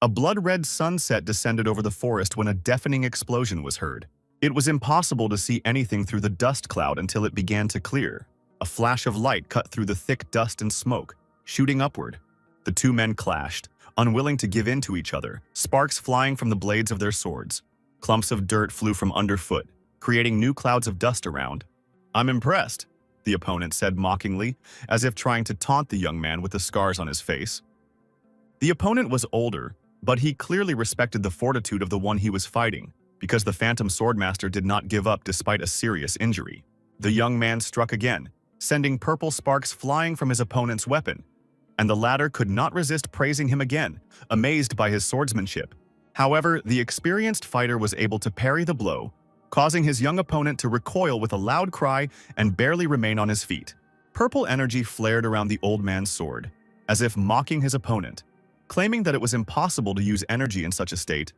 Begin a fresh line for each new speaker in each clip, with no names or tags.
A blood-red sunset descended over the forest when a deafening explosion was heard. It was impossible to see anything through the dust cloud until it began to clear. A flash of light cut through the thick dust and smoke, shooting upward. The two men clashed, unwilling to give in to each other, sparks flying from the blades of their swords. Clumps of dirt flew from underfoot, creating new clouds of dust around. "I'm impressed," the opponent said mockingly, as if trying to taunt the young man with the scars on his face. The opponent was older, but he clearly respected the fortitude of the one he was fighting, because the Phantom Swordmaster did not give up despite a serious injury. The young man struck again, sending purple sparks flying from his opponent's weapon, and the latter could not resist praising him again, amazed by his swordsmanship. However, the experienced fighter was able to parry the blow, causing his young opponent to recoil with a loud cry and barely remain on his feet. Purple energy flared around the old man's sword, as if mocking his opponent, claiming that it was impossible to use energy in such a state,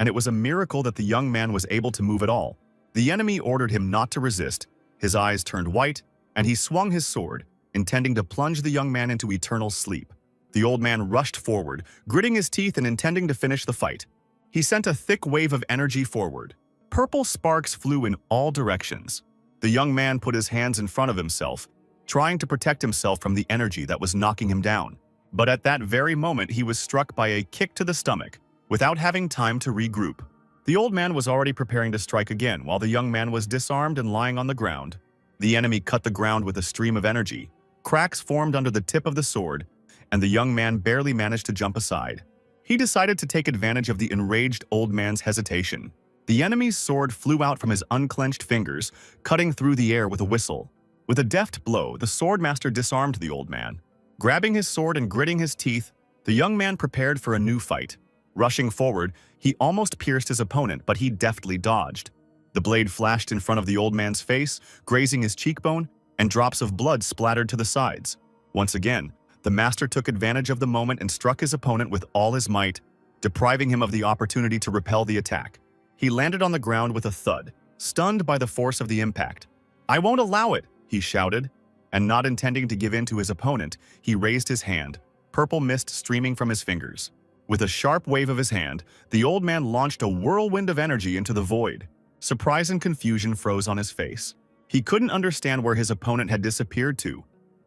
and it was a miracle that the young man was able to move at all. The enemy ordered him not to resist, his eyes turned white, and he swung his sword, intending to plunge the young man into eternal sleep. The old man rushed forward, gritting his teeth and intending to finish the fight. He sent a thick wave of energy forward. Purple sparks flew in all directions. The young man put his hands in front of himself, trying to protect himself from the energy that was knocking him down. But at that very moment, he was struck by a kick to the stomach, without having time to regroup. The old man was already preparing to strike again, while the young man was disarmed and lying on the ground. The enemy cut the ground with a stream of energy. Cracks formed under the tip of the sword, and the young man barely managed to jump aside. He decided to take advantage of the enraged old man's hesitation. The enemy's sword flew out from his unclenched fingers, cutting through the air with a whistle. With a deft blow, the Swordmaster disarmed the old man. Grabbing his sword and gritting his teeth, the young man prepared for a new fight. Rushing forward, he almost pierced his opponent, but he deftly dodged. The blade flashed in front of the old man's face, grazing his cheekbone, and drops of blood splattered to the sides. Once again, the master took advantage of the moment and struck his opponent with all his might, depriving him of the opportunity to repel the attack. He landed on the ground with a thud, stunned by the force of the impact. "I won't allow it," he shouted, and not intending to give in to his opponent, he raised his hand, purple mist streaming from his fingers. With a sharp wave of his hand, the old man launched a whirlwind of energy into the void. Surprise and confusion froze on his face. He couldn't understand where his opponent had disappeared to,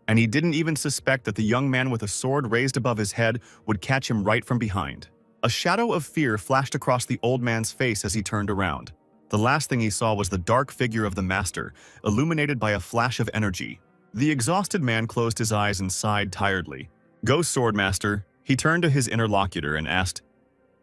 and he didn't even suspect that the young man with a sword raised above his head would catch him right from behind. A shadow of fear flashed across the old man's face as he turned around. The last thing he saw was the dark figure of the master, illuminated by a flash of energy. The exhausted man closed his eyes and sighed tiredly. "Go, Swordmaster." He turned to his interlocutor and asked,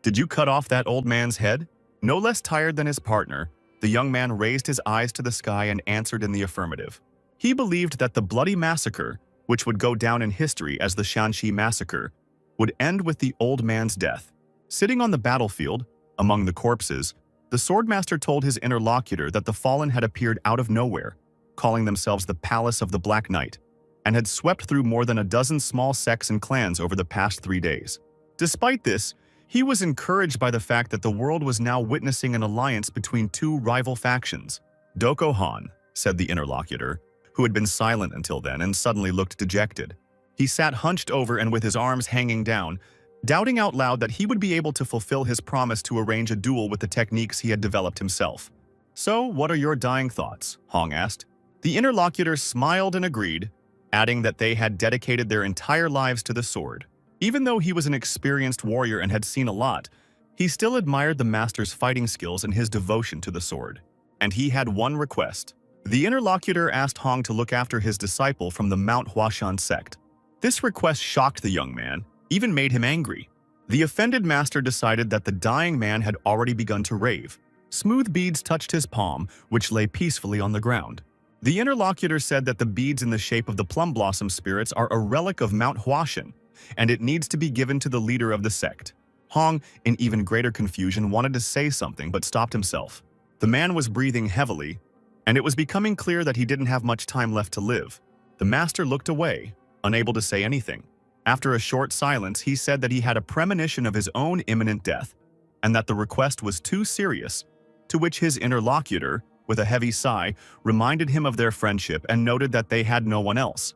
"Did you cut off that old man's head?" No less tired than his partner, the young man raised his eyes to the sky and answered in the affirmative. He believed that the bloody massacre, which would go down in history as the Shanxi Massacre, would end with the old man's death. Sitting on the battlefield, among the corpses, the Swordmaster told his interlocutor that the fallen had appeared out of nowhere, calling themselves the Palace of the Black Knight, and had swept through more than a dozen small sects and clans over the past 3 days. Despite this, he was encouraged by the fact that the world was now witnessing an alliance between two rival factions. "Doko Han," said the interlocutor, who had been silent until then and suddenly looked dejected. He sat hunched over and with his arms hanging down, doubting out loud that he would be able to fulfill his promise to arrange a duel with the techniques he had developed himself. "So, what are your dying thoughts?" Hong asked. The interlocutor smiled and agreed, adding that they had dedicated their entire lives to the sword. Even though he was an experienced warrior and had seen a lot, he still admired the master's fighting skills and his devotion to the sword. And he had one request. The interlocutor asked Hong to look after his disciple from the Mount Huashan sect. This request shocked the young man, even made him angry. The offended master decided that the dying man had already begun to rave. Smooth beads touched his palm, which lay peacefully on the ground. The interlocutor said that the beads in the shape of the plum blossom spirits are a relic of Mount Huashan, and it needs to be given to the leader of the sect. Hong, in even greater confusion, wanted to say something but stopped himself. The man was breathing heavily, and it was becoming clear that he didn't have much time left to live. The master looked away, unable to say anything. After a short silence, he said that he had a premonition of his own imminent death, and that the request was too serious, to which his interlocutor, with a heavy sigh, reminded him of their friendship and noted that they had no one else,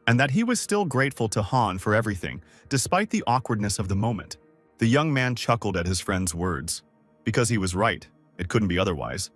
and that he was still grateful to Han for everything, despite the awkwardness of the moment. The young man chuckled at his friend's words. Because he was right, it couldn't be otherwise.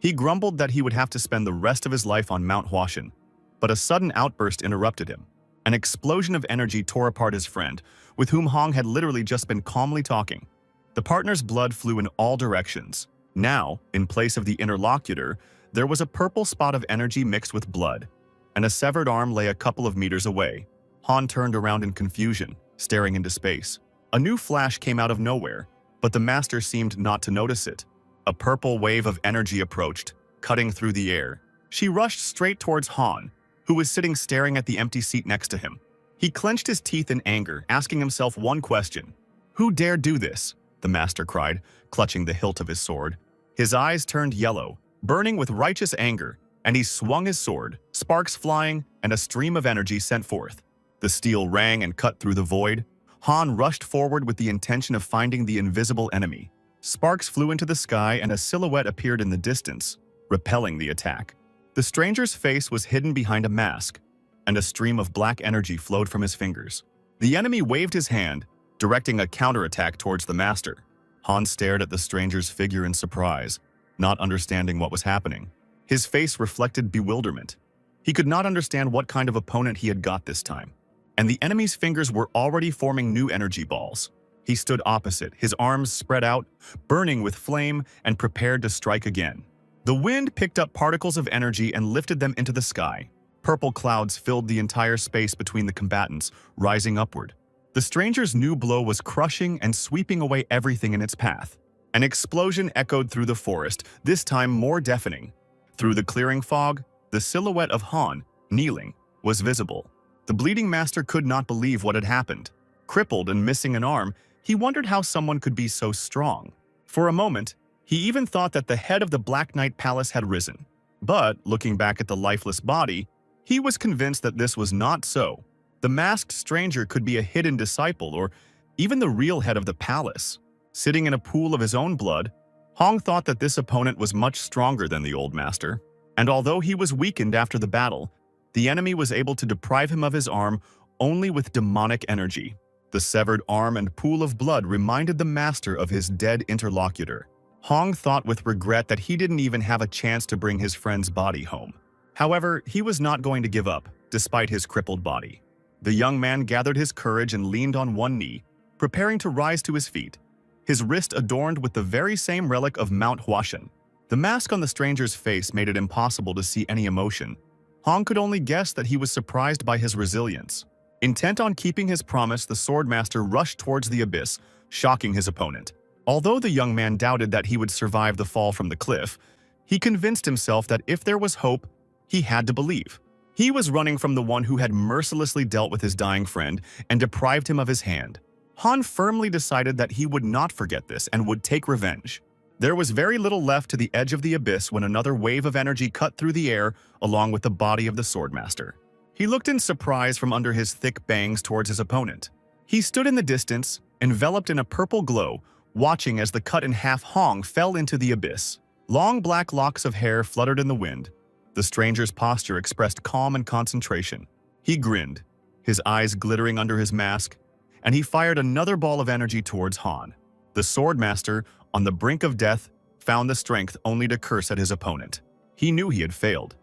He grumbled that he would have to spend the rest of his life on Mount Huashan, but a sudden outburst interrupted him. An explosion of energy tore apart his friend, with whom Hong had literally just been calmly talking. The partner's blood flew in all directions. Now, in place of the interlocutor, there was a purple spot of energy mixed with blood, and a severed arm lay a couple of meters away. Han turned around in confusion, staring into space. A new flash came out of nowhere, but the master seemed not to notice it. A purple wave of energy approached, cutting through the air. She rushed straight towards Han, who was sitting staring at the empty seat next to him. He clenched his teeth in anger, asking himself one question. "Who dared do this?" the master cried, clutching the hilt of his sword. His eyes turned yellow, burning with righteous anger, and he swung his sword, sparks flying and a stream of energy sent forth. The steel rang and cut through the void. Han rushed forward with the intention of finding the invisible enemy. Sparks flew into the sky and a silhouette appeared in the distance, repelling the attack. The stranger's face was hidden behind a mask, and a stream of black energy flowed from his fingers. The enemy waved his hand, directing a counterattack towards the master. Han stared at the stranger's figure in surprise, not understanding what was happening. His face reflected bewilderment. He could not understand what kind of opponent he had got this time, and the enemy's fingers were already forming new energy balls. He stood opposite, his arms spread out, burning with flame, and prepared to strike again. The wind picked up particles of energy and lifted them into the sky. Purple clouds filled the entire space between the combatants, rising upward. The stranger's new blow was crushing and sweeping away everything in its path. An explosion echoed through the forest, this time more deafening. Through the clearing fog, the silhouette of Han, kneeling, was visible. The bleeding master could not believe what had happened. Crippled and missing an arm, he wondered how someone could be so strong. For a moment, he even thought that the head of the Black Knight Palace had risen. But, looking back at the lifeless body, he was convinced that this was not so. The masked stranger could be a hidden disciple or even the real head of the palace. Sitting in a pool of his own blood, Hong thought that this opponent was much stronger than the old master. And although he was weakened after the battle, the enemy was able to deprive him of his arm only with demonic energy. The severed arm and pool of blood reminded the master of his dead interlocutor. Hong thought with regret that he didn't even have a chance to bring his friend's body home. However, he was not going to give up, despite his crippled body. The young man gathered his courage and leaned on one knee, preparing to rise to his feet, his wrist adorned with the very same relic of Mount Huashan. The mask on the stranger's face made it impossible to see any emotion. Hong could only guess that he was surprised by his resilience. Intent on keeping his promise, the Swordmaster rushed towards the abyss, shocking his opponent. Although the young man doubted that he would survive the fall from the cliff, he convinced himself that if there was hope, he had to believe. He was running from the one who had mercilessly dealt with his dying friend and deprived him of his hand. Han firmly decided that he would not forget this and would take revenge. There was very little left to the edge of the abyss when another wave of energy cut through the air along with the body of the Swordmaster. He looked in surprise from under his thick bangs towards his opponent. He stood in the distance, enveloped in a purple glow, watching as the cut-in-half Hong fell into the abyss. Long black locks of hair fluttered in the wind. The stranger's posture expressed calm and concentration. He grinned, his eyes glittering under his mask, and he fired another ball of energy towards Han. The Swordmaster, on the brink of death, found the strength only to curse at his opponent. He knew he had failed,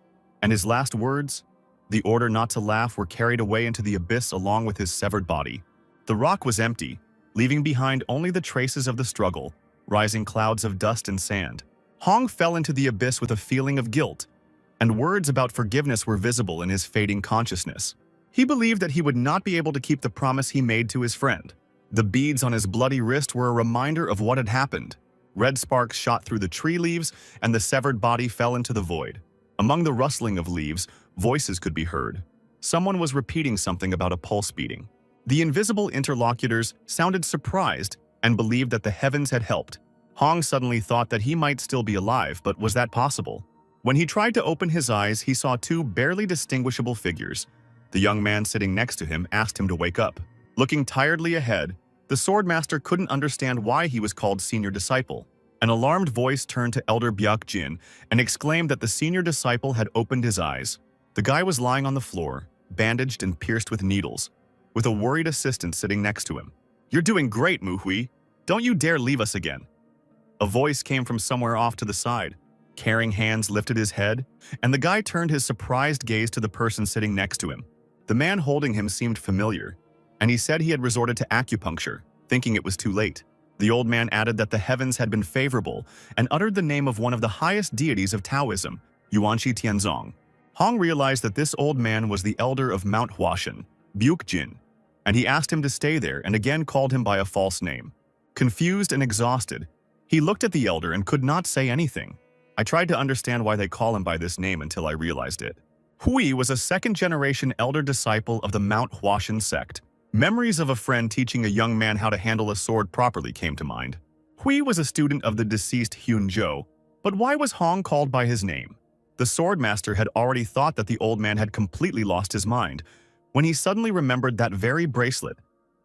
and his last words, the order not to laugh, were carried away into the abyss along with his severed body. The rock was empty, leaving behind only the traces of the struggle, rising clouds of dust and sand. Hong fell into the abyss with a feeling of guilt, and words about forgiveness were visible in his fading consciousness. He believed that he would not be able to keep the promise he made to his friend. The beads on his bloody wrist were a reminder of what had happened. Red sparks shot through the tree leaves, and the severed body fell into the void. Among the rustling of leaves, voices could be heard. Someone was repeating something about a pulse beating. The invisible interlocutors sounded surprised and believed that the heavens had helped. Hong suddenly thought that he might still be alive, but was that possible? When he tried to open his eyes, he saw two barely distinguishable figures. The young man sitting next to him asked him to wake up. Looking tiredly ahead, the Swordmaster couldn't understand why he was called Senior Disciple. An alarmed voice turned to Elder Byuk Jin and exclaimed that the Senior Disciple had opened his eyes. The guy was lying on the floor, bandaged and pierced with needles, with a worried assistant sitting next to him. "You're doing great, Muhui. Don't you dare leave us again." A voice came from somewhere off to the side. Caring hands lifted his head, and the guy turned his surprised gaze to the person sitting next to him. The man holding him seemed familiar, and he said he had resorted to acupuncture, thinking it was too late. The old man added that the heavens had been favorable and uttered the name of one of the highest deities of Taoism, Yuanshi Tianzong. Hong realized that this old man was the elder of Mount Huashan, Byukjin, and he asked him to stay there and again called him by a false name. Confused and exhausted, he looked at the elder and could not say anything. I tried to understand why they call him by this name until I realized it. Hui was a second-generation elder disciple of the Mount Huashan sect. Memories of a friend teaching a young man how to handle a sword properly came to mind. Hui was a student of the deceased Hyun Zhou, but why was Hong called by his name? The Swordmaster had already thought that the old man had completely lost his mind, when he suddenly remembered that very bracelet,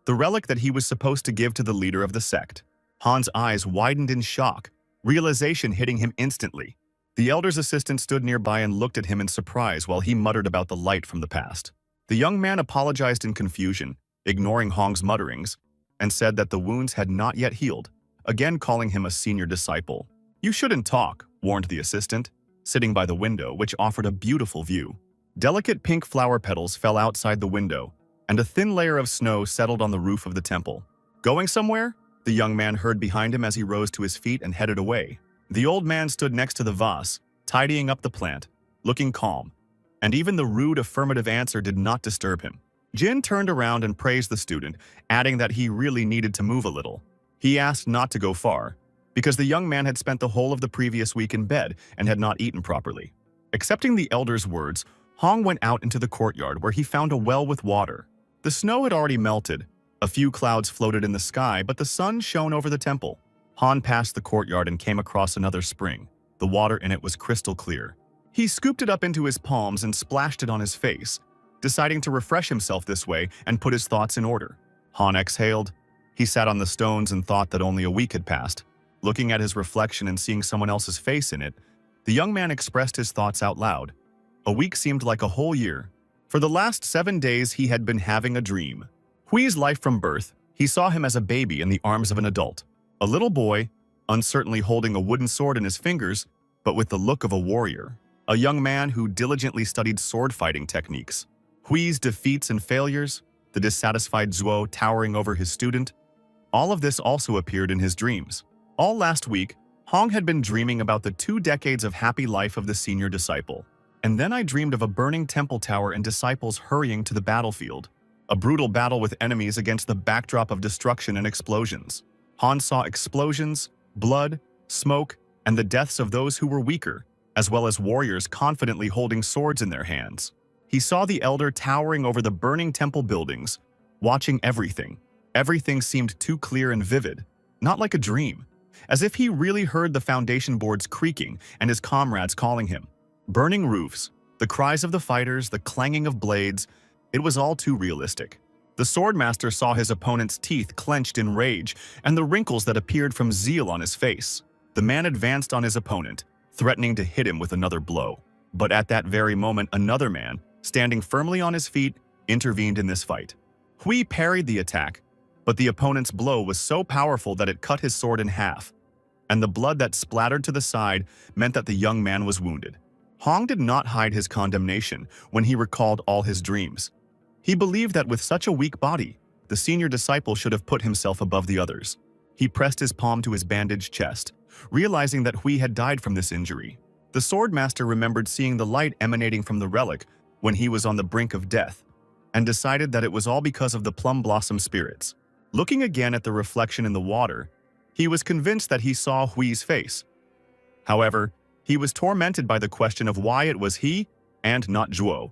the relic that he was supposed to give to the leader of the sect. Han's eyes widened in shock, realization hitting him instantly. The elder's assistant stood nearby and looked at him in surprise while he muttered about the light from the past. The young man apologized in confusion, ignoring Hong's mutterings, and said that the wounds had not yet healed, again calling him a senior disciple. "You shouldn't talk," warned the assistant, sitting by the window, which offered a beautiful view. Delicate pink flower petals fell outside the window, and a thin layer of snow settled on the roof of the temple. "Going somewhere?" the young man heard behind him as he rose to his feet and headed away. The old man stood next to the vase, tidying up the plant, looking calm, and even the rude affirmative answer did not disturb him. Jin turned around and praised the student, adding that he really needed to move a little. He asked not to go far, because the young man had spent the whole of the previous week in bed and had not eaten properly. Accepting the elder's words, Hong went out into the courtyard where he found a well with water. The snow had already melted. A few clouds floated in the sky, but the sun shone over the temple. Han passed the courtyard and came across another spring. The water in it was crystal clear. He scooped it up into his palms and splashed it on his face, deciding to refresh himself this way and put his thoughts in order. Han exhaled. He sat on the stones and thought that only a week had passed. Looking at his reflection and seeing someone else's face in it, the young man expressed his thoughts out loud. A week seemed like a whole year. For the last 7 days, he had been having a dream. Hui's life from birth, he saw him as a baby in the arms of an adult. A little boy, uncertainly holding a wooden sword in his fingers, but with the look of a warrior. A young man who diligently studied sword fighting techniques. Hui's defeats and failures, the dissatisfied Zhuo towering over his student, all of this also appeared in his dreams. All last week, Hong had been dreaming about the 2 decades of happy life of the senior disciple. And then I dreamed of a burning temple tower and disciples hurrying to the battlefield. A brutal battle with enemies against the backdrop of destruction and explosions. Han saw explosions, blood, smoke, and the deaths of those who were weaker, as well as warriors confidently holding swords in their hands. He saw the elder towering over the burning temple buildings, watching everything. Everything seemed too clear and vivid, not like a dream, as if he really heard the foundation boards creaking and his comrades calling him. Burning roofs, the cries of the fighters, the clanging of blades, it was all too realistic. The Swordmaster saw his opponent's teeth clenched in rage and the wrinkles that appeared from zeal on his face. The man advanced on his opponent, threatening to hit him with another blow. But at that very moment, another man, standing firmly on his feet, intervened in this fight. Hui parried the attack, but the opponent's blow was so powerful that it cut his sword in half, and the blood that splattered to the side meant that the young man was wounded. Hong did not hide his condemnation when he recalled all his dreams. He believed that with such a weak body, the senior disciple should have put himself above the others. He pressed his palm to his bandaged chest, realizing that Hui had died from this injury. The Swordmaster remembered seeing the light emanating from the relic when he was on the brink of death, and decided that it was all because of the plum blossom spirits. Looking again at the reflection in the water, he was convinced that he saw Hui's face. However, he was tormented by the question of why it was he, and not Zhuo,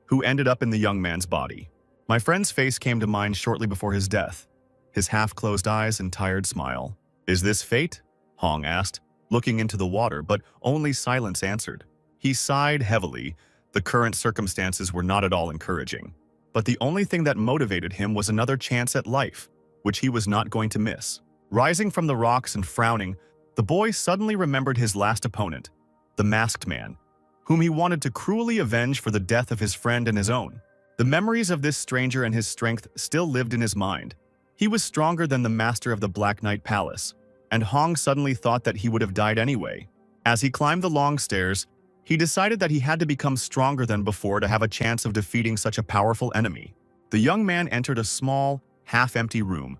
who ended up in the young man's body. My friend's face came to mind shortly before his death, his half-closed eyes and tired smile. "Is this fate?" Hong asked, looking into the water, but only silence answered. He sighed heavily. The current circumstances were not at all encouraging. But the only thing that motivated him was another chance at life, which he was not going to miss. Rising from the rocks and frowning, the boy suddenly remembered his last opponent, the masked man, whom he wanted to cruelly avenge for the death of his friend and his own. The memories of this stranger and his strength still lived in his mind. He was stronger than the master of the Black Knight Palace, and Hong suddenly thought that he would have died anyway. As he climbed the long stairs, he decided that he had to become stronger than before to have a chance of defeating such a powerful enemy. The young man entered a small, half-empty room.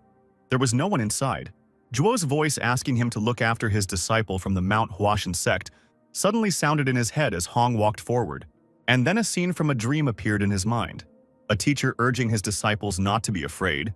There was no one inside. Zhuo's voice asking him to look after his disciple from the Mount Huashan sect suddenly sounded in his head as Hong walked forward, and then a scene from a dream appeared in his mind. A teacher urging his disciples not to be afraid,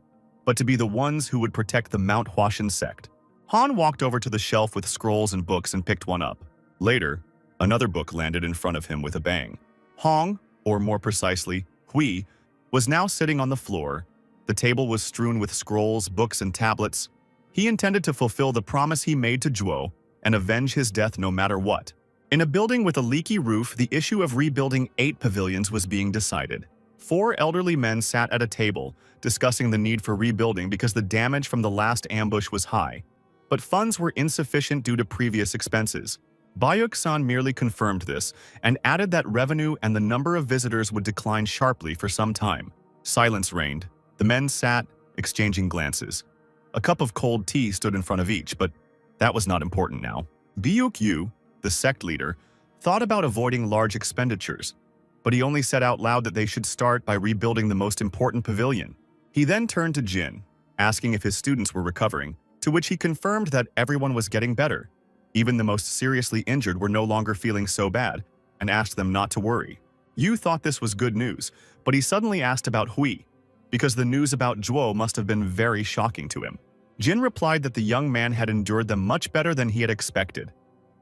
but to be the ones who would protect the Mount Huashan sect. Han walked over to the shelf with scrolls and books and picked one up. Later, another book landed in front of him with a bang. Hong, or more precisely, Hui, was now sitting on the floor. The table was strewn with scrolls, books, and tablets. He intended to fulfill the promise he made to Zhuo and avenge his death no matter what. In a building with a leaky roof, the issue of rebuilding 8 pavilions was being decided. 4 elderly men sat at a table, discussing the need for rebuilding because the damage from the last ambush was high, but funds were insufficient due to previous expenses. Bayuk-san merely confirmed this and added that revenue and the number of visitors would decline sharply for some time. Silence reigned. The men sat, exchanging glances. A cup of cold tea stood in front of each, but that was not important now. Byuk-yu, the sect leader, thought about avoiding large expenditures, but he only said out loud that they should start by rebuilding the most important pavilion. He then turned to Jin, asking if his students were recovering, to which he confirmed that everyone was getting better. Even the most seriously injured were no longer feeling so bad, and asked them not to worry. Yu thought this was good news, but he suddenly asked about Hui, because the news about Zhuo must have been very shocking to him. Jin replied that the young man had endured them much better than he had expected,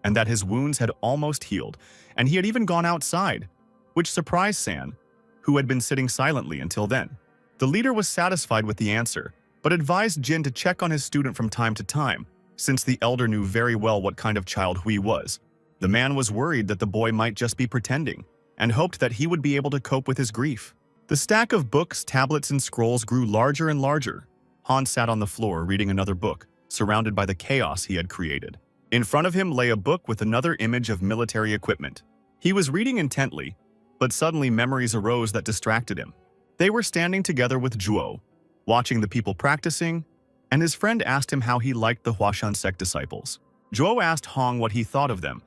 and that his wounds had almost healed, and he had even gone outside, which surprised San, who had been sitting silently until then. The leader was satisfied with the answer, but advised Jin to check on his student from time to time, since the elder knew very well what kind of child Hui was. The man was worried that the boy might just be pretending, and hoped that he would be able to cope with his grief. The stack of books, tablets, and scrolls grew larger and larger. Han sat on the floor reading another book, surrounded by the chaos he had created. In front of him lay a book with another image of military equipment. He was reading intently, but suddenly memories arose that distracted him. They were standing together with Zhuo, watching the people practicing, and his friend asked him how he liked the Huashan sect disciples. Zhuo asked Hong what he thought of them,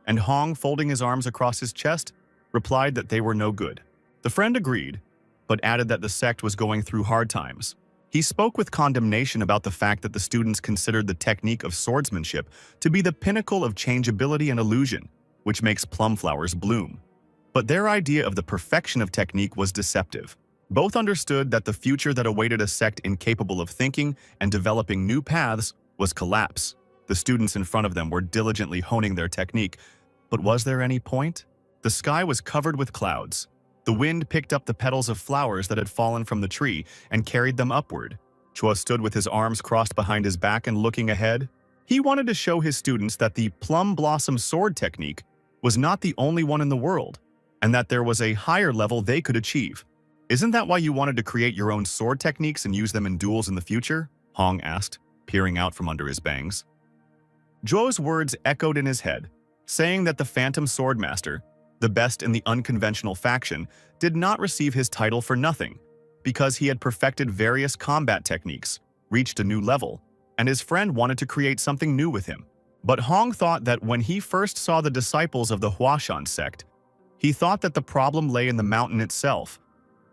and Hong, folding his arms across his chest, replied that they were no good. The friend agreed, but added that the sect was going through hard times. He spoke with condemnation about the fact that the students considered the technique of swordsmanship to be the pinnacle of changeability and illusion, which makes plum flowers bloom. But their idea of the perfection of technique was deceptive. Both understood that the future that awaited a sect incapable of thinking and developing new paths was collapse. The students in front of them were diligently honing their technique, but was there any point? The sky was covered with clouds. The wind picked up the petals of flowers that had fallen from the tree and carried them upward. Chua stood with his arms crossed behind his back and looking ahead. He wanted to show his students that the plum blossom sword technique was not the only one in the world, and that there was a higher level they could achieve. "Isn't that why you wanted to create your own sword techniques and use them in duels in the future?" Hong asked, peering out from under his bangs. Zhuo's words echoed in his head, saying that the Phantom Swordmaster, the best in the unconventional faction, did not receive his title for nothing, because he had perfected various combat techniques, reached a new level, and his friend wanted to create something new with him. But Hong thought that when he first saw the disciples of the Huashan sect, he thought that the problem lay in the mountain itself,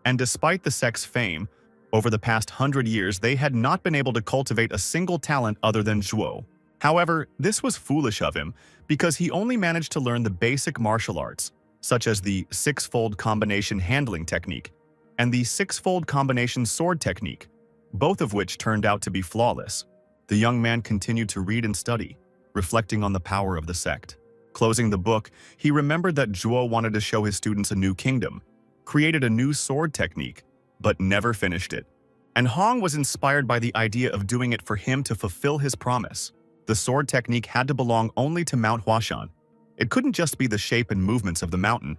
and despite the sect's fame, over the past 100 years they had not been able to cultivate a single talent other than Zhuo. However, this was foolish of him, because he only managed to learn the basic martial arts, such as the six-fold combination handling technique and the six-fold combination sword technique, both of which turned out to be flawless. The young man continued to read and study, reflecting on the power of the sect. Closing the book, he remembered that Zhuo wanted to show his students a new kingdom, created a new sword technique, but never finished it. And Hong was inspired by the idea of doing it for him to fulfill his promise. The sword technique had to belong only to Mount Huashan. It couldn't just be the shape and movements of the mountain.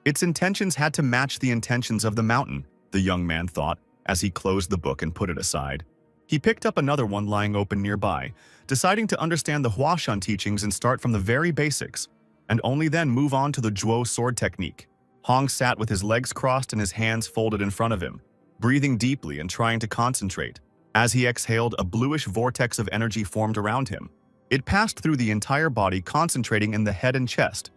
Its intentions had to match the intentions of the mountain, the young man thought, as he closed the book and put it aside. He picked up another one lying open nearby, deciding to understand the Huashan teachings and start from the very basics, and only then move on to the Zhuo sword technique. Hong sat with his legs crossed and his hands folded in front of him, breathing deeply and trying to concentrate. As he exhaled, a bluish vortex of energy formed around him. It passed through the entire body, concentrating in the head and chest,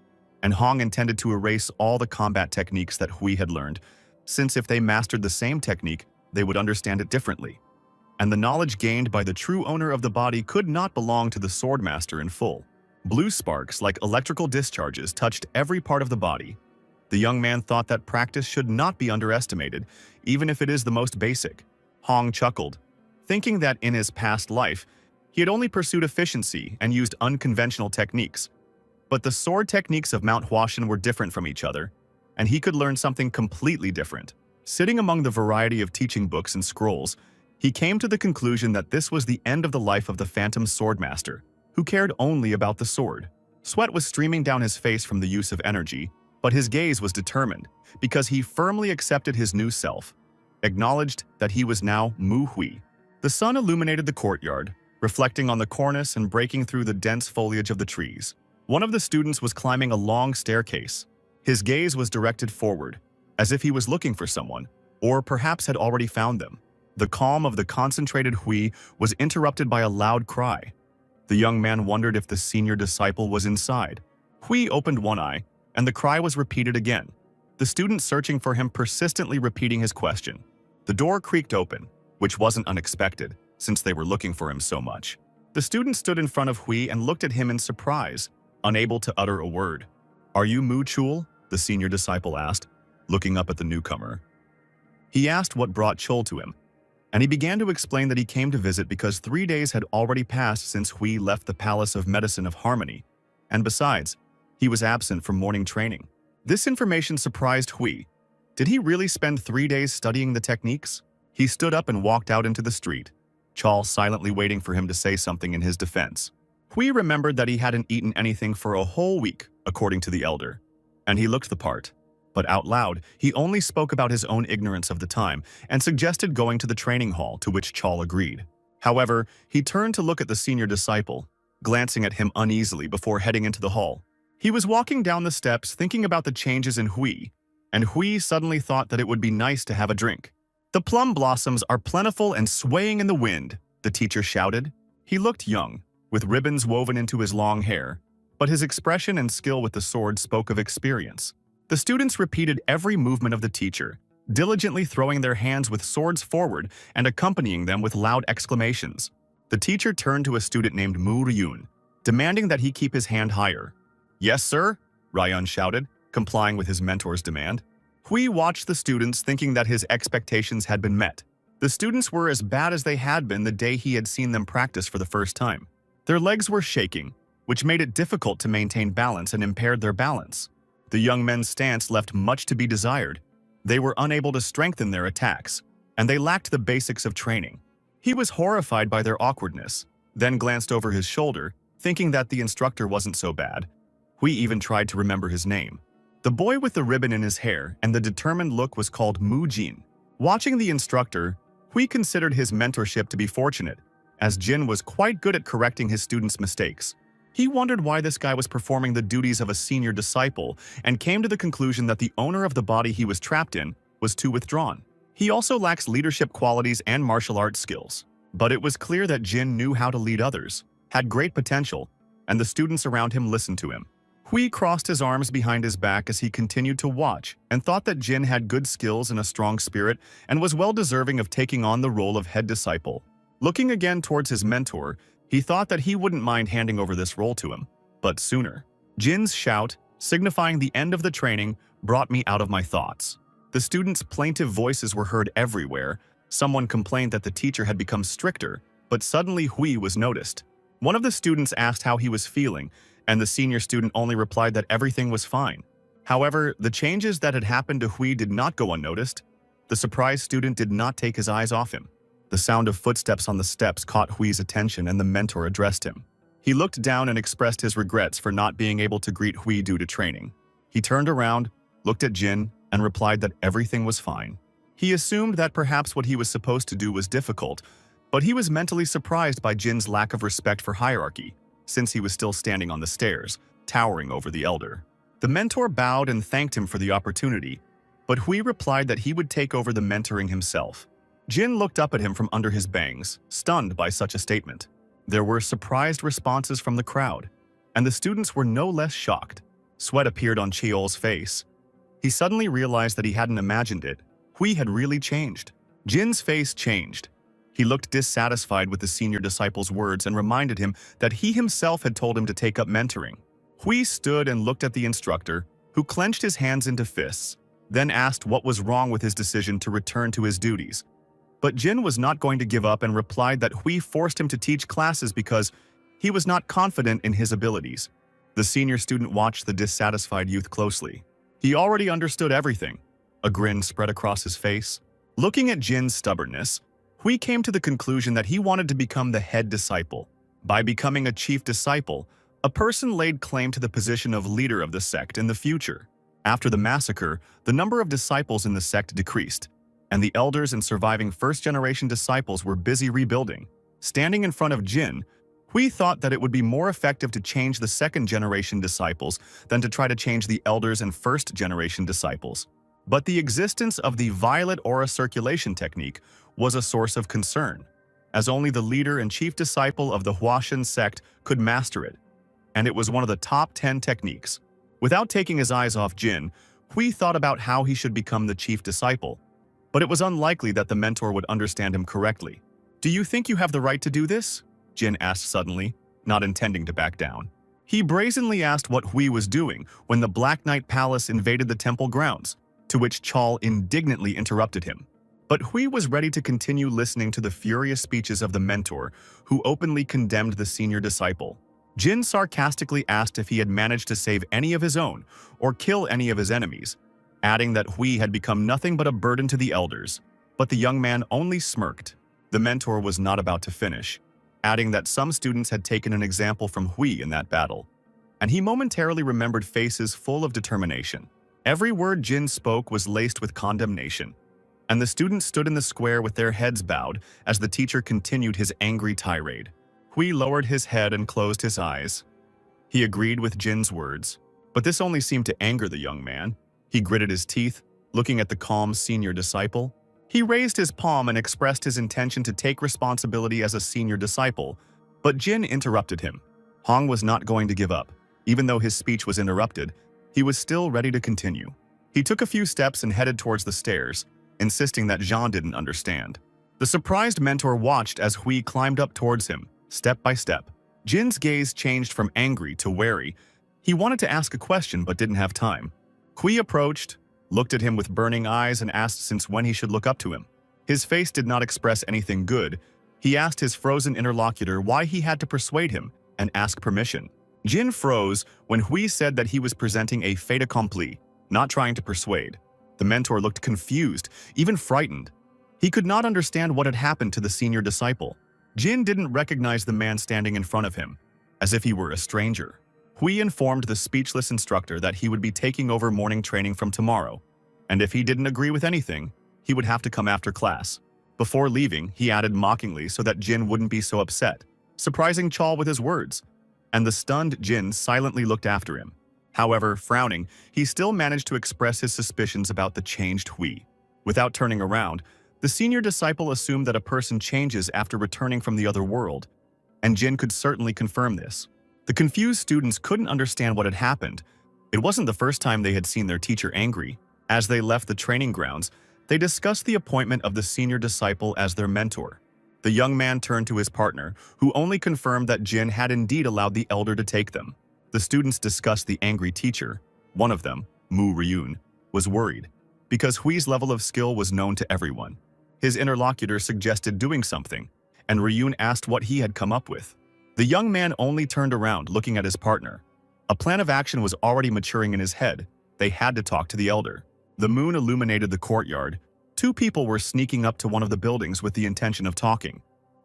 and Hong intended to erase all the combat techniques that Hui had learned, since if they mastered the same technique, they would understand it differently. And the knowledge gained by the true owner of the body could not belong to the Swordmaster in full. Blue sparks, like electrical discharges, touched every part of the body. The young man thought that practice should not be underestimated, even if it is the most basic. Hong chuckled, thinking that in his past life, he had only pursued efficiency and used unconventional techniques. But the sword techniques of Mount Huashan were different from each other, and he could learn something completely different. Sitting among the variety of teaching books and scrolls, he came to the conclusion that this was the end of the life of the Phantom Swordmaster, who cared only about the sword. Sweat was streaming down his face from the use of energy, but his gaze was determined, because he firmly accepted his new self, acknowledged that he was now Mu Hui. The sun illuminated the courtyard, reflecting on the cornice and breaking through the dense foliage of the trees. One of the students was climbing a long staircase. His gaze was directed forward, as if he was looking for someone, or perhaps had already found them. The calm of the concentrated Hui was interrupted by a loud cry. The young man wondered if the senior disciple was inside. Hui opened one eye, and the cry was repeated again, the student searching for him persistently repeating his question. The door creaked open, which wasn't unexpected, since they were looking for him so much. The student stood in front of Hui and looked at him in surprise, unable to utter a word. "Are you Mu Chul?" the senior disciple asked, looking up at the newcomer. He asked what brought Chul to him, and he began to explain that he came to visit because 3 days had already passed since Hui left the Palace of Medicine of Harmony, and besides, he was absent from morning training. This information surprised Hui. Did he really spend 3 days studying the techniques? He stood up and walked out into the street, Chul silently waiting for him to say something in his defense. Hui remembered that he hadn't eaten anything for a whole week, according to the elder, and he looked the part. But out loud, he only spoke about his own ignorance of the time and suggested going to the training hall, to which Chul agreed. However, he turned to look at the senior disciple, glancing at him uneasily before heading into the hall. He was walking down the steps thinking about the changes in Hui, and Hui suddenly thought that it would be nice to have a drink. "The plum blossoms are plentiful and swaying in the wind," the teacher shouted. He looked young, with ribbons woven into his long hair, but his expression and skill with the sword spoke of experience. The students repeated every movement of the teacher, diligently throwing their hands with swords forward and accompanying them with loud exclamations. The teacher turned to a student named Mu Ryun, demanding that he keep his hand higher. "Yes, sir," Ryun shouted, complying with his mentor's demand. Hui watched the students, thinking that his expectations had been met. The students were as bad as they had been the day he had seen them practice for the first time. Their legs were shaking, which made it difficult to maintain balance and impaired their balance. The young men's stance left much to be desired. They were unable to strengthen their attacks, and they lacked the basics of training. He was horrified by their awkwardness, then glanced over his shoulder, thinking that the instructor wasn't so bad. Hui even tried to remember his name. The boy with the ribbon in his hair and the determined look was called Mu Jin. Watching the instructor, Hui considered his mentorship to be fortunate, as Jin was quite good at correcting his students' mistakes. He wondered why this guy was performing the duties of a senior disciple and came to the conclusion that the owner of the body he was trapped in was too withdrawn. He also lacks leadership qualities and martial arts skills. But it was clear that Jin knew how to lead others, had great potential, and the students around him listened to him. Hui crossed his arms behind his back as he continued to watch and thought that Jin had good skills and a strong spirit and was well deserving of taking on the role of head disciple. Looking again towards his mentor, he thought that he wouldn't mind handing over this role to him, but sooner. Jin's shout, signifying the end of the training, brought me out of my thoughts. The students' plaintive voices were heard everywhere. Someone complained that the teacher had become stricter, but suddenly Hui was noticed. One of the students asked how he was feeling, and the senior student only replied that everything was fine. However, the changes that had happened to Hui did not go unnoticed. The surprised student did not take his eyes off him. The sound of footsteps on the steps caught Hui's attention and the mentor addressed him. He looked down and expressed his regrets for not being able to greet Hui due to training. He turned around, looked at Jin, and replied that everything was fine. He assumed that perhaps what he was supposed to do was difficult, but he was mentally surprised by Jin's lack of respect for hierarchy, since he was still standing on the stairs, towering over the elder. The mentor bowed and thanked him for the opportunity, but Hui replied that he would take over the mentoring himself. Jin looked up at him from under his bangs, stunned by such a statement. There were surprised responses from the crowd, and the students were no less shocked. Sweat appeared on Cheol's face. He suddenly realized that he hadn't imagined it. Hui had really changed. Jin's face changed. He looked dissatisfied with the senior disciple's words and reminded him that he himself had told him to take up mentoring. Hui stood and looked at the instructor, who clenched his hands into fists, then asked what was wrong with his decision to return to his duties. But Jin was not going to give up and replied that Hui forced him to teach classes because he was not confident in his abilities. The senior student watched the dissatisfied youth closely. He already understood everything. A grin spread across his face. Looking at Jin's stubbornness, Hui came to the conclusion that he wanted to become the head disciple. By becoming a chief disciple, a person laid claim to the position of leader of the sect in the future. After the massacre, the number of disciples in the sect decreased, and the elders and surviving first-generation disciples were busy rebuilding. Standing in front of Jin, Hui thought that it would be more effective to change the second-generation disciples than to try to change the elders and first-generation disciples. But the existence of the violet aura circulation technique was a source of concern, as only the leader and chief disciple of the Huashan sect could master it, and it was one of the top 10 techniques. Without taking his eyes off Jin, Hui thought about how he should become the chief disciple, but it was unlikely that the mentor would understand him correctly. "Do you think you have the right to do this?" Jin asked suddenly, not intending to back down. He brazenly asked what Hui was doing when the Black Knight Palace invaded the temple grounds, to which Chol indignantly interrupted him. But Hui was ready to continue listening to the furious speeches of the mentor, who openly condemned the senior disciple. Jin sarcastically asked if he had managed to save any of his own or kill any of his enemies, adding that Hui had become nothing but a burden to the elders. But the young man only smirked. The mentor was not about to finish, adding that some students had taken an example from Hui in that battle, and he momentarily remembered faces full of determination. Every word Jin spoke was laced with condemnation, and the students stood in the square with their heads bowed as the teacher continued his angry tirade. Hui lowered his head and closed his eyes. He agreed with Jin's words, but this only seemed to anger the young man. He gritted his teeth, looking at the calm senior disciple. He raised his palm and expressed his intention to take responsibility as a senior disciple, but Jin interrupted him. Hong was not going to give up. Even though his speech was interrupted, he was still ready to continue. He took a few steps and headed towards the stairs, insisting that Jean didn't understand. The surprised mentor watched as Hui climbed up towards him, step by step. Jin's gaze changed from angry to wary. He wanted to ask a question but didn't have time. Hui approached, looked at him with burning eyes and asked since when he should look up to him. His face did not express anything good. He asked his frozen interlocutor why he had to persuade him and ask permission. Jin froze when Hui said that he was presenting a fait accompli, not trying to persuade. The mentor looked confused, even frightened. He could not understand what had happened to the senior disciple. Jin didn't recognize the man standing in front of him, as if he were a stranger. Hui informed the speechless instructor that he would be taking over morning training from tomorrow, and if he didn't agree with anything, he would have to come after class. Before leaving, he added mockingly so that Jin wouldn't be so upset, surprising Chol with his words, and the stunned Jin silently looked after him. However, frowning, he still managed to express his suspicions about the changed Hui. Without turning around, the senior disciple assumed that a person changes after returning from the other world, and Jin could certainly confirm this. The confused students couldn't understand what had happened. It wasn't the first time they had seen their teacher angry. As they left the training grounds, they discussed the appointment of the senior disciple as their mentor. The young man turned to his partner, who only confirmed that Jin had indeed allowed the elder to take them. The students discussed the angry teacher. One of them, Mu Ryun, was worried, because Hui's level of skill was known to everyone. His interlocutor suggested doing something, and Ryun asked what he had come up with. The young man only turned around, looking at his partner. A plan of action was already maturing in his head. They had to talk to the elder. The moon illuminated the courtyard. Two people were sneaking up to one of the buildings with the intention of talking.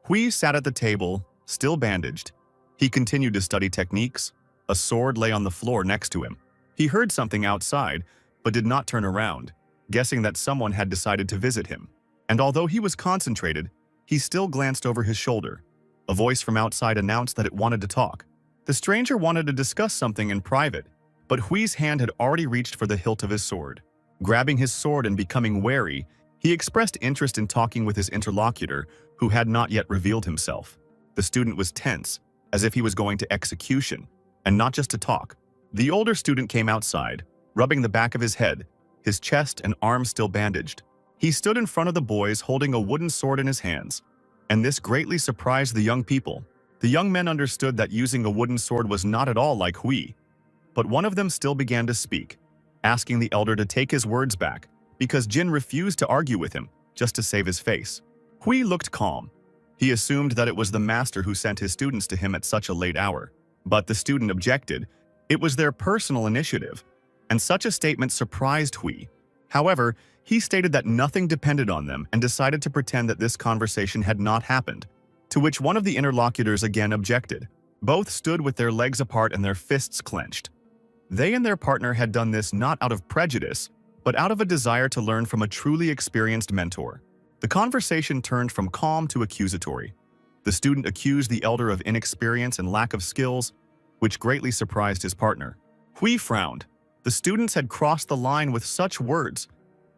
Hui sat at the table, still bandaged. He continued to study techniques. A sword lay on the floor next to him. He heard something outside, but did not turn around, guessing that someone had decided to visit him. And although he was concentrated, he still glanced over his shoulder. A voice from outside announced that it wanted to talk. The stranger wanted to discuss something in private, but Hui's hand had already reached for the hilt of his sword. Grabbing his sword and becoming wary, He expressed interest in talking with his interlocutor, who had not yet revealed himself. The student was tense, as if he was going to execution, and not just to talk. The older student came outside, rubbing the back of his head, his chest and arms still bandaged. He stood in front of the boys holding a wooden sword in his hands, and this greatly surprised the young people. The young men understood that using a wooden sword was not at all like Hui, but one of them still began to speak, asking the elder to take his words back, because Jin refused to argue with him, just to save his face. Hui looked calm. He assumed that it was the master who sent his students to him at such a late hour. But the student objected. It was their personal initiative, and such a statement surprised Hui. However, he stated that nothing depended on them and decided to pretend that this conversation had not happened, to which one of the interlocutors again objected. Both stood with their legs apart and their fists clenched. They and their partner had done this not out of prejudice, but out of a desire to learn from a truly experienced mentor. The conversation turned from calm to accusatory. The student accused the elder of inexperience and lack of skills, which greatly surprised his partner. Hui frowned. The students had crossed the line with such words,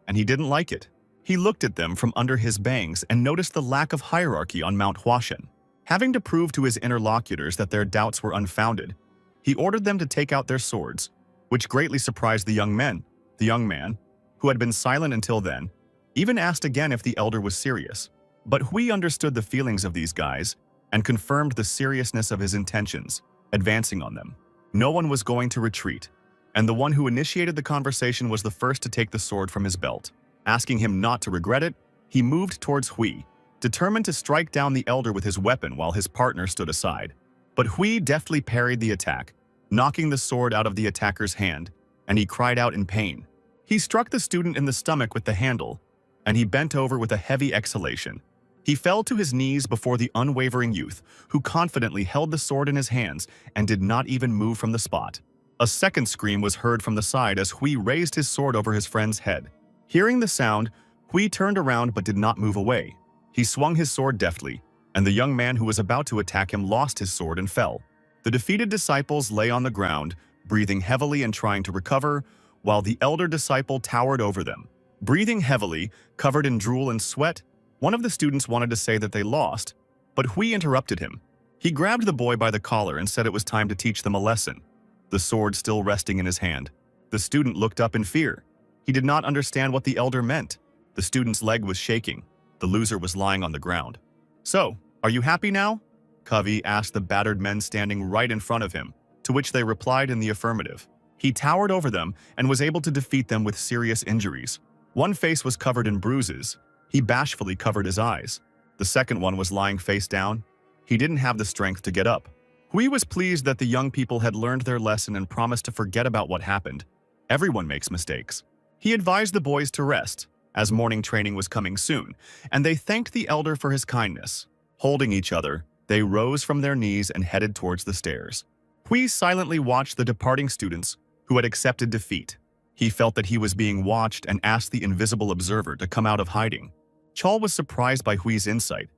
and he didn't like it. He looked at them from under his bangs and noticed the lack of hierarchy on Mount Huashan. Having to prove to his interlocutors that their doubts were unfounded, he ordered them to take out their swords, which greatly surprised the young men. The young man, who had been silent until then, even asked again if the elder was serious. But Hui understood the feelings of these guys and confirmed the seriousness of his intentions, advancing on them. No one was going to retreat, and the one who initiated the conversation was the first to take the sword from his belt. Asking him not to regret it, he moved towards Hui, determined to strike down the elder with his weapon while his partner stood aside. But Hui deftly parried the attack, knocking the sword out of the attacker's hand, and he cried out in pain. He struck the student in the stomach with the handle, and he bent over with a heavy exhalation. He fell to his knees before the unwavering youth, who confidently held the sword in his hands and did not even move from the spot. A second scream was heard from the side as Hui raised his sword over his friend's head. Hearing the sound, Hui turned around but did not move away. He swung his sword deftly, and the young man who was about to attack him lost his sword and fell. The defeated disciples lay on the ground, breathing heavily and trying to recover, while the elder disciple towered over them. Breathing heavily, covered in drool and sweat, one of the students wanted to say that they lost, but Hui interrupted him. He grabbed the boy by the collar and said it was time to teach them a lesson, the sword still resting in his hand. The student looked up in fear. He did not understand what the elder meant. The student's leg was shaking. The loser was lying on the ground. "So, are you happy now?" Kavi asked the battered men standing right in front of him, to which they replied in the affirmative. He towered over them and was able to defeat them with serious injuries. One face was covered in bruises. He bashfully covered his eyes. The second one was lying face down. He didn't have the strength to get up. Hui was pleased that the young people had learned their lesson and promised to forget about what happened. Everyone makes mistakes. He advised the boys to rest, as morning training was coming soon, and they thanked the elder for his kindness. Holding each other, they rose from their knees and headed towards the stairs. Hui silently watched the departing students who had accepted defeat. He felt that he was being watched and asked the invisible observer to come out of hiding. Chol was surprised by Hui's insight,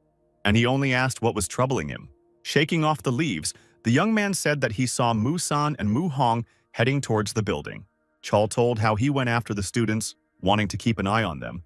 and he only asked what was troubling him. Shaking off the leaves, the young man said that he saw Mu San and Mu Hong heading towards the building. Chol told how he went after the students, wanting to keep an eye on them,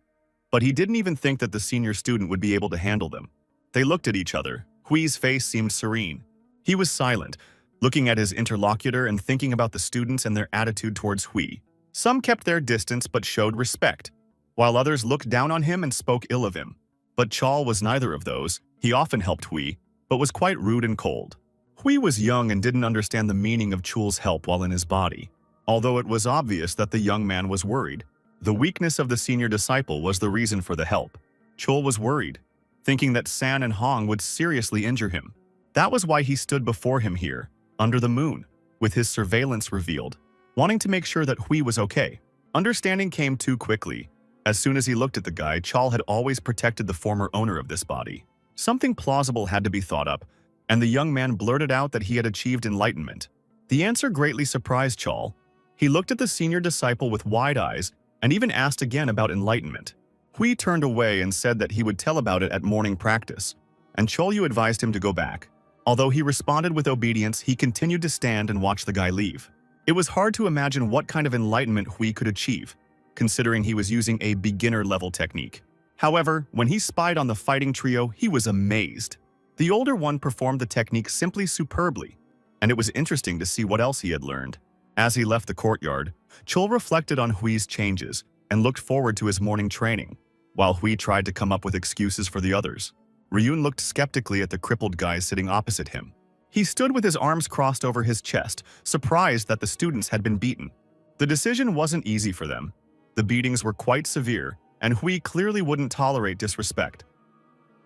but he didn't even think that the senior student would be able to handle them. They looked at each other. Hui's face seemed serene. He was silent, looking at his interlocutor and thinking about the students and their attitude towards Hui. Some kept their distance but showed respect, while others looked down on him and spoke ill of him. But Chol was neither of those. He often helped Hui, but was quite rude and cold. Hui was young and didn't understand the meaning of Chul's help while in his body, although it was obvious that the young man was worried. The weakness of the senior disciple was the reason for the help. Chul was worried, thinking that San and Hong would seriously injure him. That was why he stood before him here, under the moon, with his surveillance revealed, wanting to make sure that Hui was okay. Understanding came too quickly. As soon as he looked at the guy, Chol had always protected the former owner of this body. Something plausible had to be thought up, and the young man blurted out that he had achieved enlightenment. The answer greatly surprised Chol. He looked at the senior disciple with wide eyes and even asked again about enlightenment. Hui turned away and said that he would tell about it at morning practice, and Cholyu advised him to go back. Although he responded with obedience, he continued to stand and watch the guy leave. It was hard to imagine what kind of enlightenment Hui could achieve, considering he was using a beginner-level technique. However, when he spied on the fighting trio, he was amazed. The older one performed the technique simply superbly, and it was interesting to see what else he had learned. As he left the courtyard, Chul reflected on Hui's changes and looked forward to his morning training, while Hui tried to come up with excuses for the others. Ryun looked skeptically at the crippled guy sitting opposite him. He stood with his arms crossed over his chest, surprised that the students had been beaten. The decision wasn't easy for them. The beatings were quite severe, and Hui clearly wouldn't tolerate disrespect.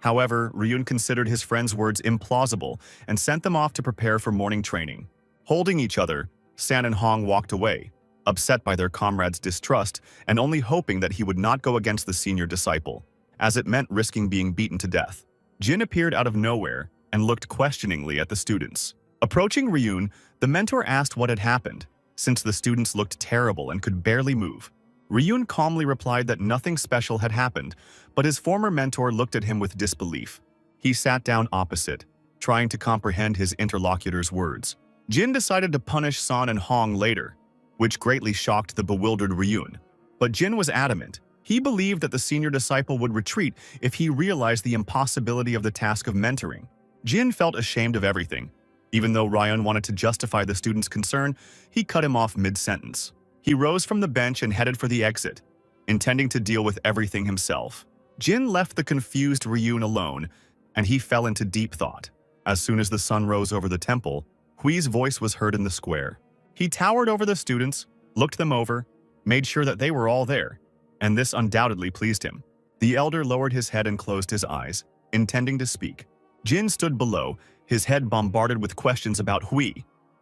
However, Ryun considered his friend's words implausible and sent them off to prepare for morning training. Holding each other, San and Hong walked away, upset by their comrade's distrust and only hoping that he would not go against the senior disciple, as it meant risking being beaten to death. Jin appeared out of nowhere and looked questioningly at the students. Approaching Ryun, the mentor asked what had happened, since the students looked terrible and could barely move. Ryun calmly replied that nothing special had happened, but his former mentor looked at him with disbelief. He sat down opposite, trying to comprehend his interlocutor's words. Jin decided to punish San and Hong later, which greatly shocked the bewildered Ryun. But Jin was adamant. He believed that the senior disciple would retreat if he realized the impossibility of the task of mentoring. Jin felt ashamed of everything. Even though Ryun wanted to justify the student's concern, he cut him off mid-sentence. He rose from the bench and headed for the exit, intending to deal with everything himself. Jin left the confused Ryun alone, and he fell into deep thought. As soon as the sun rose over the temple, Hui's voice was heard in the square. He towered over the students, looked them over, made sure that they were all there, and this undoubtedly pleased him. The elder lowered his head and closed his eyes, intending to speak. Jin stood below, his head bombarded with questions about Hui,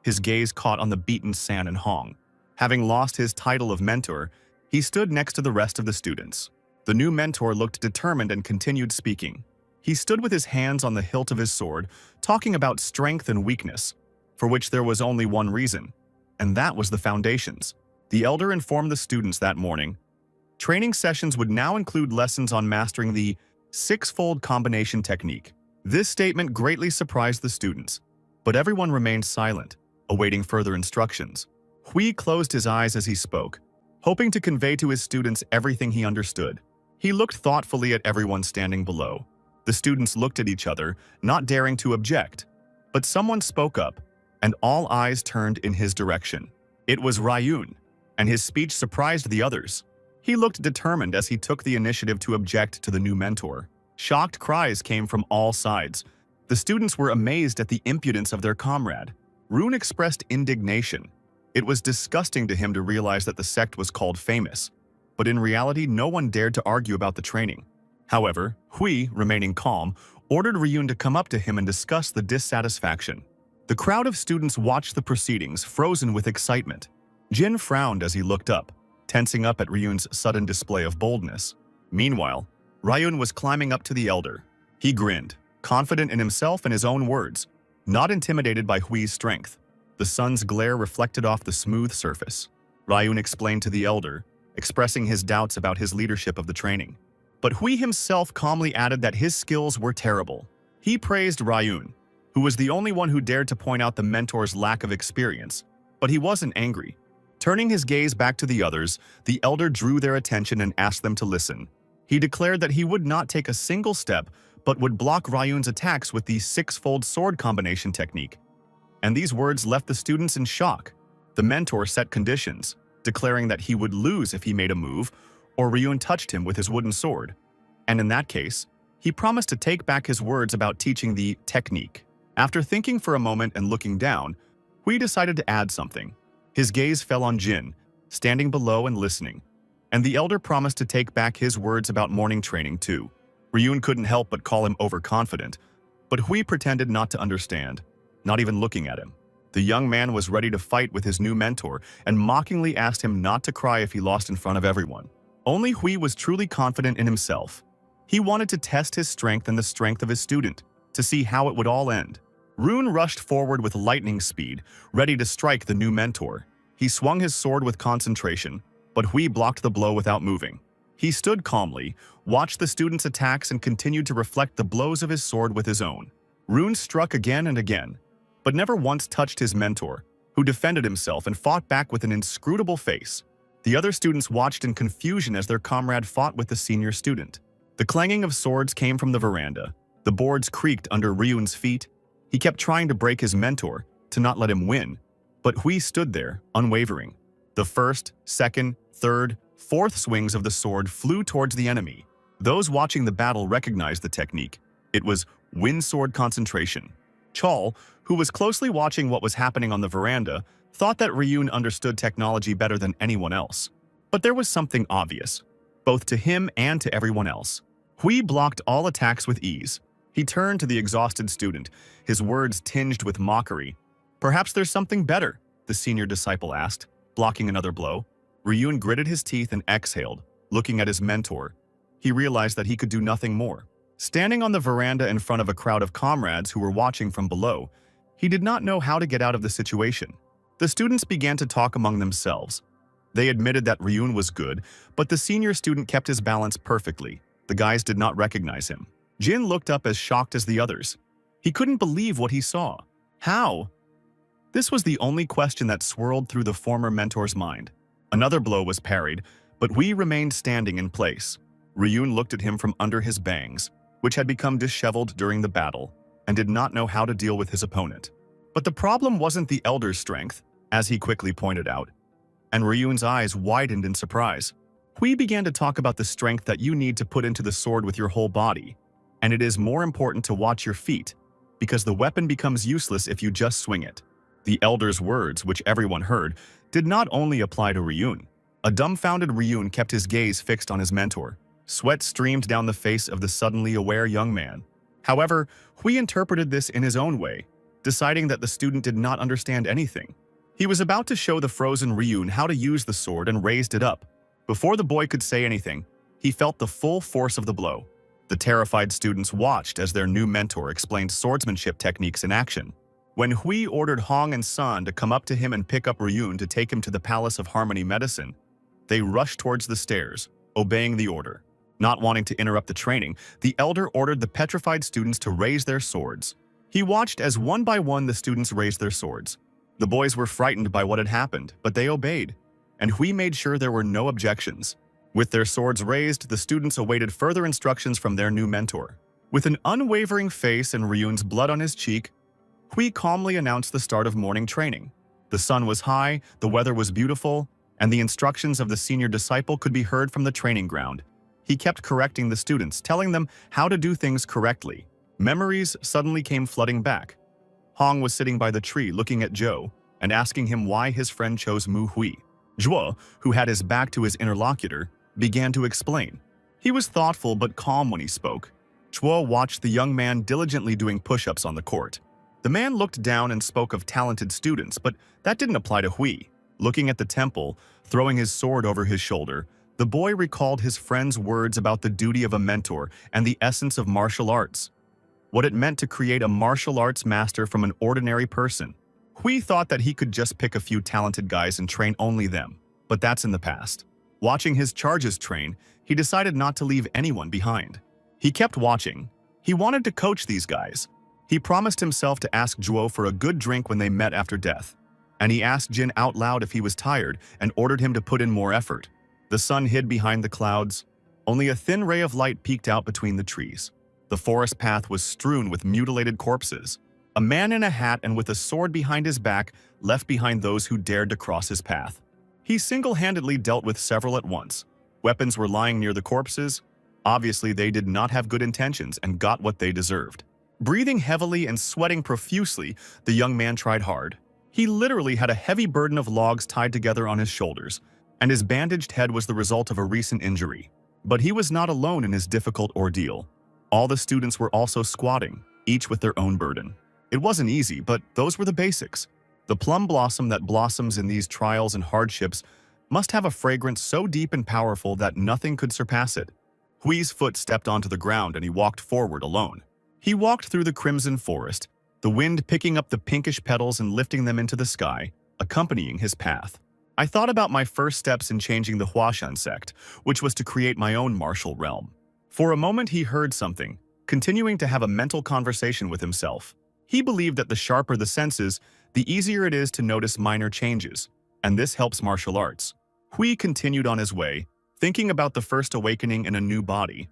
his gaze caught on the beaten San and Hong. Having lost his title of mentor, he stood next to the rest of the students. The new mentor looked determined and continued speaking. He stood with his hands on the hilt of his sword, talking about strength and weakness, for which there was only one reason, and that was the foundations. The elder informed the students that morning. Training sessions would now include lessons on mastering the six-fold combination technique. This statement greatly surprised the students, but everyone remained silent, awaiting further instructions. Hui closed his eyes as he spoke, hoping to convey to his students everything he understood. He looked thoughtfully at everyone standing below. The students looked at each other, not daring to object. But someone spoke up, and all eyes turned in his direction. It was Ryun, and his speech surprised the others. He looked determined as he took the initiative to object to the new mentor. Shocked cries came from all sides. The students were amazed at the impudence of their comrade. Ryun expressed indignation. It was disgusting to him to realize that the sect was called famous, but in reality no one dared to argue about the training. However, Hui, remaining calm, ordered Ryun to come up to him and discuss the dissatisfaction. The crowd of students watched the proceedings, frozen with excitement. Jin frowned as he looked up, tensing up at Ryun's sudden display of boldness. Meanwhile, Ryun was climbing up to the elder. He grinned, confident in himself and his own words, not intimidated by Hui's strength. The sun's glare reflected off the smooth surface. Ryun explained to the elder, expressing his doubts about his leadership of the training. But Hui himself calmly added that his skills were terrible. He praised Ryun, who was the only one who dared to point out the mentor's lack of experience, but he wasn't angry. Turning his gaze back to the others, the elder drew their attention and asked them to listen. He declared that he would not take a single step, but would block Ryun's attacks with the six-fold sword combination technique. And these words left the students in shock. The mentor set conditions, declaring that he would lose if he made a move, or Ryun touched him with his wooden sword. And in that case, he promised to take back his words about teaching the technique. After thinking for a moment and looking down, Hui decided to add something. His gaze fell on Jin, standing below and listening, and the elder promised to take back his words about morning training too. Ryun couldn't help but call him overconfident, but Hui pretended not to understand, not even looking at him. The young man was ready to fight with his new mentor and mockingly asked him not to cry if he lost in front of everyone. Only Hui was truly confident in himself. He wanted to test his strength and the strength of his student, to see how it would all end. Ryun rushed forward with lightning speed, ready to strike the new mentor. He swung his sword with concentration, but Hui blocked the blow without moving. He stood calmly, watched the student's attacks and continued to reflect the blows of his sword with his own. Ryun struck again and again, but never once touched his mentor, who defended himself and fought back with an inscrutable face. The other students watched in confusion as their comrade fought with the senior student. The clanging of swords came from the veranda. The boards creaked under Ryun's feet. He kept trying to break his mentor, to not let him win. But Hui stood there, unwavering. The first, second, third, fourth swings of the sword flew towards the enemy. Those watching the battle recognized the technique. It was wind sword concentration. Chol, who was closely watching what was happening on the veranda, thought that Ryun understood technology better than anyone else. But there was something obvious, both to him and to everyone else. Hui blocked all attacks with ease. He turned to the exhausted student, his words tinged with mockery. "Perhaps there's something better," the senior disciple asked, blocking another blow. Ryun gritted his teeth and exhaled, looking at his mentor. He realized that he could do nothing more. Standing on the veranda in front of a crowd of comrades who were watching from below, he did not know how to get out of the situation. The students began to talk among themselves. They admitted that Ryun was good, but the senior student kept his balance perfectly. The guys did not recognize him. Jin looked up as shocked as the others. He couldn't believe what he saw. How? This was the only question that swirled through the former mentor's mind. Another blow was parried, but Hui remained standing in place. Ryun looked at him from under his bangs, which had become disheveled during the battle, and did not know how to deal with his opponent. But the problem wasn't the elder's strength, as he quickly pointed out, and Ryun's eyes widened in surprise. Hui began to talk about the strength that you need to put into the sword with your whole body, and it is more important to watch your feet, because the weapon becomes useless if you just swing it. The elder's words, which everyone heard, did not only apply to Ryun. A dumbfounded Ryun kept his gaze fixed on his mentor. Sweat streamed down the face of the suddenly aware young man. However, Hui interpreted this in his own way, deciding that the student did not understand anything. He was about to show the frozen Ryun how to use the sword and raised it up. Before the boy could say anything, he felt the full force of the blow. The terrified students watched as their new mentor explained swordsmanship techniques in action. When Hui ordered Hong and San to come up to him and pick up Ryun to take him to the Palace of Harmony Medicine, they rushed towards the stairs, obeying the order. Not wanting to interrupt the training, the elder ordered the petrified students to raise their swords. He watched as one by one the students raised their swords. The boys were frightened by what had happened, but they obeyed, and Hui made sure there were no objections. With their swords raised, the students awaited further instructions from their new mentor. With an unwavering face and Ryun's blood on his cheek, Hui calmly announced the start of morning training. The sun was high, the weather was beautiful, and the instructions of the senior disciple could be heard from the training ground. He kept correcting the students, telling them how to do things correctly. Memories suddenly came flooding back. Hong was sitting by the tree looking at Zhou and asking him why his friend chose Mu Hui. Zhuo, who had his back to his interlocutor, began to explain. He was thoughtful but calm when he spoke. Zhuo watched the young man diligently doing push-ups on the court. The man looked down and spoke of talented students, but that didn't apply to Hui. Looking at the temple, throwing his sword over his shoulder, the boy recalled his friend's words about the duty of a mentor and the essence of martial arts. What it meant to create a martial arts master from an ordinary person. Hui thought that he could just pick a few talented guys and train only them, but that's in the past. Watching his charges train, he decided not to leave anyone behind. He kept watching. He wanted to coach these guys. He promised himself to ask Zhuo for a good drink when they met after death. And he asked Jin out loud if he was tired and ordered him to put in more effort. The sun hid behind the clouds. Only a thin ray of light peeked out between the trees. The forest path was strewn with mutilated corpses. A man in a hat and with a sword behind his back left behind those who dared to cross his path. He single-handedly dealt with several at once. Weapons were lying near the corpses. Obviously, they did not have good intentions and got what they deserved. Breathing heavily and sweating profusely, the young man tried hard. He literally had a heavy burden of logs tied together on his shoulders, and his bandaged head was the result of a recent injury. But he was not alone in his difficult ordeal. All the students were also squatting, each with their own burden. It wasn't easy, but those were the basics. The plum blossom that blossoms in these trials and hardships must have a fragrance so deep and powerful that nothing could surpass it. Hui's foot stepped onto the ground and he walked forward alone. He walked through the crimson forest, the wind picking up the pinkish petals and lifting them into the sky, accompanying his path. I thought about my first steps in changing the Huashan sect, which was to create my own martial realm. For a moment he heard something, continuing to have a mental conversation with himself. He believed that the sharper the senses, the easier it is to notice minor changes, and this helps martial arts. Hui continued on his way, thinking about the first awakening in a new body.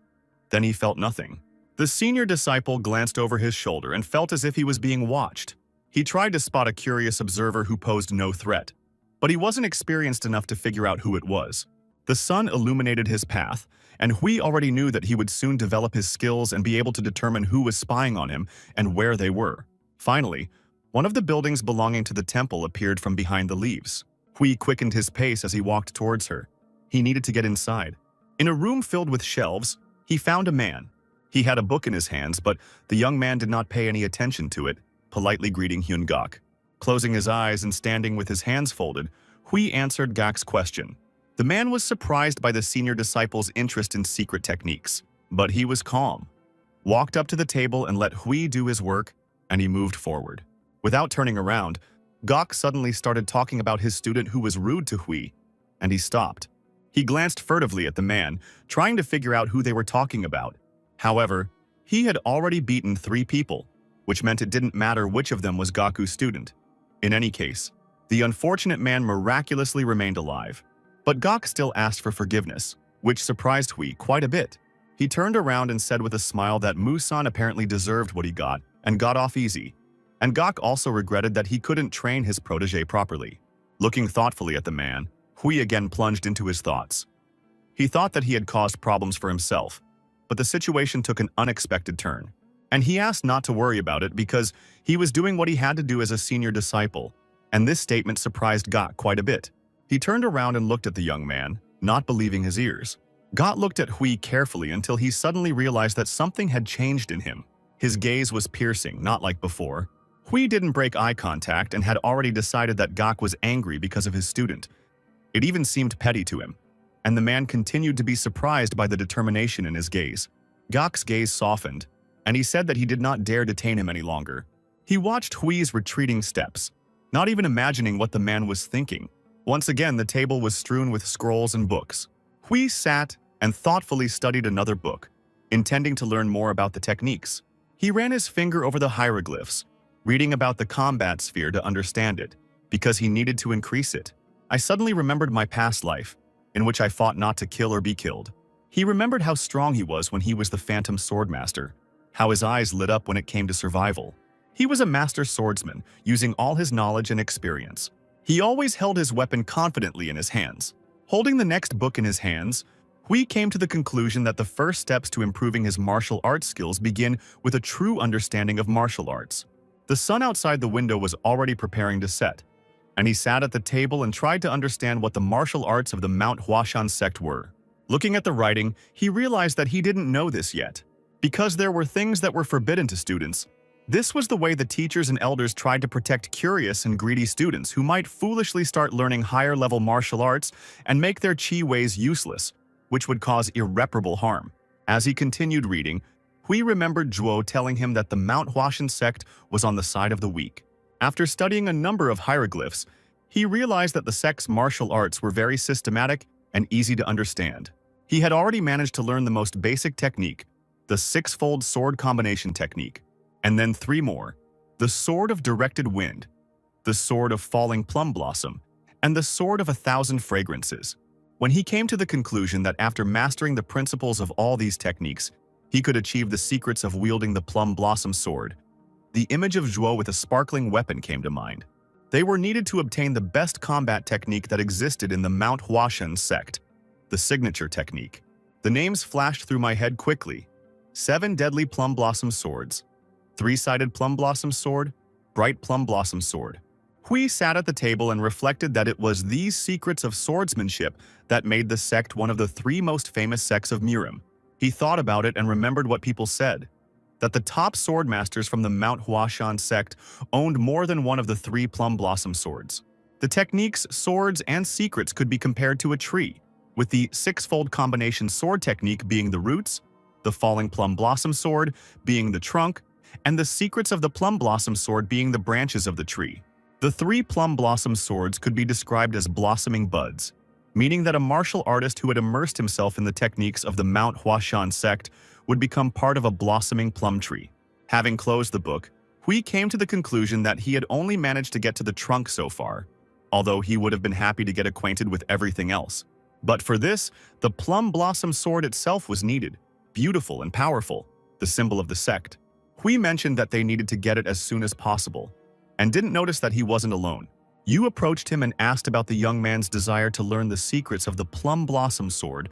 Then he felt nothing. The senior disciple glanced over his shoulder and felt as if he was being watched. He tried to spot a curious observer who posed no threat, but he wasn't experienced enough to figure out who it was. The sun illuminated his path, and Hui already knew that he would soon develop his skills and be able to determine who was spying on him and where they were. Finally, one of the buildings belonging to the temple appeared from behind the leaves. Hui quickened his pace as he walked towards her. He needed to get inside. In a room filled with shelves, he found a man. He had a book in his hands, but the young man did not pay any attention to it, politely greeting Hyun Gak. Closing his eyes and standing with his hands folded, Hui answered Gak's question. The man was surprised by the senior disciple's interest in secret techniques, but he was calm. Walked up to the table and let Hui do his work, and he moved forward. Without turning around, Gak suddenly started talking about his student who was rude to Hui, and he stopped. He glanced furtively at the man, trying to figure out who they were talking about. However, he had already beaten 3 people, which meant it didn't matter which of them was Gaku's student. In any case, the unfortunate man miraculously remained alive. But Gak still asked for forgiveness, which surprised Hui quite a bit. He turned around and said with a smile that Musan apparently deserved what he got and got off easy. And Gak also regretted that he couldn't train his protege properly. Looking thoughtfully at the man, Hui again plunged into his thoughts. He thought that he had caused problems for himself, but the situation took an unexpected turn. And he asked not to worry about it because he was doing what he had to do as a senior disciple, and this statement surprised Gak quite a bit. He turned around and looked at the young man, not believing his ears. Gak looked at Hui carefully until he suddenly realized that something had changed in him. His gaze was piercing, not like before. Hui didn't break eye contact and had already decided that Gak was angry because of his student. It even seemed petty to him, and the man continued to be surprised by the determination in his gaze. Gak's gaze softened, and he said that he did not dare detain him any longer. He watched Hui's retreating steps, not even imagining what the man was thinking. Once again, the table was strewn with scrolls and books. Hui sat and thoughtfully studied another book, intending to learn more about the techniques. He ran his finger over the hieroglyphs, reading about the combat sphere to understand it, because he needed to increase it. I suddenly remembered my past life, in which I fought not to kill or be killed. He remembered how strong he was when he was the Phantom Swordmaster, how his eyes lit up when it came to survival. He was a master swordsman, using all his knowledge and experience. He always held his weapon confidently in his hands. Holding the next book in his hands, Hui came to the conclusion that the first steps to improving his martial arts skills begin with a true understanding of martial arts. The sun outside the window was already preparing to set, and he sat at the table and tried to understand what the martial arts of the Manhwa sect were. Looking at the writing, he realized that he didn't know this yet. Because there were things that were forbidden to students, this was the way the teachers and elders tried to protect curious and greedy students who might foolishly start learning higher-level martial arts and make their chi ways useless, which would cause irreparable harm. As he continued reading, Hui remembered Zhuo telling him that the Manhwa sect was on the side of the weak. After studying a number of hieroglyphs, he realized that the sect's martial arts were very systematic and easy to understand. He had already managed to learn the most basic technique, the 6-fold sword combination technique, and then 3 more, the Sword of Directed Wind, the Sword of Falling Plum Blossom, and the Sword of 1,000 Fragrances. When he came to the conclusion that after mastering the principles of all these techniques, he could achieve the secrets of wielding the Plum Blossom Sword, the image of Zhuo with a sparkling weapon came to mind. They were needed to obtain the best combat technique that existed in the Manhwa sect, the signature technique. The names flashed through my head quickly. 7 deadly plum blossom swords, 3-sided plum blossom sword, bright plum blossom sword. Hui sat at the table and reflected that it was these secrets of swordsmanship that made the sect one of the 3 most famous sects of Mirim. He thought about it and remembered what people said, that the top swordmasters from the Manhwa sect owned more than one of the 3 plum blossom swords. The techniques, swords, and secrets could be compared to a tree, with the 6-fold combination sword technique being the roots, the falling plum blossom sword being the trunk, and the secrets of the plum blossom sword being the branches of the tree. The 3 plum blossom swords could be described as blossoming buds, meaning that a martial artist who had immersed himself in the techniques of the Manhwa sect would become part of a blossoming plum tree. Having closed the book, Hui came to the conclusion that he had only managed to get to the trunk so far, although he would have been happy to get acquainted with everything else. But for this, the plum blossom sword itself was needed. beautiful and powerful, the symbol of the sect. Hui mentioned that they needed to get it as soon as possible, and didn't notice that he wasn't alone. Yu approached him and asked about the young man's desire to learn the secrets of the Plum Blossom Sword,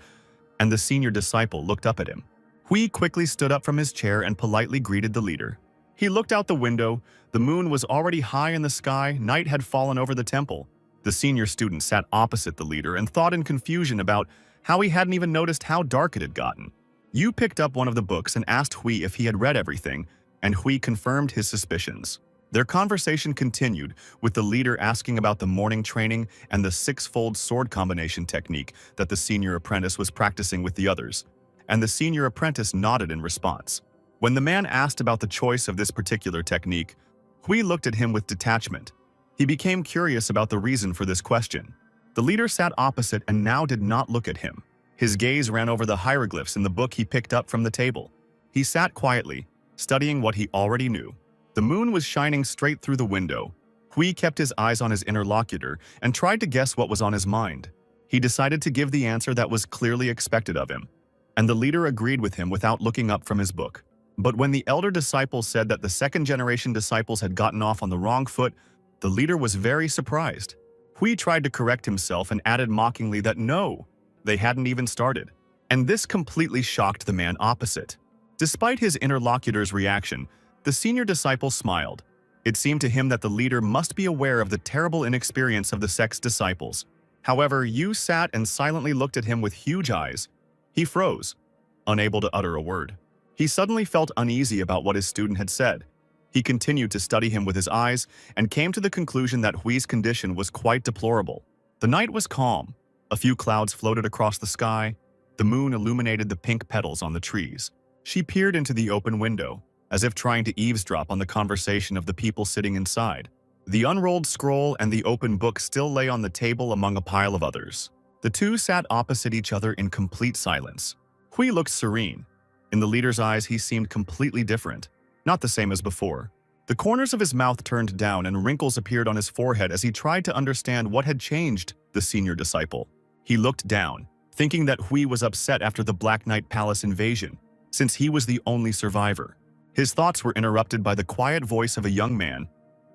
and the senior disciple looked up at him. Hui quickly stood up from his chair and politely greeted the leader. He looked out the window. The moon was already high in the sky. Night had fallen over the temple. The senior student sat opposite the leader and thought in confusion about how he hadn't even noticed how dark it had gotten. Yu picked up one of the books and asked Hui if he had read everything, and Hui confirmed his suspicions. Their conversation continued, with the leader asking about the morning training and the six-fold sword combination technique that the senior apprentice was practicing with the others, and the senior apprentice nodded in response. When the man asked about the choice of this particular technique, Hui looked at him with detachment. He became curious about the reason for this question. The leader sat opposite and now did not look at him. His gaze ran over the hieroglyphs in the book he picked up from the table. He sat quietly, studying what he already knew. The moon was shining straight through the window. Hui kept his eyes on his interlocutor and tried to guess what was on his mind. He decided to give the answer that was clearly expected of him, and the leader agreed with him without looking up from his book. But when the elder disciple said that the second-generation disciples had gotten off on the wrong foot, the leader was very surprised. Hui tried to correct himself and added mockingly that no, they hadn't even started. And this completely shocked the man opposite. Despite his interlocutor's reaction, the senior disciple smiled. It seemed to him that the leader must be aware of the terrible inexperience of the sect's disciples. However, Yu sat and silently looked at him with huge eyes. He froze, unable to utter a word. He suddenly felt uneasy about what his student had said. He continued to study him with his eyes and came to the conclusion that Hui's condition was quite deplorable. The night was calm. A few clouds floated across the sky. The moon illuminated the pink petals on the trees. She peered into the open window, as if trying to eavesdrop on the conversation of the people sitting inside. The unrolled scroll and the open book still lay on the table among a pile of others. The two sat opposite each other in complete silence. Hui looked serene. In the leader's eyes, he seemed completely different, not the same as before. The corners of his mouth turned down and wrinkles appeared on his forehead as he tried to understand what had changed the senior disciple. He looked down, thinking that Hui was upset after the Black Knight Palace invasion, since he was the only survivor. His thoughts were interrupted by the quiet voice of a young man.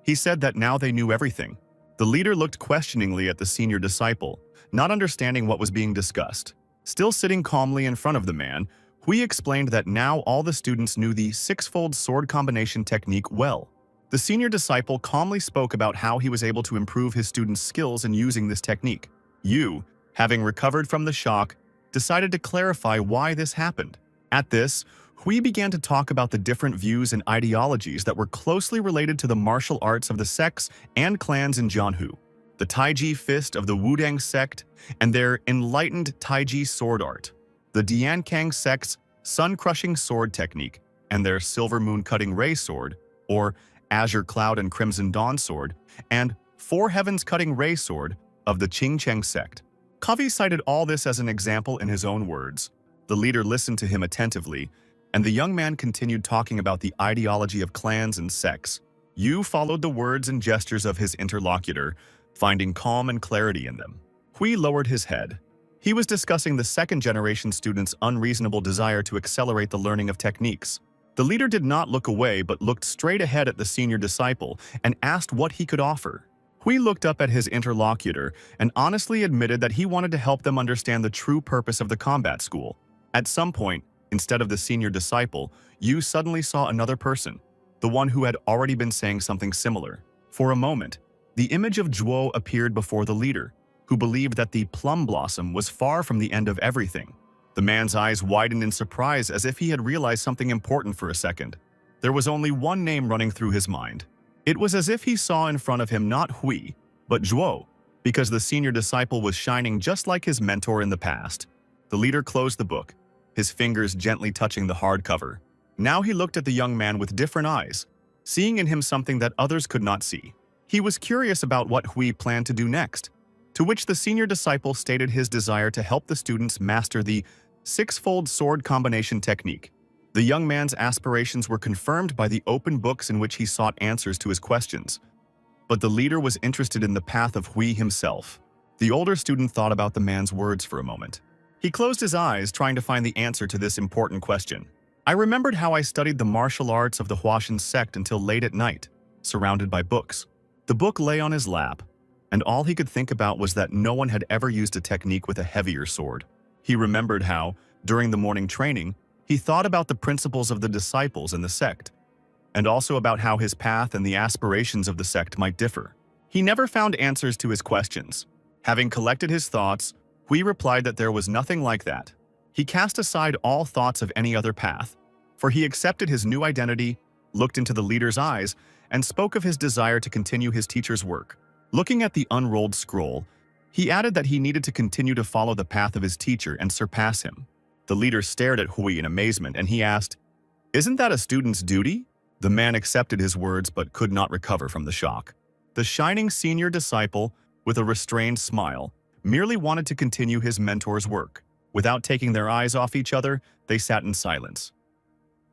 He said that now they knew everything. The leader looked questioningly at the senior disciple, not understanding what was being discussed. Still sitting calmly in front of the man, Hui explained that now all the students knew the six-fold sword combination technique well. The senior disciple calmly spoke about how he was able to improve his students' skills in using this technique. Yu, having recovered from the shock, decided to clarify why this happened. At this, Hui began to talk about the different views and ideologies that were closely related to the martial arts of the sects and clans in Jianhu, the Taiji Fist of the Wudang sect and their enlightened Taiji sword art, the Diankang sect's sun-crushing sword technique and their silver moon-cutting ray sword, or azure cloud and crimson dawn sword, and four heavens-cutting ray sword of the Qingcheng sect. Kavi cited all this as an example in his own words. The leader listened to him attentively, and the young man continued talking about the ideology of clans and sects. Yu followed the words and gestures of his interlocutor, finding calm and clarity in them. Hui lowered his head. He was discussing the second-generation student's unreasonable desire to accelerate the learning of techniques. The leader did not look away but looked straight ahead at the senior disciple and asked what he could offer. Hui looked up at his interlocutor and honestly admitted that he wanted to help them understand the true purpose of the combat school. At some point, instead of the senior disciple, Yu suddenly saw another person, the one who had already been saying something similar. For a moment, the image of Zhuo appeared before the leader, who believed that the plum blossom was far from the end of everything. The man's eyes widened in surprise as if he had realized something important for a second. There was only one name running through his mind. It was as if he saw in front of him not Hui, but Zhuo, because the senior disciple was shining just like his mentor in the past. The leader closed the book, his fingers gently touching the hardcover. Now he looked at the young man with different eyes, seeing in him something that others could not see. He was curious about what Hui planned to do next, to which the senior disciple stated his desire to help the students master the six-fold sword combination technique. The young man's aspirations were confirmed by the open books in which he sought answers to his questions. But the leader was interested in the path of Hui himself. The older student thought about the man's words for a moment. He closed his eyes, trying to find the answer to this important question. I remembered how I studied the martial arts of the Huashan sect until late at night, surrounded by books. The book lay on his lap, and all he could think about was that no one had ever used a technique with a heavier sword. He remembered how, during the morning training, he thought about the principles of the disciples in the sect, and also about how his path and the aspirations of the sect might differ. He never found answers to his questions. Having collected his thoughts, Hui replied that there was nothing like that. He cast aside all thoughts of any other path, for he accepted his new identity, looked into the leader's eyes, and spoke of his desire to continue his teacher's work. Looking at the unrolled scroll, he added that he needed to continue to follow the path of his teacher and surpass him. The leader stared at Hui in amazement, and he asked, "Isn't that a student's duty?" The man accepted his words but could not recover from the shock. The shining senior disciple, with a restrained smile, merely wanted to continue his mentor's work. Without taking their eyes off each other, they sat in silence.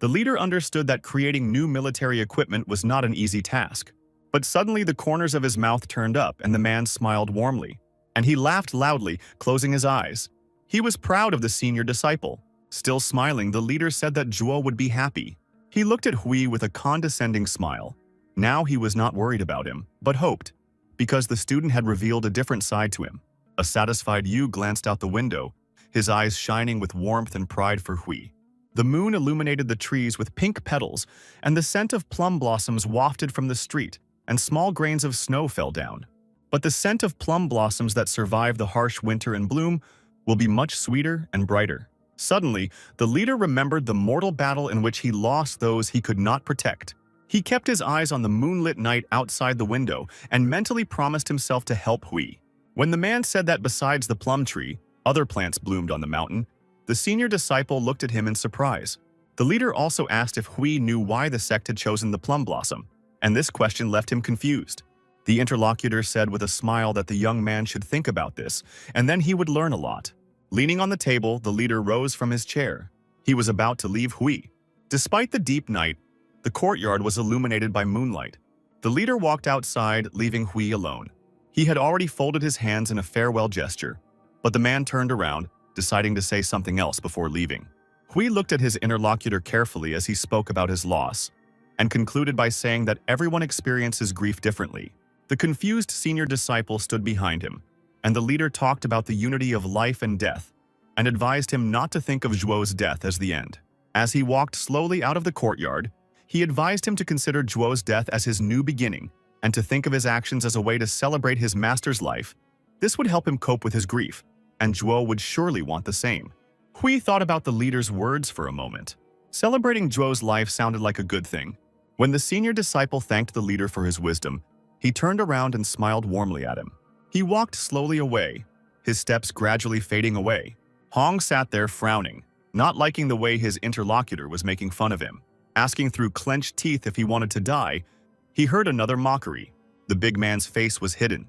The leader understood that creating new military equipment was not an easy task. But suddenly the corners of his mouth turned up and the man smiled warmly. And he laughed loudly, closing his eyes. He was proud of the senior disciple. Still smiling, the leader said that Zhuo would be happy. He looked at Hui with a condescending smile. Now he was not worried about him, but hoped, because the student had revealed a different side to him. A satisfied Yu glanced out the window, his eyes shining with warmth and pride for Hui. The moon illuminated the trees with pink petals, and the scent of plum blossoms wafted from the street, and small grains of snow fell down. But the scent of plum blossoms that survive the harsh winter and bloom will be much sweeter and brighter. Suddenly, the leader remembered the mortal battle in which he lost those he could not protect. He kept his eyes on the moonlit night outside the window and mentally promised himself to help Hui. When the man said that besides the plum tree, other plants bloomed on the mountain, the senior disciple looked at him in surprise. The leader also asked if Hui knew why the sect had chosen the plum blossom, and this question left him confused. The interlocutor said with a smile that the young man should think about this, and then he would learn a lot. Leaning on the table, the leader rose from his chair. He was about to leave Hui. Despite the deep night, the courtyard was illuminated by moonlight. The leader walked outside, leaving Hui alone. He had already folded his hands in a farewell gesture, but the man turned around, deciding to say something else before leaving. Hui looked at his interlocutor carefully as he spoke about his loss, and concluded by saying that everyone experiences grief differently. The confused senior disciple stood behind him, and the leader talked about the unity of life and death, and advised him not to think of Zhuo's death as the end. As he walked slowly out of the courtyard, he advised him to consider Zhuo's death as his new beginning, and to think of his actions as a way to celebrate his master's life. This would help him cope with his grief, and Zhuo would surely want the same. Hui thought about the leader's words for a moment. Celebrating Zhuo's life sounded like a good thing. When the senior disciple thanked the leader for his wisdom, he turned around and smiled warmly at him. He walked slowly away, his steps gradually fading away. Hong sat there frowning, not liking the way his interlocutor was making fun of him. Asking through clenched teeth if he wanted to die, he heard another mockery. The big man's face was hidden.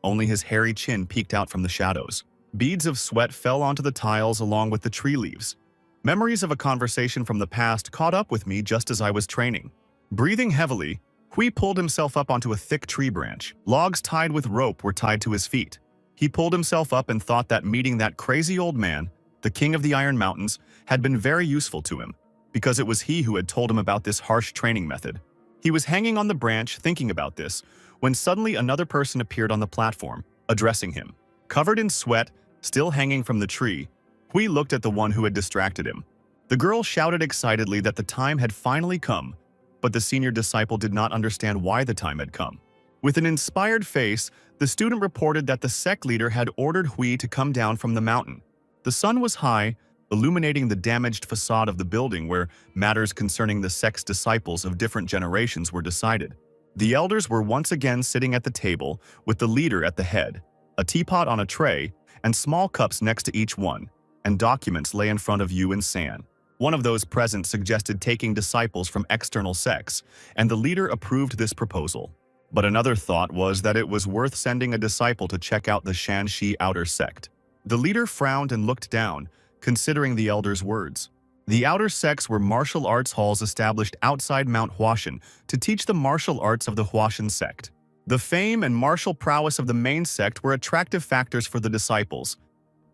Only his hairy chin peeked out from the shadows. Beads of sweat fell onto the tiles along with the tree leaves. Memories of a conversation from the past caught up with me just as I was training. Breathing heavily, Hui pulled himself up onto a thick tree branch. Logs tied with rope were tied to his feet. He pulled himself up and thought that meeting that crazy old man, the king of the Iron Mountains, had been very useful to him, because it was he who had told him about this harsh training method. He was hanging on the branch thinking about this, when suddenly another person appeared on the platform, addressing him. Covered in sweat, still hanging from the tree, Hui looked at the one who had distracted him. The girl shouted excitedly that the time had finally come, but the senior disciple did not understand why the time had come. With an inspired face, the student reported that the sect leader had ordered Hui to come down from the mountain. The sun was high, illuminating the damaged facade of the building where matters concerning the sect's disciples of different generations were decided. The elders were once again sitting at the table, with the leader at the head, a teapot on a tray, and small cups next to each one, and documents lay in front of Yu and San. One of those present suggested taking disciples from external sects, and the leader approved this proposal. But another thought was that it was worth sending a disciple to check out the Shanxi outer sect. The leader frowned and looked down, considering the elder's words. The outer sects were martial arts halls established outside Mount Huashan to teach the martial arts of the Huashan sect. The fame and martial prowess of the main sect were attractive factors for the disciples,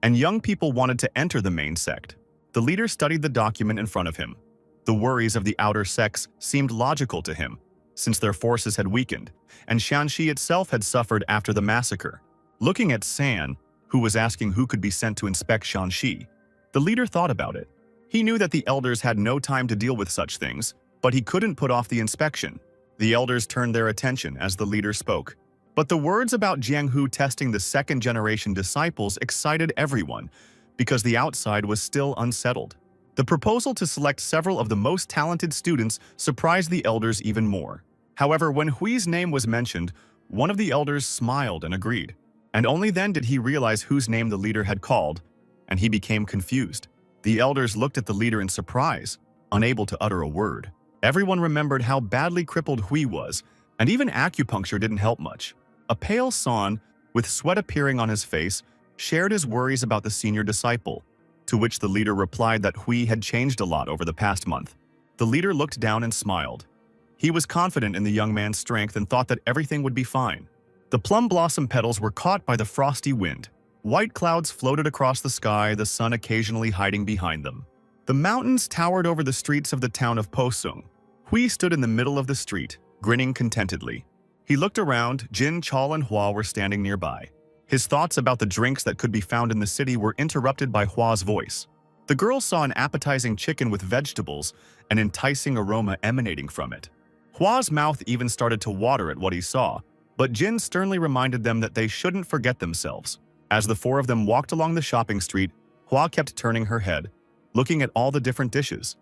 and young people wanted to enter the main sect. The leader studied the document in front of him. The worries of the outer sects seemed logical to him, since their forces had weakened, and Shanxi itself had suffered after the massacre. Looking at San, who was asking who could be sent to inspect Shanxi, the leader thought about it. He knew that the elders had no time to deal with such things, but he couldn't put off the inspection. The elders turned their attention as the leader spoke. But the words about Jianghu testing the second-generation disciples excited everyone, because the outside was still unsettled. The proposal to select several of the most talented students surprised the elders even more. However, when Hui's name was mentioned, one of the elders smiled and agreed. And only then did he realize whose name the leader had called, and he became confused. The elders looked at the leader in surprise, unable to utter a word. Everyone remembered how badly crippled Hui was, and even acupuncture didn't help much. A pale San, with sweat appearing on his face, shared his worries about the senior disciple, to which the leader replied that Hui had changed a lot over the past month. The leader looked down and smiled. He was confident in the young man's strength and thought that everything would be fine. The plum blossom petals were caught by the frosty wind. White clouds floated across the sky, the sun occasionally hiding behind them. The mountains towered over the streets of the town of Posung. Hui stood in the middle of the street, grinning contentedly. He looked around. Jin, Chal, and Hua were standing nearby. His thoughts about the drinks that could be found in the city were interrupted by Hua's voice. The girl saw an appetizing chicken with vegetables, an enticing aroma emanating from it. Hua's mouth even started to water at what he saw, but Jin sternly reminded them that they shouldn't forget themselves. As the four of them walked along the shopping street, Hua kept turning her head, looking at all the different dishes,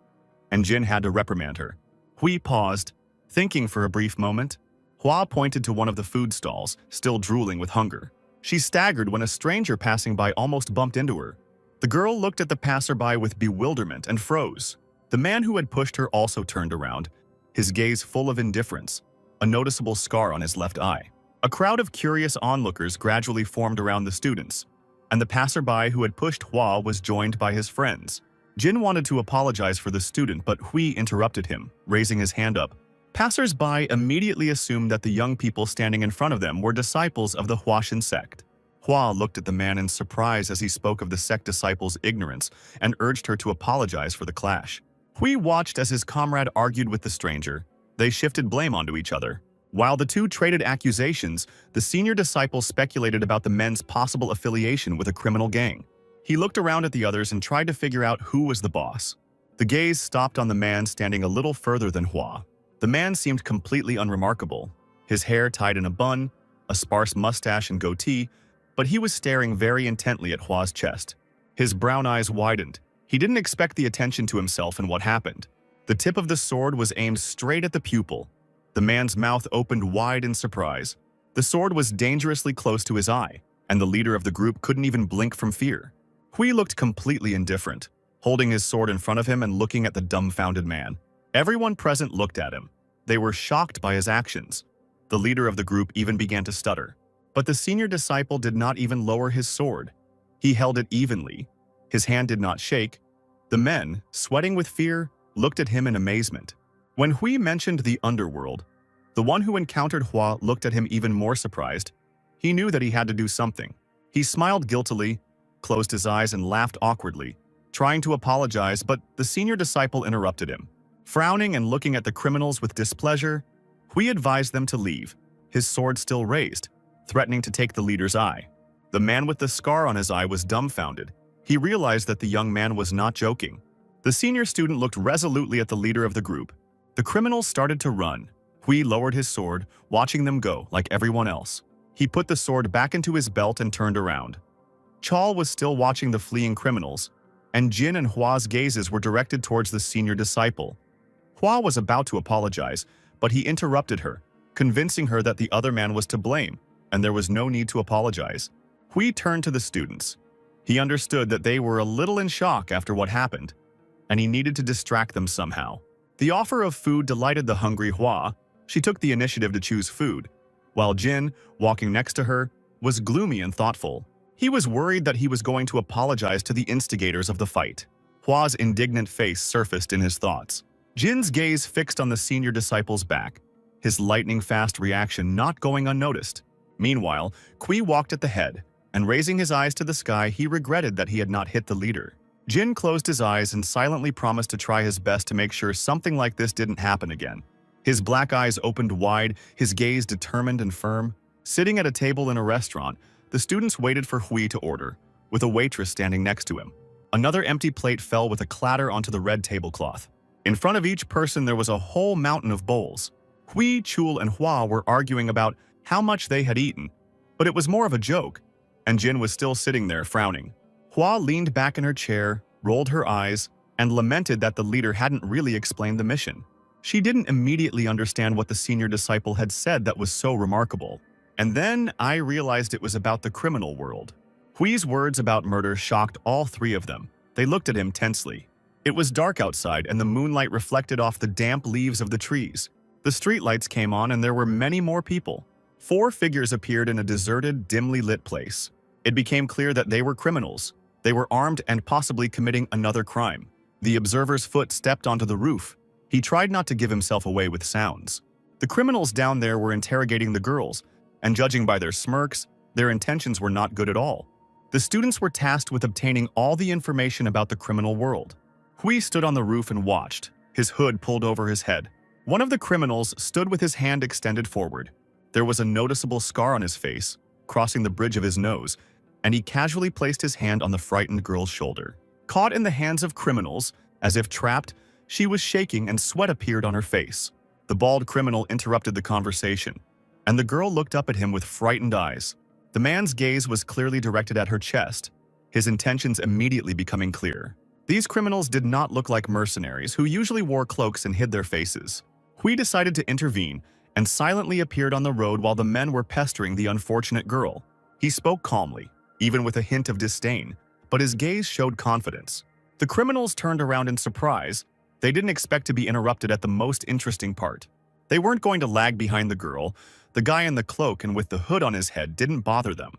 and Jin had to reprimand her. Hui paused, thinking for a brief moment. Hua pointed to one of the food stalls, still drooling with hunger. She staggered when a stranger passing by almost bumped into her. The girl looked at the passerby with bewilderment and froze. The man who had pushed her also turned around, his gaze full of indifference, a noticeable scar on his left eye. A crowd of curious onlookers gradually formed around the students, and the passerby who had pushed Hua was joined by his friends. Jin wanted to apologize for the student, but Hui interrupted him, raising his hand up. Passers-by immediately assumed that the young people standing in front of them were disciples of the Huashan sect. Hua looked at the man in surprise as he spoke of the sect disciples' ignorance and urged her to apologize for the clash. Hui watched as his comrade argued with the stranger. They shifted blame onto each other. While the two traded accusations, the senior disciple speculated about the men's possible affiliation with a criminal gang. He looked around at the others and tried to figure out who was the boss. The gaze stopped on the man standing a little further than Hua. The man seemed completely unremarkable. His hair tied in a bun, a sparse mustache and goatee, but he was staring very intently at Hua's chest. His brown eyes widened. He didn't expect the attention to himself and what happened. The tip of the sword was aimed straight at the pupil. The man's mouth opened wide in surprise. The sword was dangerously close to his eye, and the leader of the group couldn't even blink from fear. Hui looked completely indifferent, holding his sword in front of him and looking at the dumbfounded man. Everyone present looked at him. They were shocked by his actions. The leader of the group even began to stutter. But the senior disciple did not even lower his sword. He held it evenly. His hand did not shake. The men, sweating with fear, looked at him in amazement. When Hui mentioned the underworld, the one who encountered Hua looked at him even more surprised. He knew that he had to do something. He smiled guiltily, closed his eyes and laughed awkwardly, trying to apologize, but the senior disciple interrupted him. Frowning and looking at the criminals with displeasure, Hui advised them to leave, his sword still raised, threatening to take the leader's eye. The man with the scar on his eye was dumbfounded. He realized that the young man was not joking. The senior student looked resolutely at the leader of the group. The criminals started to run. Hui lowered his sword, watching them go like everyone else. He put the sword back into his belt and turned around. Chal was still watching the fleeing criminals, and Jin and Hua's gazes were directed towards the senior disciple. Hua was about to apologize, but he interrupted her, convincing her that the other man was to blame, and there was no need to apologize. Hui turned to the students. He understood that they were a little in shock after what happened, and he needed to distract them somehow. The offer of food delighted the hungry Hua. She took the initiative to choose food, while Jin, walking next to her, was gloomy and thoughtful. He was worried that he was going to apologize to the instigators of the fight. Hua's indignant face surfaced in his thoughts. Jin's gaze fixed on the senior disciple's back, his lightning-fast reaction not going unnoticed. Meanwhile, Kui walked at the head, and raising his eyes to the sky, he regretted that he had not hit the leader. Jin closed his eyes and silently promised to try his best to make sure something like this didn't happen again. His black eyes opened wide, his gaze determined and firm. Sitting at a table in a restaurant, the students waited for Hui to order, with a waitress standing next to him. Another empty plate fell with a clatter onto the red tablecloth. In front of each person there was a whole mountain of bowls. Hui, Chul, and Hua were arguing about how much they had eaten, but it was more of a joke, and Jin was still sitting there frowning. Hua leaned back in her chair, rolled her eyes, and lamented that the leader hadn't really explained the mission. She didn't immediately understand what the senior disciple had said that was so remarkable. And then I realized it was about the criminal world. Hui's words about murder shocked all three of them. They looked at him tensely. It was dark outside and the moonlight reflected off the damp leaves of the trees. The streetlights came on and there were many more people. 4 figures appeared in a deserted, dimly lit place. It became clear that they were criminals. They were armed and possibly committing another crime. The observer's foot stepped onto the roof. He tried not to give himself away with sounds. The criminals down there were interrogating the girls, and judging by their smirks, their intentions were not good at all. The students were tasked with obtaining all the information about the criminal world. Hui stood on the roof and watched, his hood pulled over his head. One of the criminals stood with his hand extended forward. There was a noticeable scar on his face, crossing the bridge of his nose, and he casually placed his hand on the frightened girl's shoulder. Caught in the hands of criminals, as if trapped, she was shaking and sweat appeared on her face. The bald criminal interrupted the conversation, and the girl looked up at him with frightened eyes. The man's gaze was clearly directed at her chest, his intentions immediately becoming clear. These criminals did not look like mercenaries who usually wore cloaks and hid their faces. Hui decided to intervene and silently appeared on the road while the men were pestering the unfortunate girl. He spoke calmly, even with a hint of disdain, but his gaze showed confidence. The criminals turned around in surprise. They didn't expect to be interrupted at the most interesting part. They weren't going to lag behind the girl. The guy in the cloak and with the hood on his head didn't bother them.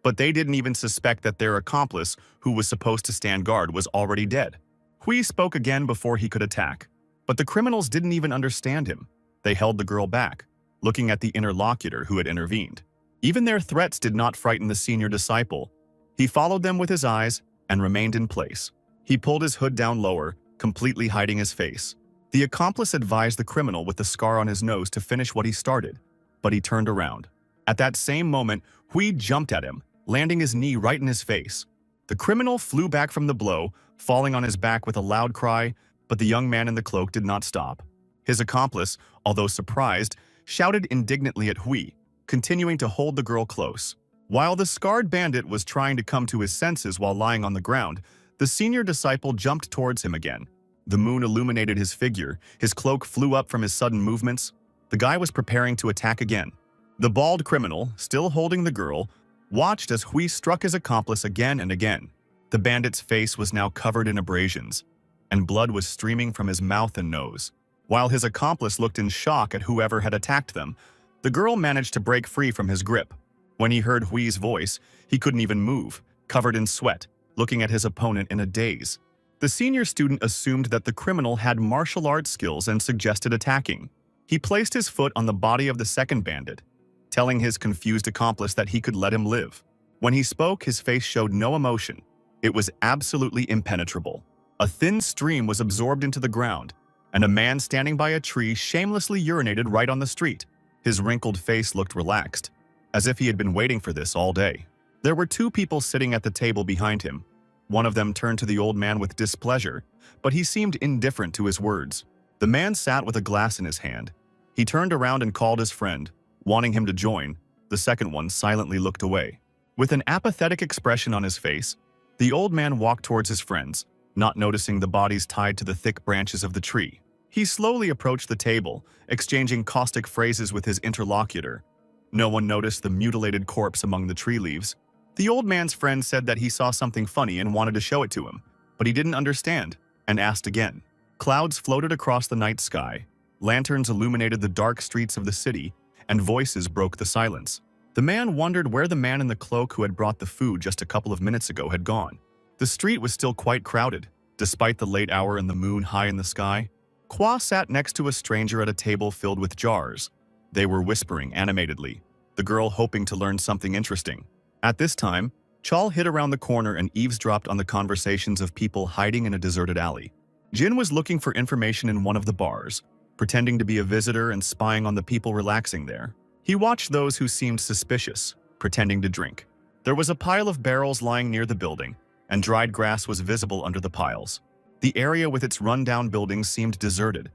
But they didn't even suspect that their accomplice, who was supposed to stand guard, was already dead. Hui spoke again before he could attack. But the criminals didn't even understand him. They held the girl back, looking at the interlocutor who had intervened. Even their threats did not frighten the senior disciple. He followed them with his eyes and remained in place. He pulled his hood down lower, completely hiding his face. The accomplice advised the criminal with the scar on his nose to finish what he started, but he turned around. At that same moment, Hui jumped at him, landing his knee right in his face. The criminal flew back from the blow, falling on his back with a loud cry, but the young man in the cloak did not stop. His accomplice, although surprised, shouted indignantly at Hui, continuing to hold the girl close. While the scarred bandit was trying to come to his senses while lying on the ground, the senior disciple jumped towards him again. The moon illuminated his figure, his cloak flew up from his sudden movements. The guy was preparing to attack again. The bald criminal, still holding the girl, watched as Hui struck his accomplice again and again. The bandit's face was now covered in abrasions, and blood was streaming from his mouth and nose. While his accomplice looked in shock at whoever had attacked them, the girl managed to break free from his grip. When he heard Hui's voice, he couldn't even move, covered in sweat, looking at his opponent in a daze. The senior student assumed that the criminal had martial arts skills and suggested attacking. He placed his foot on the body of the second bandit, telling his confused accomplice that he could let him live. When he spoke, his face showed no emotion. It was absolutely impenetrable. A thin stream was absorbed into the ground, and a man standing by a tree shamelessly urinated right on the street. His wrinkled face looked relaxed, as if he had been waiting for this all day. There were 2 people sitting at the table behind him. One of them turned to the old man with displeasure, but he seemed indifferent to his words. The man sat with a glass in his hand. He turned around and called his friend, wanting him to join. The second one silently looked away. With an apathetic expression on his face, the old man walked towards his friends, not noticing the bodies tied to the thick branches of the tree. He slowly approached the table, exchanging caustic phrases with his interlocutor. No one noticed the mutilated corpse among the tree leaves. The old man's friend said that he saw something funny and wanted to show it to him, but he didn't understand, and asked again. Clouds floated across the night sky, lanterns illuminated the dark streets of the city, and voices broke the silence. The man wondered where the man in the cloak who had brought the food just a couple of minutes ago had gone. The street was still quite crowded, despite the late hour and the moon high in the sky. Kwa sat next to a stranger at a table filled with jars. They were whispering animatedly, the girl hoping to learn something interesting. At this time, Chal hid around the corner and eavesdropped on the conversations of people hiding in a deserted alley. Jin was looking for information in one of the bars, pretending to be a visitor and spying on the people relaxing there. He watched those who seemed suspicious, pretending to drink. There was a pile of barrels lying near the building, and dried grass was visible under the piles. The area with its rundown buildings seemed deserted,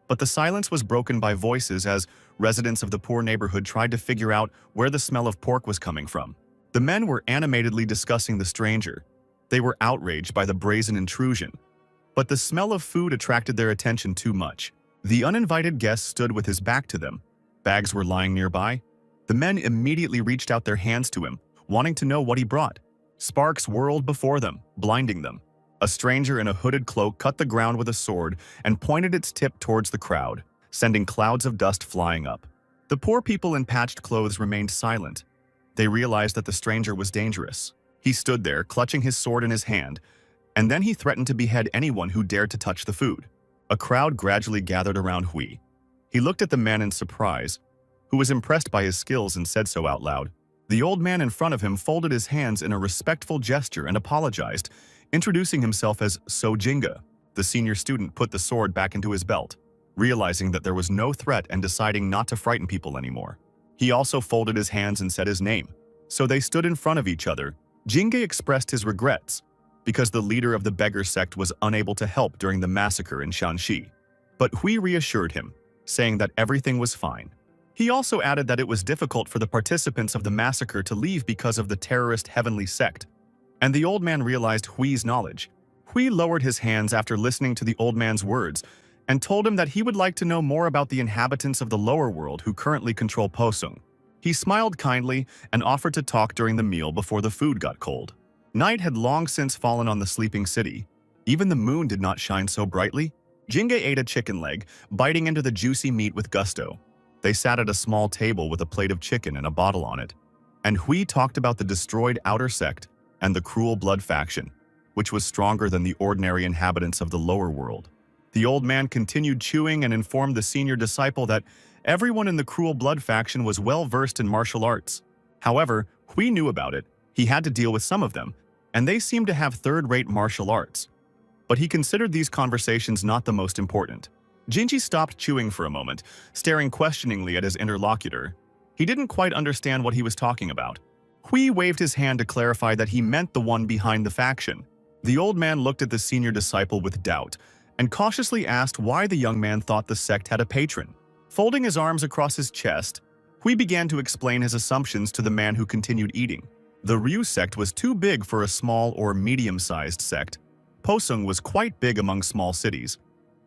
but the silence was broken by voices as residents of the poor neighborhood tried to figure out where the smell of pork was coming from. The men were animatedly discussing the stranger. They were outraged by the brazen intrusion, but the smell of food attracted their attention too much. The uninvited guest stood with his back to them. Bags were lying nearby. The men immediately reached out their hands to him, wanting to know what he brought. Sparks whirled before them, blinding them. A stranger in a hooded cloak cut the ground with a sword and pointed its tip towards the crowd, sending clouds of dust flying up. The poor people in patched clothes remained silent. They realized that the stranger was dangerous. He stood there, clutching his sword in his hand, and then he threatened to behead anyone who dared to touch the food. A crowd gradually gathered around Hui. He looked at the man in surprise, who was impressed by his skills and said so out loud. The old man in front of him folded his hands in a respectful gesture and apologized, introducing himself as So Jinga. The senior student put the sword back into his belt, realizing that there was no threat and deciding not to frighten people anymore. He also folded his hands and said his name. So they stood in front of each other. Jinga expressed his regrets because the leader of the beggar sect was unable to help during the massacre in Shanxi. But Hui reassured him, saying that everything was fine. He also added that it was difficult for the participants of the massacre to leave because of the terrorist heavenly sect. And the old man realized Hui's knowledge. Hui lowered his hands after listening to the old man's words and told him that he would like to know more about the inhabitants of the lower world who currently control Posung. He smiled kindly and offered to talk during the meal before the food got cold. Night had long since fallen on the sleeping city. Even the moon did not shine so brightly. Jinga ate a chicken leg, biting into the juicy meat with gusto. They sat at a small table with a plate of chicken and a bottle on it. And Hui talked about the destroyed outer sect and the cruel blood faction, which was stronger than the ordinary inhabitants of the lower world. The old man continued chewing and informed the senior disciple that everyone in the cruel blood faction was well versed in martial arts. However, Hui knew about it. He had to deal with some of them, and they seemed to have third-rate martial arts. But he considered these conversations not the most important. Jinji stopped chewing for a moment, staring questioningly at his interlocutor. He didn't quite understand what he was talking about. Hui waved his hand to clarify that he meant the one behind the faction. The old man looked at the senior disciple with doubt and cautiously asked why the young man thought the sect had a patron. Folding his arms across his chest, Hui began to explain his assumptions to the man who continued eating. The Ryu sect was too big for a small or medium-sized sect. Posung was quite big among small cities,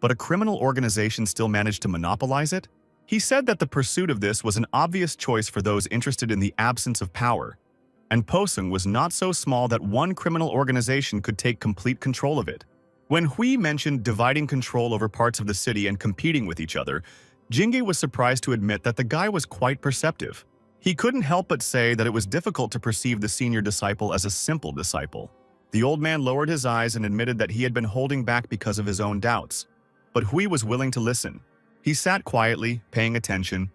but a criminal organization still managed to monopolize it? He said that the pursuit of this was an obvious choice for those interested in the absence of power, and Posung was not so small that one criminal organization could take complete control of it. When Hui mentioned dividing control over parts of the city and competing with each other, Jingge was surprised to admit that the guy was quite perceptive. He couldn't help but say that it was difficult to perceive the senior disciple as a simple disciple. The old man lowered his eyes and admitted that he had been holding back because of his own doubts. But Hui was willing to listen. He sat quietly, paying attention.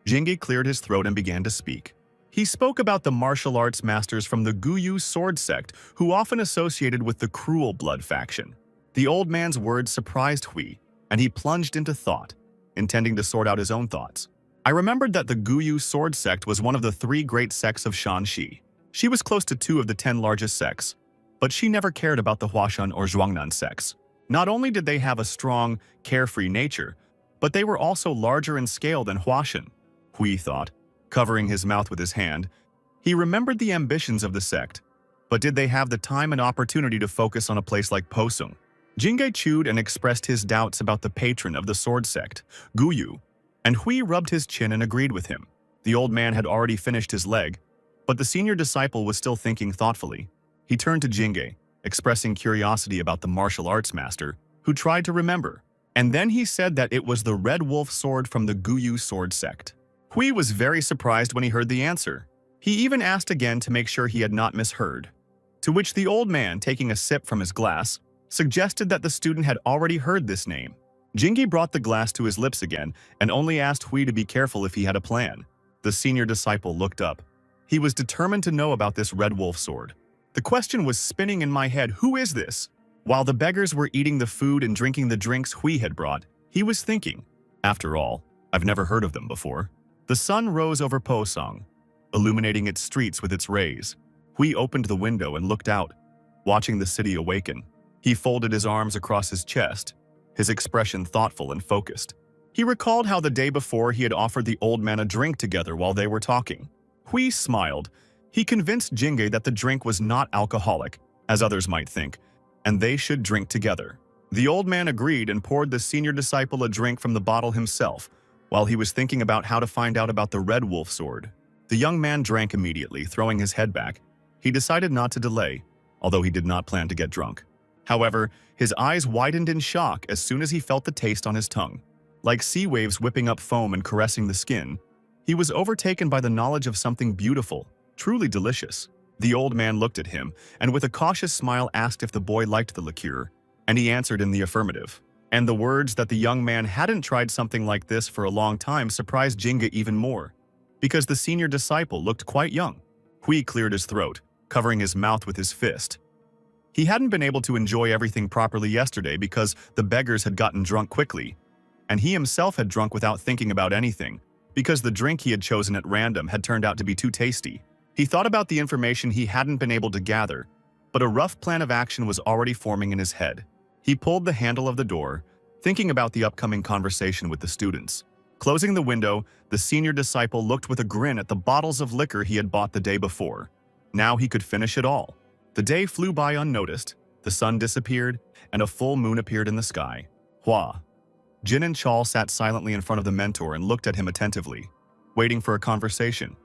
Jingge cleared his throat and began to speak. He spoke about the martial arts masters from the Guyu sword sect, who often associated with the cruel blood faction. The old man's words surprised Hui, and he plunged into thought, intending to sort out his own thoughts. I remembered that the Guyu sword sect was one of the 3 great sects of Shanxi. She was close to 2 of the 10 largest sects, but she never cared about the Huashan or Zhuangnan sects. Not only did they have a strong, carefree nature, but they were also larger in scale than Huashan, Hui thought, covering his mouth with his hand. He remembered the ambitions of the sect, but did they have the time and opportunity to focus on a place like Posung? Jingge chewed and expressed his doubts about the patron of the sword sect, Guyu, and Hui rubbed his chin and agreed with him. The old man had already finished his leg, but the senior disciple was still thinking thoughtfully. He turned to Jingge, expressing curiosity about the martial arts master, who tried to remember. And then he said that it was the Red Wolf sword from the Guyu sword sect. Hui was very surprised when he heard the answer. He even asked again to make sure he had not misheard. To which the old man, taking a sip from his glass, suggested that the student had already heard this name. Jingge brought the glass to his lips again and only asked Hui to be careful if he had a plan. The senior disciple looked up. He was determined to know about this Red Wolf sword. The question was spinning in my head, who is this? While the beggars were eating the food and drinking the drinks Hui had brought, he was thinking, after all, I've never heard of them before. The sun rose over Posong, illuminating its streets with its rays. Hui opened the window and looked out, watching the city awaken. He folded his arms across his chest, his expression thoughtful and focused. He recalled how the day before he had offered the old man a drink together while they were talking. Hui smiled. He convinced Jingge that the drink was not alcoholic, as others might think, and they should drink together. The old man agreed and poured the senior disciple a drink from the bottle himself, while he was thinking about how to find out about the Red Wolf sword. The young man drank immediately, throwing his head back. He decided not to delay, although he did not plan to get drunk. However, his eyes widened in shock as soon as he felt the taste on his tongue. Like sea waves whipping up foam and caressing the skin, he was overtaken by the knowledge of something beautiful, truly delicious. The old man looked at him and with a cautious smile asked if the boy liked the liqueur, and he answered in the affirmative. And the words that the young man hadn't tried something like this for a long time surprised Jingge even more, because the senior disciple looked quite young. Hui cleared his throat, covering his mouth with his fist. He hadn't been able to enjoy everything properly yesterday because the beggars had gotten drunk quickly, and he himself had drunk without thinking about anything, because the drink he had chosen at random had turned out to be too tasty. He thought about the information he hadn't been able to gather, but a rough plan of action was already forming in his head. He pulled the handle of the door, thinking about the upcoming conversation with the students. Closing the window, the senior disciple looked with a grin at the bottles of liquor he had bought the day before. Now he could finish it all. The day flew by unnoticed, the sun disappeared, and a full moon appeared in the sky. Hua. Jin and Chal sat silently in front of the mentor and looked at him attentively, waiting for a conversation.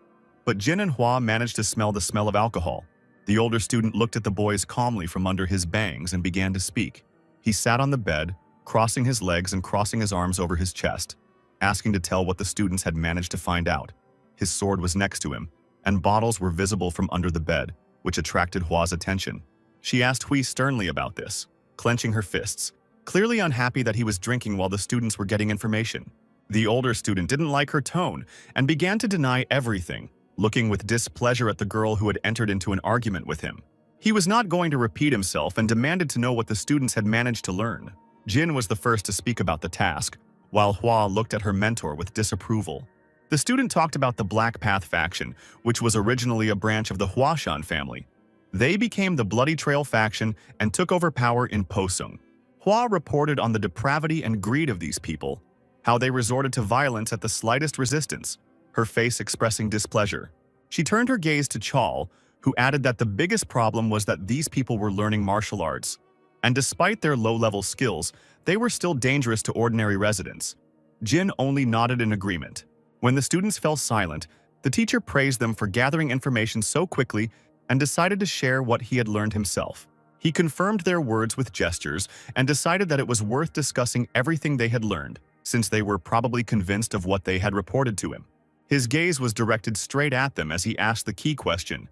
But Jin and Hua managed to smell the smell of alcohol. The older student looked at the boys calmly from under his bangs and began to speak. He sat on the bed, crossing his legs and crossing his arms over his chest, asking to tell what the students had managed to find out. His sword was next to him, and bottles were visible from under the bed, which attracted Hua's attention. She asked Hui sternly about this, clenching her fists, clearly unhappy that he was drinking while the students were getting information. The older student didn't like her tone and began to deny everything, looking with displeasure at the girl who had entered into an argument with him. He was not going to repeat himself and demanded to know what the students had managed to learn. Jin was the first to speak about the task, while Hua looked at her mentor with disapproval. The student talked about the Black Path faction, which was originally a branch of the Huashan family. They became the Bloody Trail faction and took over power in Posung. Hua reported on the depravity and greed of these people, how they resorted to violence at the slightest resistance, her face expressing displeasure. She turned her gaze to Chal, who added that the biggest problem was that these people were learning martial arts, and despite their low-level skills, they were still dangerous to ordinary residents. Jin only nodded in agreement. When the students fell silent, the teacher praised them for gathering information so quickly and decided to share what he had learned himself. He confirmed their words with gestures and decided that it was worth discussing everything they had learned, since they were probably convinced of what they had reported to him. His gaze was directed straight at them as he asked the key question.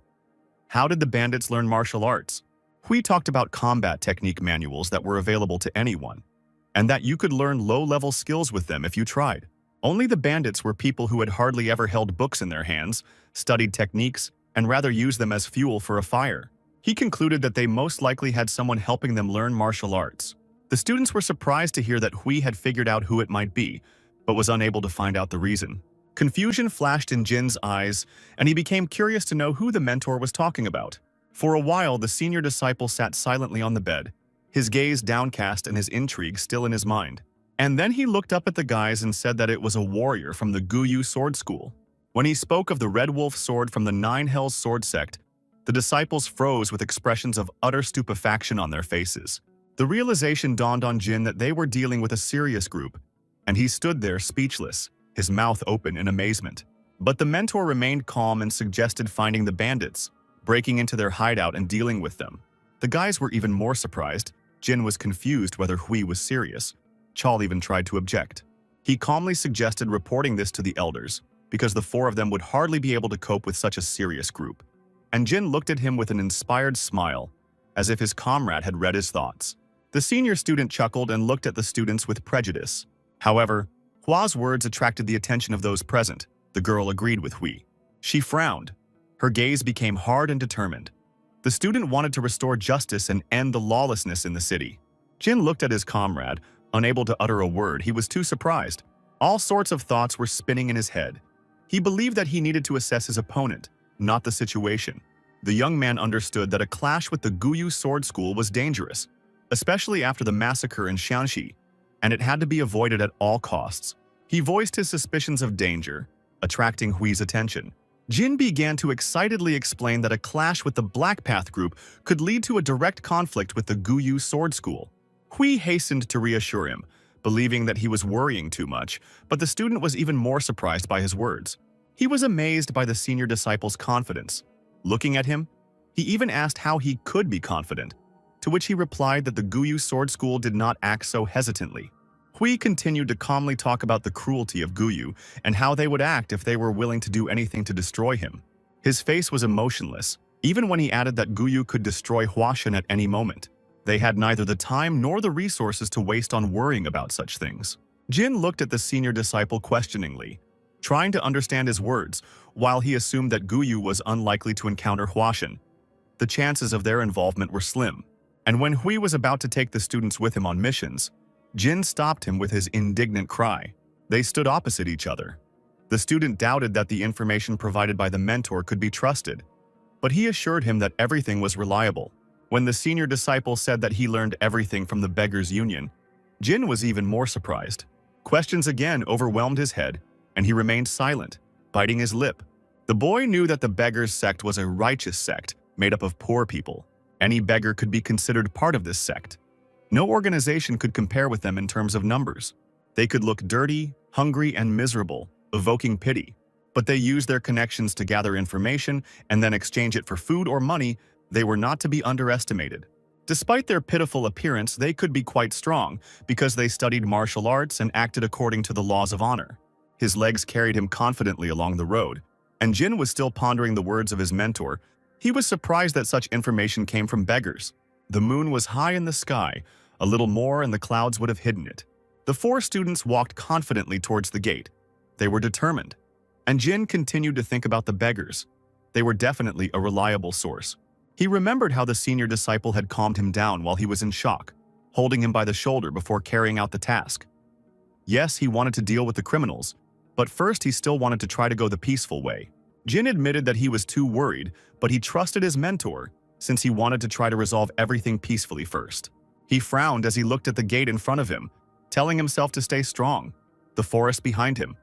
How did the bandits learn martial arts? Hui talked about combat technique manuals that were available to anyone, and that you could learn low-level skills with them if you tried. Only the bandits were people who had hardly ever held books in their hands, studied techniques, and rather used them as fuel for a fire. He concluded that they most likely had someone helping them learn martial arts. The students were surprised to hear that Hui had figured out who it might be, but was unable to find out the reason. Confusion flashed in Jin's eyes, and he became curious to know who the mentor was talking about. For a while, the senior disciple sat silently on the bed, his gaze downcast and his intrigue still in his mind. And then he looked up at the guys and said that it was a warrior from the Guyu sword school. When he spoke of the Red Wolf sword from the Nine Hells sword sect, the disciples froze with expressions of utter stupefaction on their faces. The realization dawned on Jin that they were dealing with a serious group, and he stood there speechless, his mouth open in amazement. But the mentor remained calm and suggested finding the bandits, breaking into their hideout and dealing with them. The guys were even more surprised. Jin was confused whether Hui was serious. Chal even tried to object. He calmly suggested reporting this to the elders, because the four of them would hardly be able to cope with such a serious group. And Jin looked at him with an inspired smile, as if his comrade had read his thoughts. The senior student chuckled and looked at the students with prejudice. However, Hua's words attracted the attention of those present. The girl agreed with Hui. She frowned. Her gaze became hard and determined. The student wanted to restore justice and end the lawlessness in the city. Jin looked at his comrade, unable to utter a word. He was too surprised. All sorts of thoughts were spinning in his head. He believed that he needed to assess his opponent, not the situation. The young man understood that a clash with the Guyu Sword School was dangerous, especially after the massacre in Xianxi, and it had to be avoided at all costs. He voiced his suspicions of danger, attracting Hui's attention. Jin began to excitedly explain that a clash with the Black Path group could lead to a direct conflict with the Guyu Sword School. Hui hastened to reassure him, believing that he was worrying too much, but the student was even more surprised by his words. He was amazed by the senior disciple's confidence. Looking at him, he even asked how he could be confident, to which he replied that the Guyu Sword School did not act so hesitantly. Hui continued to calmly talk about the cruelty of Guyu and how they would act if they were willing to do anything to destroy him. His face was emotionless, even when he added that Guyu could destroy Huashan at any moment. They had neither the time nor the resources to waste on worrying about such things. Jin looked at the senior disciple questioningly, trying to understand his words, while he assumed that Guyu was unlikely to encounter Huashan. The chances of their involvement were slim, and when Hui was about to take the students with him on missions, Jin stopped him with his indignant cry. They stood opposite each other. The student doubted that the information provided by the mentor could be trusted, but he assured him that everything was reliable. When the senior disciple said that he learned everything from the Beggars' Union, Jin was even more surprised. Questions again overwhelmed his head, and he remained silent, biting his lip. The boy knew that the Beggars' sect was a righteous sect made up of poor people. Any beggar could be considered part of this sect. No organization could compare with them in terms of numbers. They could look dirty, hungry, and miserable, evoking pity. But they used their connections to gather information and then exchange it for food or money. They were not to be underestimated. Despite their pitiful appearance, they could be quite strong because they studied martial arts and acted according to the laws of honor. His legs carried him confidently along the road, and Jin was still pondering the words of his mentor. He was surprised that such information came from beggars. The moon was high in the sky. A little more and the clouds would have hidden it. The four students walked confidently towards the gate. They were determined. And Jin continued to think about the beggars. They were definitely a reliable source. He remembered how the senior disciple had calmed him down while he was in shock, holding him by the shoulder before carrying out the task. Yes, he wanted to deal with the criminals, but first he still wanted to try to go the peaceful way. Jin admitted that he was too worried, but he trusted his mentor since he wanted to try to resolve everything peacefully first. He frowned as he looked at the gate in front of him, telling himself to stay strong. The forest behind him.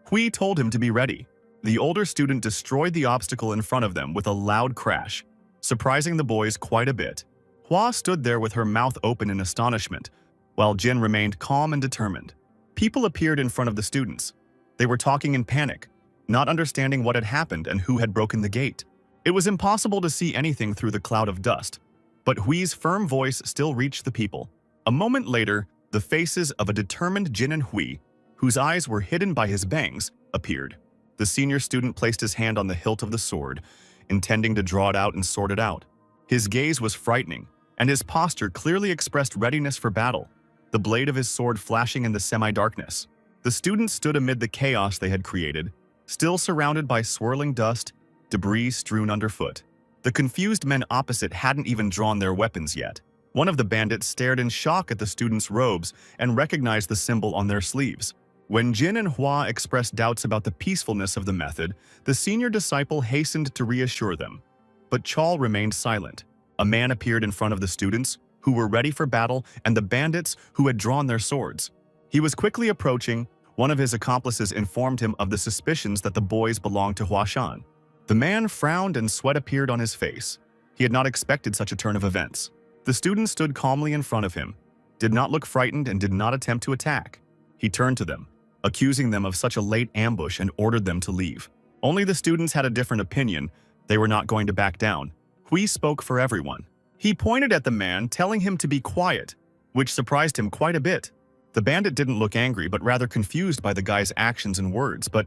Hui told him to be ready. The older student destroyed the obstacle in front of them with a loud crash, surprising the boys quite a bit. Hua stood there with her mouth open in astonishment, while Jin remained calm and determined. People appeared in front of the students. They were talking in panic, not understanding what had happened and who had broken the gate. It was impossible to see anything through the cloud of dust, but Hui's firm voice still reached the people. A moment later, the faces of a determined Jin and Hui, whose eyes were hidden by his bangs, appeared. The senior student placed his hand on the hilt of the sword, intending to draw it out and sort it out. His gaze was frightening, and his posture clearly expressed readiness for battle, the blade of his sword flashing in the semi-darkness. The students stood amid the chaos they had created, still surrounded by swirling dust, debris strewn underfoot. The confused men opposite hadn't even drawn their weapons yet. One of the bandits stared in shock at the students' robes and recognized the symbol on their sleeves. When Jin and Hua expressed doubts about the peacefulness of the method, the senior disciple hastened to reassure them. But Chal remained silent. A man appeared in front of the students, who were ready for battle, and the bandits, who had drawn their swords. He was quickly approaching. One of his accomplices informed him of the suspicions that the boys belonged to Huashan. The man frowned and sweat appeared on his face. He had not expected such a turn of events. The student stood calmly in front of him, did not look frightened and did not attempt to attack. He turned to them, accusing them of such a late ambush, and ordered them to leave. Only the students had a different opinion. They were not going to back down. Hui spoke for everyone. He pointed at the man, telling him to be quiet, which surprised him quite a bit. The bandit didn't look angry, but rather confused by the guy's actions and words, but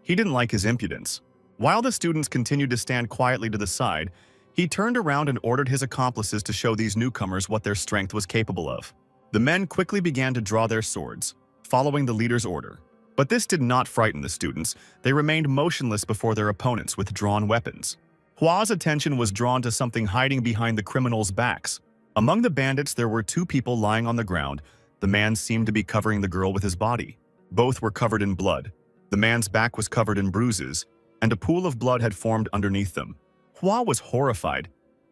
he didn't like his impudence. While the students continued to stand quietly to the side, he turned around and ordered his accomplices to show these newcomers what their strength was capable of. The men quickly began to draw their swords, following the leader's order. But this did not frighten the students. They remained motionless before their opponents with drawn weapons. Hua's attention was drawn to something hiding behind the criminals' backs. Among the bandits, there were two people lying on the ground. The man seemed to be covering the girl with his body. Both were covered in blood. The man's back was covered in bruises, and a pool of blood had formed underneath them. Hua was horrified.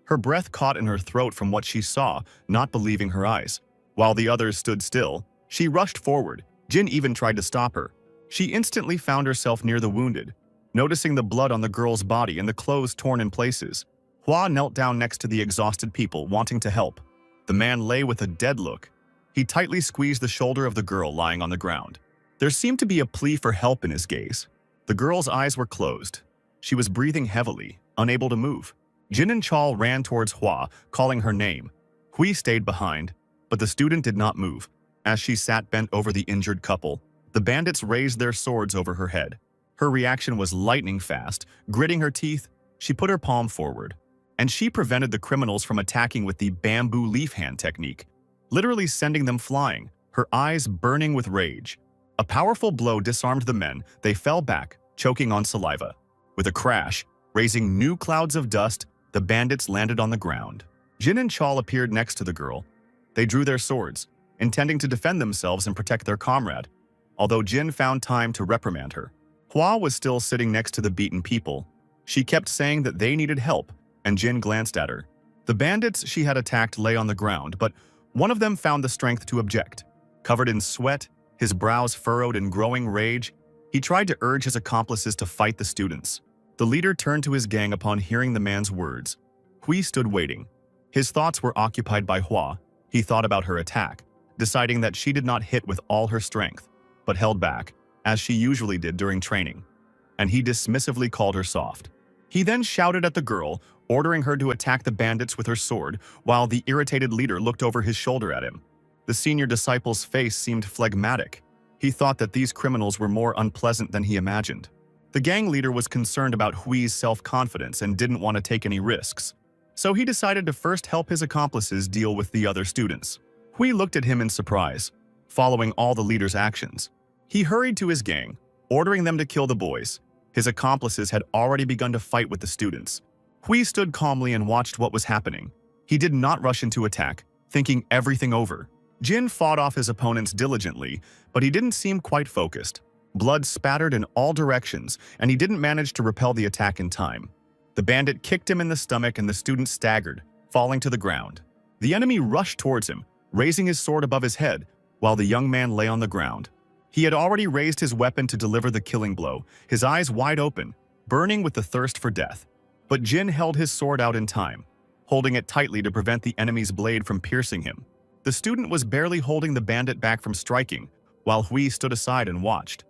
Her breath caught in her throat from what she saw, not believing her eyes. While the others stood still, she rushed forward. Jin even tried to stop her. She instantly found herself near the wounded, noticing the blood on the girl's body and the clothes torn in places. Hua knelt down next to the exhausted people, wanting to help. The man lay with a dead look. He tightly squeezed the shoulder of the girl lying on the ground. There seemed to be a plea for help in his gaze. The girl's eyes were closed. She was breathing heavily, unable to move. Jin and Chal ran towards Hua, calling her name. Hui stayed behind, but the student did not move. As she sat bent over the injured couple, the bandits raised their swords over her head. Her reaction was lightning fast. Gritting her teeth, she put her palm forward, and she prevented the criminals from attacking with the bamboo leaf hand technique, literally sending them flying, her eyes burning with rage. A powerful blow disarmed the men. They fell back, choking on saliva. With a crash, raising new clouds of dust, the bandits landed on the ground. Jin and Chal appeared next to the girl. They drew their swords, intending to defend themselves and protect their comrade, although Jin found time to reprimand her. Hua was still sitting next to the beaten people. She kept saying that they needed help, and Jin glanced at her. The bandits she had attacked lay on the ground, but one of them found the strength to object. Covered in sweat, his brows furrowed in growing rage, he tried to urge his accomplices to fight the students. The leader turned to his gang upon hearing the man's words. Hui stood waiting. His thoughts were occupied by Hua. He thought about her attack, deciding that she did not hit with all her strength, but held back, as she usually did during training, and he dismissively called her soft. He then shouted at the girl, ordering her to attack the bandits with her sword, while the irritated leader looked over his shoulder at him. The senior disciple's face seemed phlegmatic. He thought that these criminals were more unpleasant than he imagined. The gang leader was concerned about Hui's self-confidence and didn't want to take any risks, so he decided to first help his accomplices deal with the other students. Hui looked at him in surprise, following all the leader's actions. He hurried to his gang, ordering them to kill the boys. His accomplices had already begun to fight with the students. Hui stood calmly and watched what was happening. He did not rush into attack, thinking everything over. Jin fought off his opponents diligently, but he didn't seem quite focused. Blood spattered in all directions, and he didn't manage to repel the attack in time. The bandit kicked him in the stomach and the student staggered, falling to the ground. The enemy rushed towards him, raising his sword above his head, while the young man lay on the ground. He had already raised his weapon to deliver the killing blow, his eyes wide open, burning with the thirst for death. But Jin held his sword out in time, holding it tightly to prevent the enemy's blade from piercing him. The student was barely holding the bandit back from striking, while Hui stood aside and watched.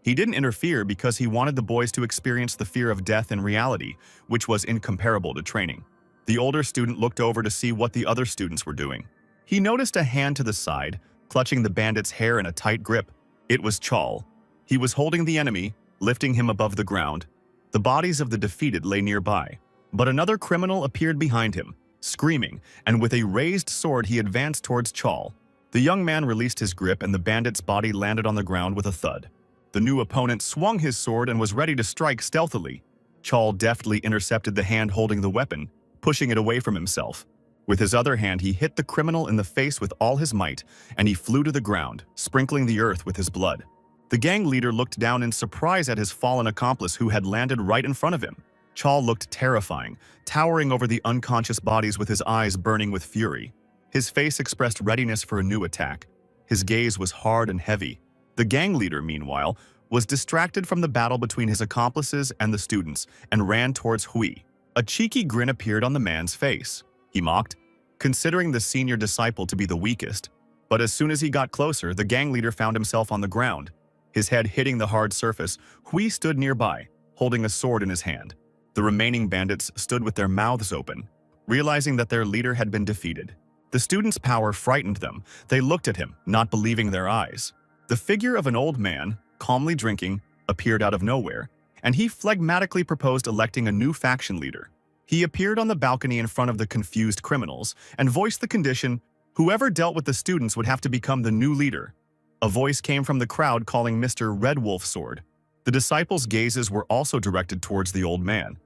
He didn't interfere because he wanted the boys to experience the fear of death in reality, which was incomparable to training. The older student looked over to see what the other students were doing. He noticed a hand to the side, clutching the bandit's hair in a tight grip. It was Chal. He was holding the enemy, lifting him above the ground. The bodies of the defeated lay nearby, but another criminal appeared behind him, screaming, and with a raised sword he advanced towards Chal. The young man released his grip and the bandit's body landed on the ground with a thud. The new opponent swung his sword and was ready to strike stealthily. Chal deftly intercepted the hand holding the weapon, pushing it away from himself. With his other hand, he hit the criminal in the face with all his might, and he flew to the ground, sprinkling the earth with his blood. The gang leader looked down in surprise at his fallen accomplice who had landed right in front of him. Chal looked terrifying, towering over the unconscious bodies with his eyes burning with fury. His face expressed readiness for a new attack. His gaze was hard and heavy. The gang leader, meanwhile, was distracted from the battle between his accomplices and the students and ran towards Hui. A cheeky grin appeared on the man's face. He mocked, considering the senior disciple to be the weakest. But as soon as he got closer, the gang leader found himself on the ground. His head hitting the hard surface, Hui stood nearby, holding a sword in his hand. The remaining bandits stood with their mouths open, realizing that their leader had been defeated. The student's power frightened them. They looked at him, not believing their eyes. The figure of an old man, calmly drinking, appeared out of nowhere, and he phlegmatically proposed electing a new faction leader. He appeared on the balcony in front of the confused criminals and voiced the condition: whoever dealt with the students would have to become the new leader. A voice came from the crowd calling Mr. Red Wolf Sword. The disciples' gazes were also directed towards the old man.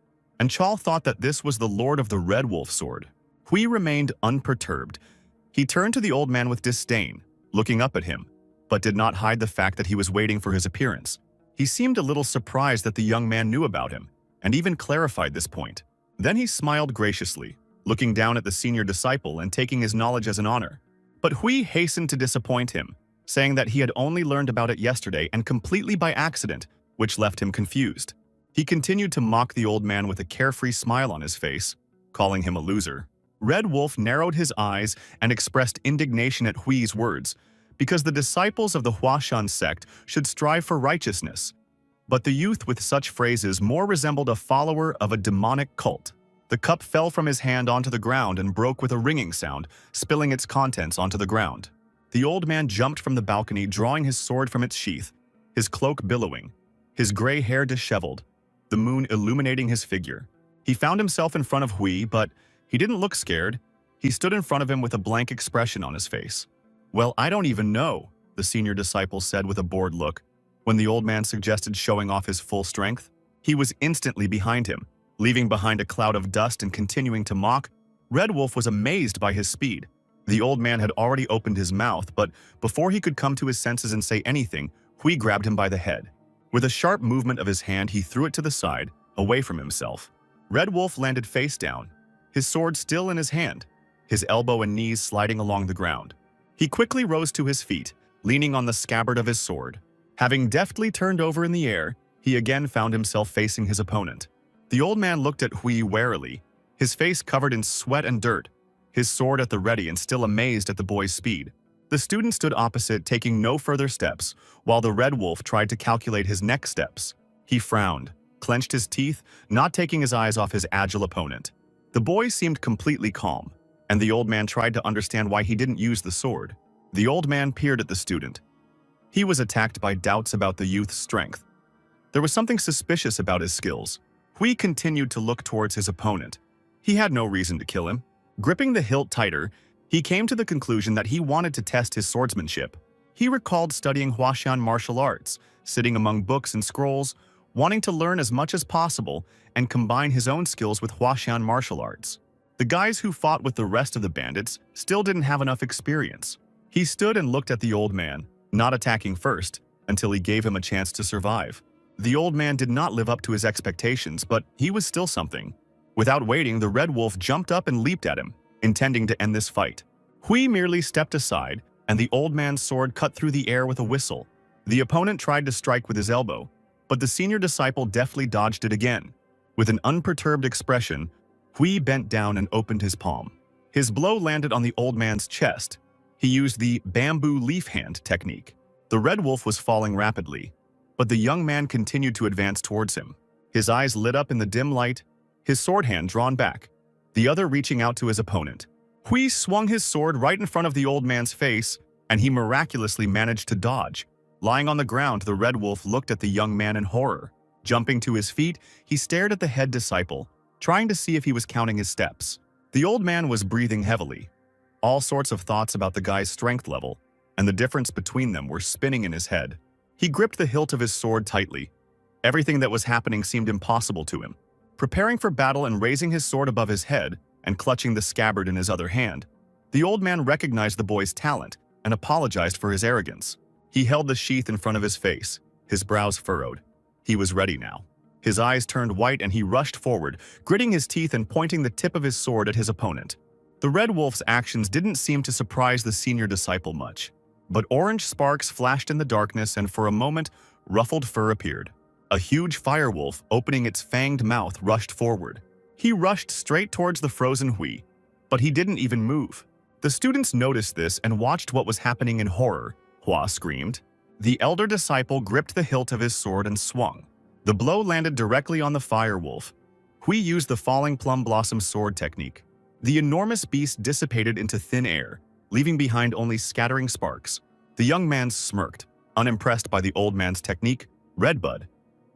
and Chal thought that this was the Lord of the Red Wolf sword. Hui remained unperturbed. He turned to the old man with disdain, looking up at him, but did not hide the fact that he was waiting for his appearance. He seemed a little surprised that the young man knew about him, and even clarified this point. Then he smiled graciously, looking down at the senior disciple and taking his knowledge as an honor. But Hui hastened to disappoint him, saying that he had only learned about it yesterday and completely by accident, which left him confused. He continued to mock the old man with a carefree smile on his face, calling him a loser. Red Wolf narrowed his eyes and expressed indignation at Hui's words, because the disciples of the Huashan sect should strive for righteousness. But the youth with such phrases more resembled a follower of a demonic cult. The cup fell from his hand onto the ground and broke with a ringing sound, spilling its contents onto the ground. The old man jumped from the balcony, drawing his sword from its sheath, his cloak billowing, his gray hair disheveled, the moon illuminating his figure. He found himself in front of Hui, but he didn't look scared. He stood in front of him with a blank expression on his face. "Well, I don't even know," the senior disciple said with a bored look. When the old man suggested showing off his full strength, he was instantly behind him, leaving behind a cloud of dust and continuing to mock. Red Wolf was amazed by his speed. The old man had already opened his mouth, but before he could come to his senses and say anything, Hui grabbed him by the head. With a sharp movement of his hand, he threw it to the side, away from himself. Red Wolf landed face down, his sword still in his hand, his elbow and knees sliding along the ground. He quickly rose to his feet, leaning on the scabbard of his sword. Having deftly turned over in the air, he again found himself facing his opponent. The old man looked at Hui warily, his face covered in sweat and dirt, his sword at the ready and still amazed at the boy's speed. The student stood opposite, taking no further steps, while the Red Wolf tried to calculate his next steps. He frowned, clenched his teeth, not taking his eyes off his agile opponent. The boy seemed completely calm, and the old man tried to understand why he didn't use the sword. The old man peered at the student. He was attacked by doubts about the youth's strength. There was something suspicious about his skills. Hui continued to look towards his opponent. He had no reason to kill him. Gripping the hilt tighter, he came to the conclusion that he wanted to test his swordsmanship. He recalled studying Huashan martial arts, sitting among books and scrolls, wanting to learn as much as possible and combine his own skills with Huashan martial arts. The guys who fought with the rest of the bandits still didn't have enough experience. He stood and looked at the old man, not attacking first, until he gave him a chance to survive. The old man did not live up to his expectations, but he was still something. Without waiting, the Red Wolf jumped up and leaped at him, intending to end this fight. Hui merely stepped aside, and the old man's sword cut through the air with a whistle. The opponent tried to strike with his elbow, but the senior disciple deftly dodged it again. With an unperturbed expression, Hui bent down and opened his palm. His blow landed on the old man's chest. He used the bamboo leaf hand technique. The Red Wolf was falling rapidly, but the young man continued to advance towards him. His eyes lit up in the dim light, his sword hand drawn back, the other reaching out to his opponent. Hui swung his sword right in front of the old man's face, and he miraculously managed to dodge. Lying on the ground, the Red Wolf looked at the young man in horror. Jumping to his feet, he stared at the head disciple, trying to see if he was counting his steps. The old man was breathing heavily. All sorts of thoughts about the guy's strength level and the difference between them were spinning in his head. He gripped the hilt of his sword tightly. Everything that was happening seemed impossible to him. Preparing for battle and raising his sword above his head and clutching the scabbard in his other hand, the old man recognized the boy's talent and apologized for his arrogance. He held the sheath in front of his face, his brows furrowed. He was ready now. His eyes turned white and he rushed forward, gritting his teeth and pointing the tip of his sword at his opponent. The Red Wolf's actions didn't seem to surprise the senior disciple much, but orange sparks flashed in the darkness and for a moment, ruffled fur appeared. A huge fire wolf, opening its fanged mouth, rushed forward. He rushed straight towards the frozen Hui, but he didn't even move. The students noticed this and watched what was happening in horror. Hua screamed. The elder disciple gripped the hilt of his sword and swung. The blow landed directly on the fire wolf. Hui used the falling plum blossom sword technique. The enormous beast dissipated into thin air, leaving behind only scattering sparks. The young man smirked, unimpressed by the old man's technique, Redbud,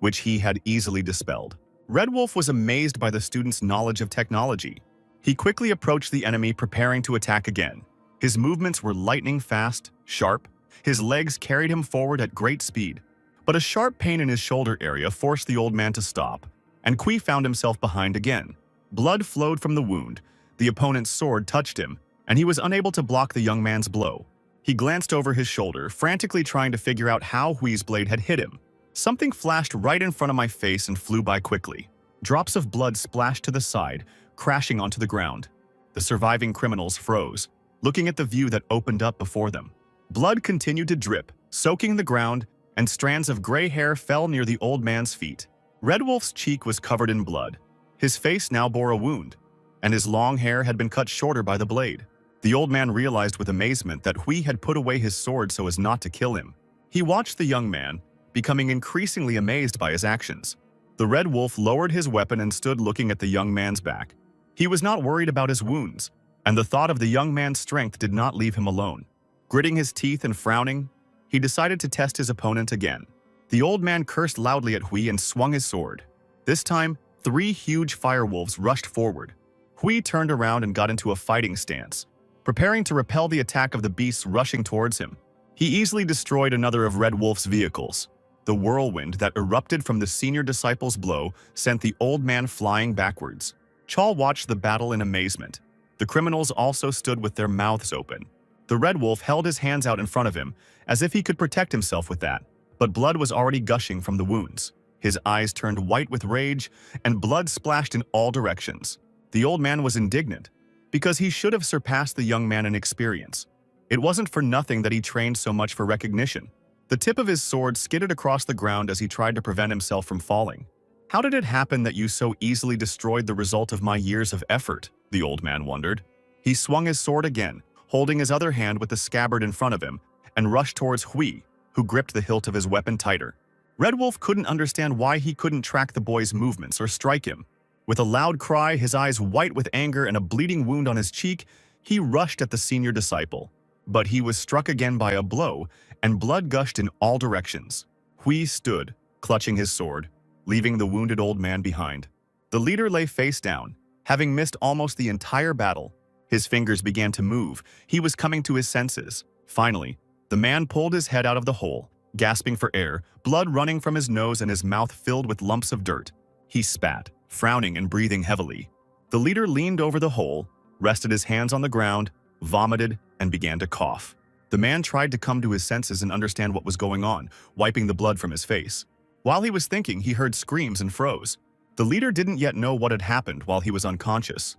which he had easily dispelled. Red Wolf was amazed by the student's knowledge of technology. He quickly approached the enemy, preparing to attack again. His movements were lightning fast, sharp. His legs carried him forward at great speed. But a sharp pain in his shoulder area forced the old man to stop, and Kui found himself behind again. Blood flowed from the wound, the opponent's sword touched him, and he was unable to block the young man's blow. He glanced over his shoulder, frantically trying to figure out how Hui's blade had hit him. Something flashed right in front of my face and flew by quickly. Drops of blood splashed to the side, crashing onto the ground. The surviving criminals froze, looking at the view that opened up before them. Blood continued to drip, soaking the ground, and strands of gray hair fell near the old man's feet. Red Wolf's cheek was covered in blood. His face now bore a wound, and his long hair had been cut shorter by the blade. The old man realized with amazement that Hui had put away his sword so as not to kill him. He watched the young man, becoming increasingly amazed by his actions. The Red Wolf lowered his weapon and stood looking at the young man's back. He was not worried about his wounds, and the thought of the young man's strength did not leave him alone. Gritting his teeth and frowning, he decided to test his opponent again. The old man cursed loudly at Hui and swung his sword. This time, 3 huge firewolves rushed forward. Hui turned around and got into a fighting stance, preparing to repel the attack of the beasts rushing towards him. He easily destroyed another of Red Wolf's vehicles. The whirlwind that erupted from the senior disciple's blow sent the old man flying backwards. Chal watched the battle in amazement. The criminals also stood with their mouths open. The Red Wolf held his hands out in front of him, as if he could protect himself with that, but blood was already gushing from the wounds. His eyes turned white with rage, and blood splashed in all directions. The old man was indignant, because he should have surpassed the young man in experience. It wasn't for nothing that he trained so much for recognition. The tip of his sword skidded across the ground as he tried to prevent himself from falling. "How did it happen that you so easily destroyed the result of my years of effort?" the old man wondered. He swung his sword again, holding his other hand with the scabbard in front of him, and rushed towards Hui, who gripped the hilt of his weapon tighter. Red Wolf couldn't understand why he couldn't track the boy's movements or strike him. With a loud cry, his eyes white with anger and a bleeding wound on his cheek, he rushed at the senior disciple. But he was struck again by a blow, and blood gushed in all directions. Hui stood, clutching his sword, leaving the wounded old man behind. The leader lay face down, having missed almost the entire battle. His fingers began to move. He was coming to his senses. Finally, the man pulled his head out of the hole, gasping for air, blood running from his nose and his mouth filled with lumps of dirt. He spat, frowning and breathing heavily. The leader leaned over the hole, rested his hands on the ground, vomited, and began to cough. The man tried to come to his senses and understand what was going on, wiping the blood from his face. While he was thinking, he heard screams and froze. The leader didn't yet know what had happened while he was unconscious,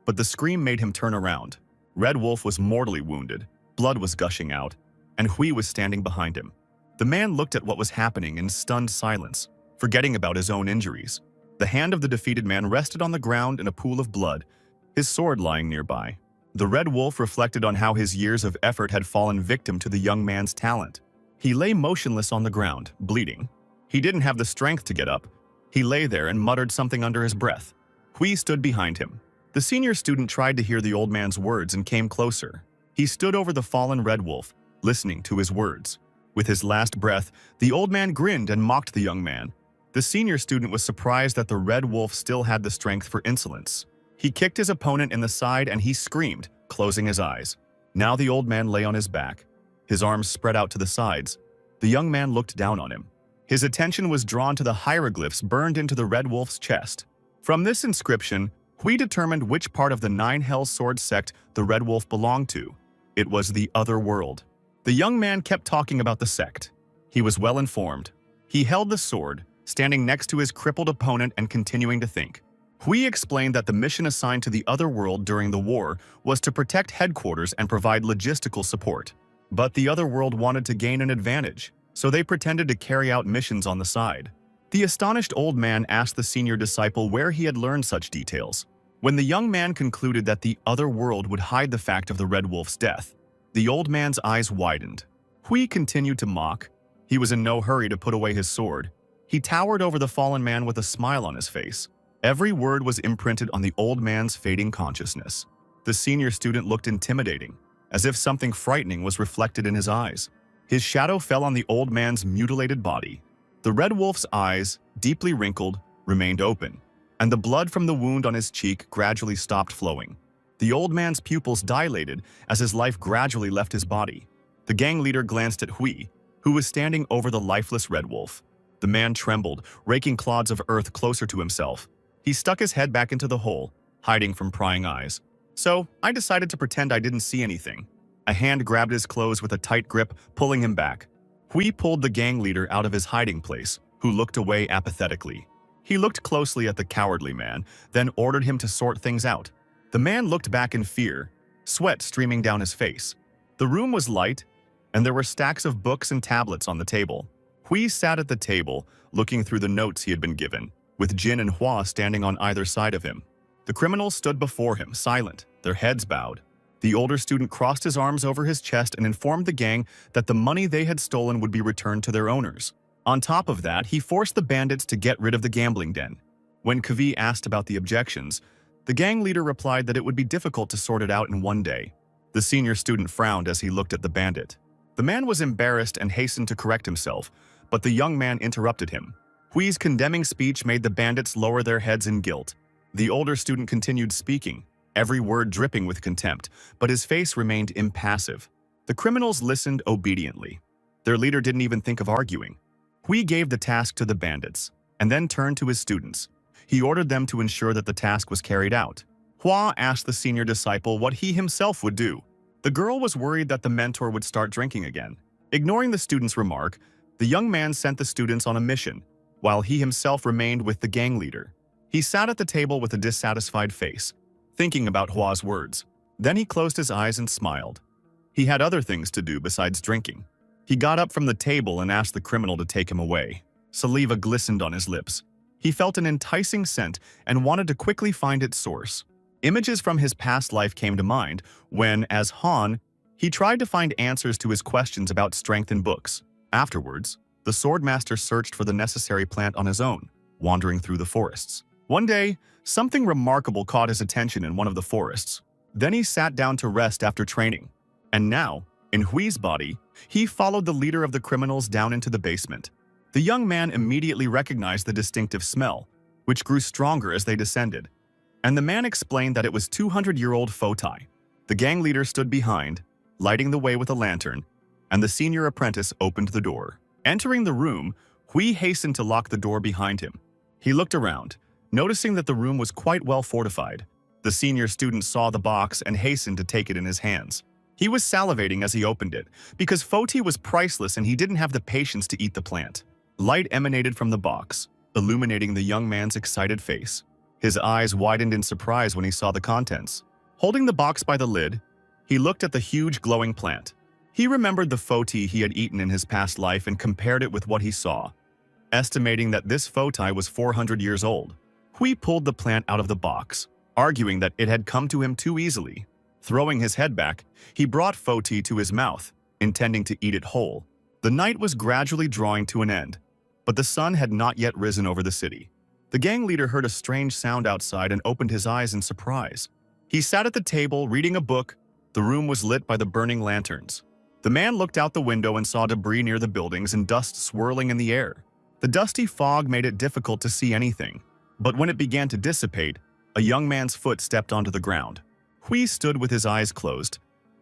but the scream made him turn around. Red Wolf was mortally wounded, blood was gushing out, and Hui was standing behind him. The man looked at what was happening in stunned silence, forgetting about his own injuries. The hand of the defeated man rested on the ground in a pool of blood, his sword lying nearby. The Red Wolf reflected on how his years of effort had fallen victim to the young man's talent. He lay motionless on the ground, bleeding. He didn't have the strength to get up. He lay there and muttered something under his breath. Hui stood behind him. The senior student tried to hear the old man's words and came closer. He stood over the fallen Red Wolf, listening to his words. With his last breath, the old man grinned and mocked the young man. The senior student was surprised that the Red Wolf still had the strength for insolence. He kicked his opponent in the side and he screamed, closing his eyes. Now the old man lay on his back, his arms spread out to the sides. The young man looked down on him. His attention was drawn to the hieroglyphs burned into the Red Wolf's chest. From this inscription, Hui determined which part of the Nine Hells Sword sect the Red Wolf belonged to. It was the other world. The young man kept talking about the sect. He was well informed. He held the sword, standing next to his crippled opponent and continuing to think. Hui explained that the mission assigned to the other world during the war was to protect headquarters and provide logistical support. But the other world wanted to gain an advantage, so they pretended to carry out missions on the side. The astonished old man asked the senior disciple where he had learned such details. When the young man concluded that the other world would hide the fact of the Red Wolf's death, the old man's eyes widened. Hui continued to mock. He was in no hurry to put away his sword. He towered over the fallen man with a smile on his face. Every word was imprinted on the old man's fading consciousness. The senior student looked intimidating, as if something frightening was reflected in his eyes. His shadow fell on the old man's mutilated body. The Red Wolf's eyes, deeply wrinkled, remained open, and the blood from the wound on his cheek gradually stopped flowing. The old man's pupils dilated as his life gradually left his body. The gang leader glanced at Hui, who was standing over the lifeless Red Wolf. The man trembled, raking clods of earth closer to himself. He stuck his head back into the hole, hiding from prying eyes. So, I decided to pretend I didn't see anything. A hand grabbed his clothes with a tight grip, pulling him back. Hui pulled the gang leader out of his hiding place, who looked away apathetically. He looked closely at the cowardly man, then ordered him to sort things out. The man looked back in fear, sweat streaming down his face. The room was light, and there were stacks of books and tablets on the table. Hui sat at the table, looking through the notes he had been given, with Jin and Hua standing on either side of him. The criminals stood before him, silent, their heads bowed. The older student crossed his arms over his chest and informed the gang that the money they had stolen would be returned to their owners. On top of that, he forced the bandits to get rid of the gambling den. When Kavi asked about the objections, the gang leader replied that it would be difficult to sort it out in one day. The senior student frowned as he looked at the bandit. The man was embarrassed and hastened to correct himself, but the young man interrupted him. Hui's condemning speech made the bandits lower their heads in guilt. The older student continued speaking, every word dripping with contempt, but his face remained impassive. The criminals listened obediently. Their leader didn't even think of arguing. Hui gave the task to the bandits, and then turned to his students. He ordered them to ensure that the task was carried out. Hua asked the senior disciple what he himself would do. The girl was worried that the mentor would start drinking again. Ignoring the student's remark, the young man sent the students on a mission, while he himself remained with the gang leader. He sat at the table with a dissatisfied face, thinking about Hua's words. Then he closed his eyes and smiled. He had other things to do besides drinking. He got up from the table and asked the criminal to take him away. Saliva glistened on his lips. He felt an enticing scent and wanted to quickly find its source. Images from his past life came to mind when, as Han, he tried to find answers to his questions about strength in books. Afterwards, the Swordmaster searched for the necessary plant on his own, wandering through the forests. One day, something remarkable caught his attention in one of the forests. Then he sat down to rest after training. And now, in Hui's body, he followed the leader of the criminals down into the basement. The young man immediately recognized the distinctive smell, which grew stronger as they descended. And the man explained that it was 200-year-old Fotai. The gang leader stood behind, lighting the way with a lantern, and the senior apprentice opened the door. Entering the room, Hui hastened to lock the door behind him. He looked around, noticing that the room was quite well fortified. The senior student saw the box and hastened to take it in his hands. He was salivating as he opened it, because Foti was priceless and he didn't have the patience to eat the plant. Light emanated from the box, illuminating the young man's excited face. His eyes widened in surprise when he saw the contents. Holding the box by the lid, he looked at the huge glowing plant. He remembered the Foti he had eaten in his past life and compared it with what he saw, estimating that this Foti was 400 years old. Hui pulled the plant out of the box, arguing that it had come to him too easily. Throwing his head back, he brought Foti to his mouth, intending to eat it whole. The night was gradually drawing to an end, but the sun had not yet risen over the city. The gang leader heard a strange sound outside and opened his eyes in surprise. He sat at the table, reading a book. The room was lit by the burning lanterns. The man looked out the window and saw debris near the buildings and dust swirling in the air. The dusty fog made it difficult to see anything, but when it began to dissipate, a young man's foot stepped onto the ground. Hui stood with his eyes closed,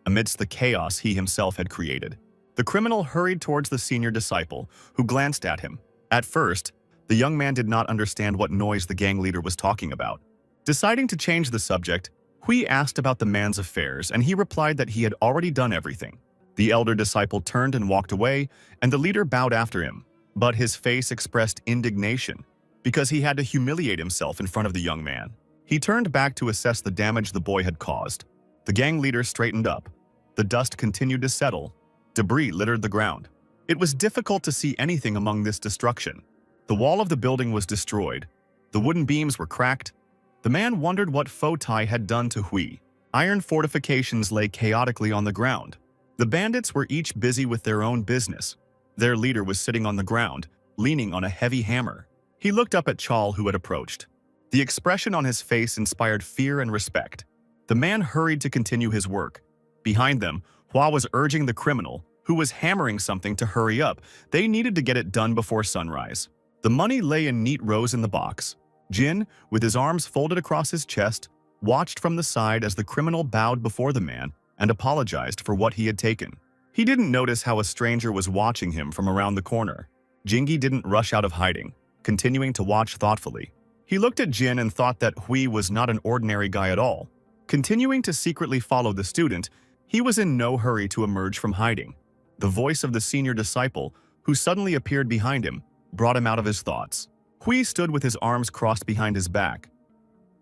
amidst the chaos he himself had created. The criminal hurried towards the senior disciple, who glanced at him. At first, the young man did not understand what noise the gang leader was talking about. Deciding to change the subject, Hui asked about the man's affairs, and he replied that he had already done everything. The elder disciple turned and walked away, and the leader bowed after him, but his face expressed indignation because he had to humiliate himself in front of the young man. He turned back to assess the damage the boy had caused. The gang leader straightened up. The dust continued to settle. Debris littered the ground. It was difficult to see anything among this destruction. The wall of the building was destroyed. The wooden beams were cracked. The man wondered what Fotai had done to Hui. Iron fortifications lay chaotically on the ground. The bandits were each busy with their own business. Their leader was sitting on the ground, leaning on a heavy hammer. He looked up at Chal, who had approached. The expression on his face inspired fear and respect. The man hurried to continue his work. Behind them, Hua was urging the criminal, who was hammering something, to hurry up. They needed to get it done before sunrise. The money lay in neat rows in the box. Jin, with his arms folded across his chest, watched from the side as the criminal bowed before the man and apologized for what he had taken. He didn't notice how a stranger was watching him from around the corner. Jingi didn't rush out of hiding, continuing to watch thoughtfully. He looked at Jin and thought that Hui was not an ordinary guy at all. Continuing to secretly follow the student, he was in no hurry to emerge from hiding. The voice of the senior disciple, who suddenly appeared behind him, brought him out of his thoughts. Hui stood with his arms crossed behind his back.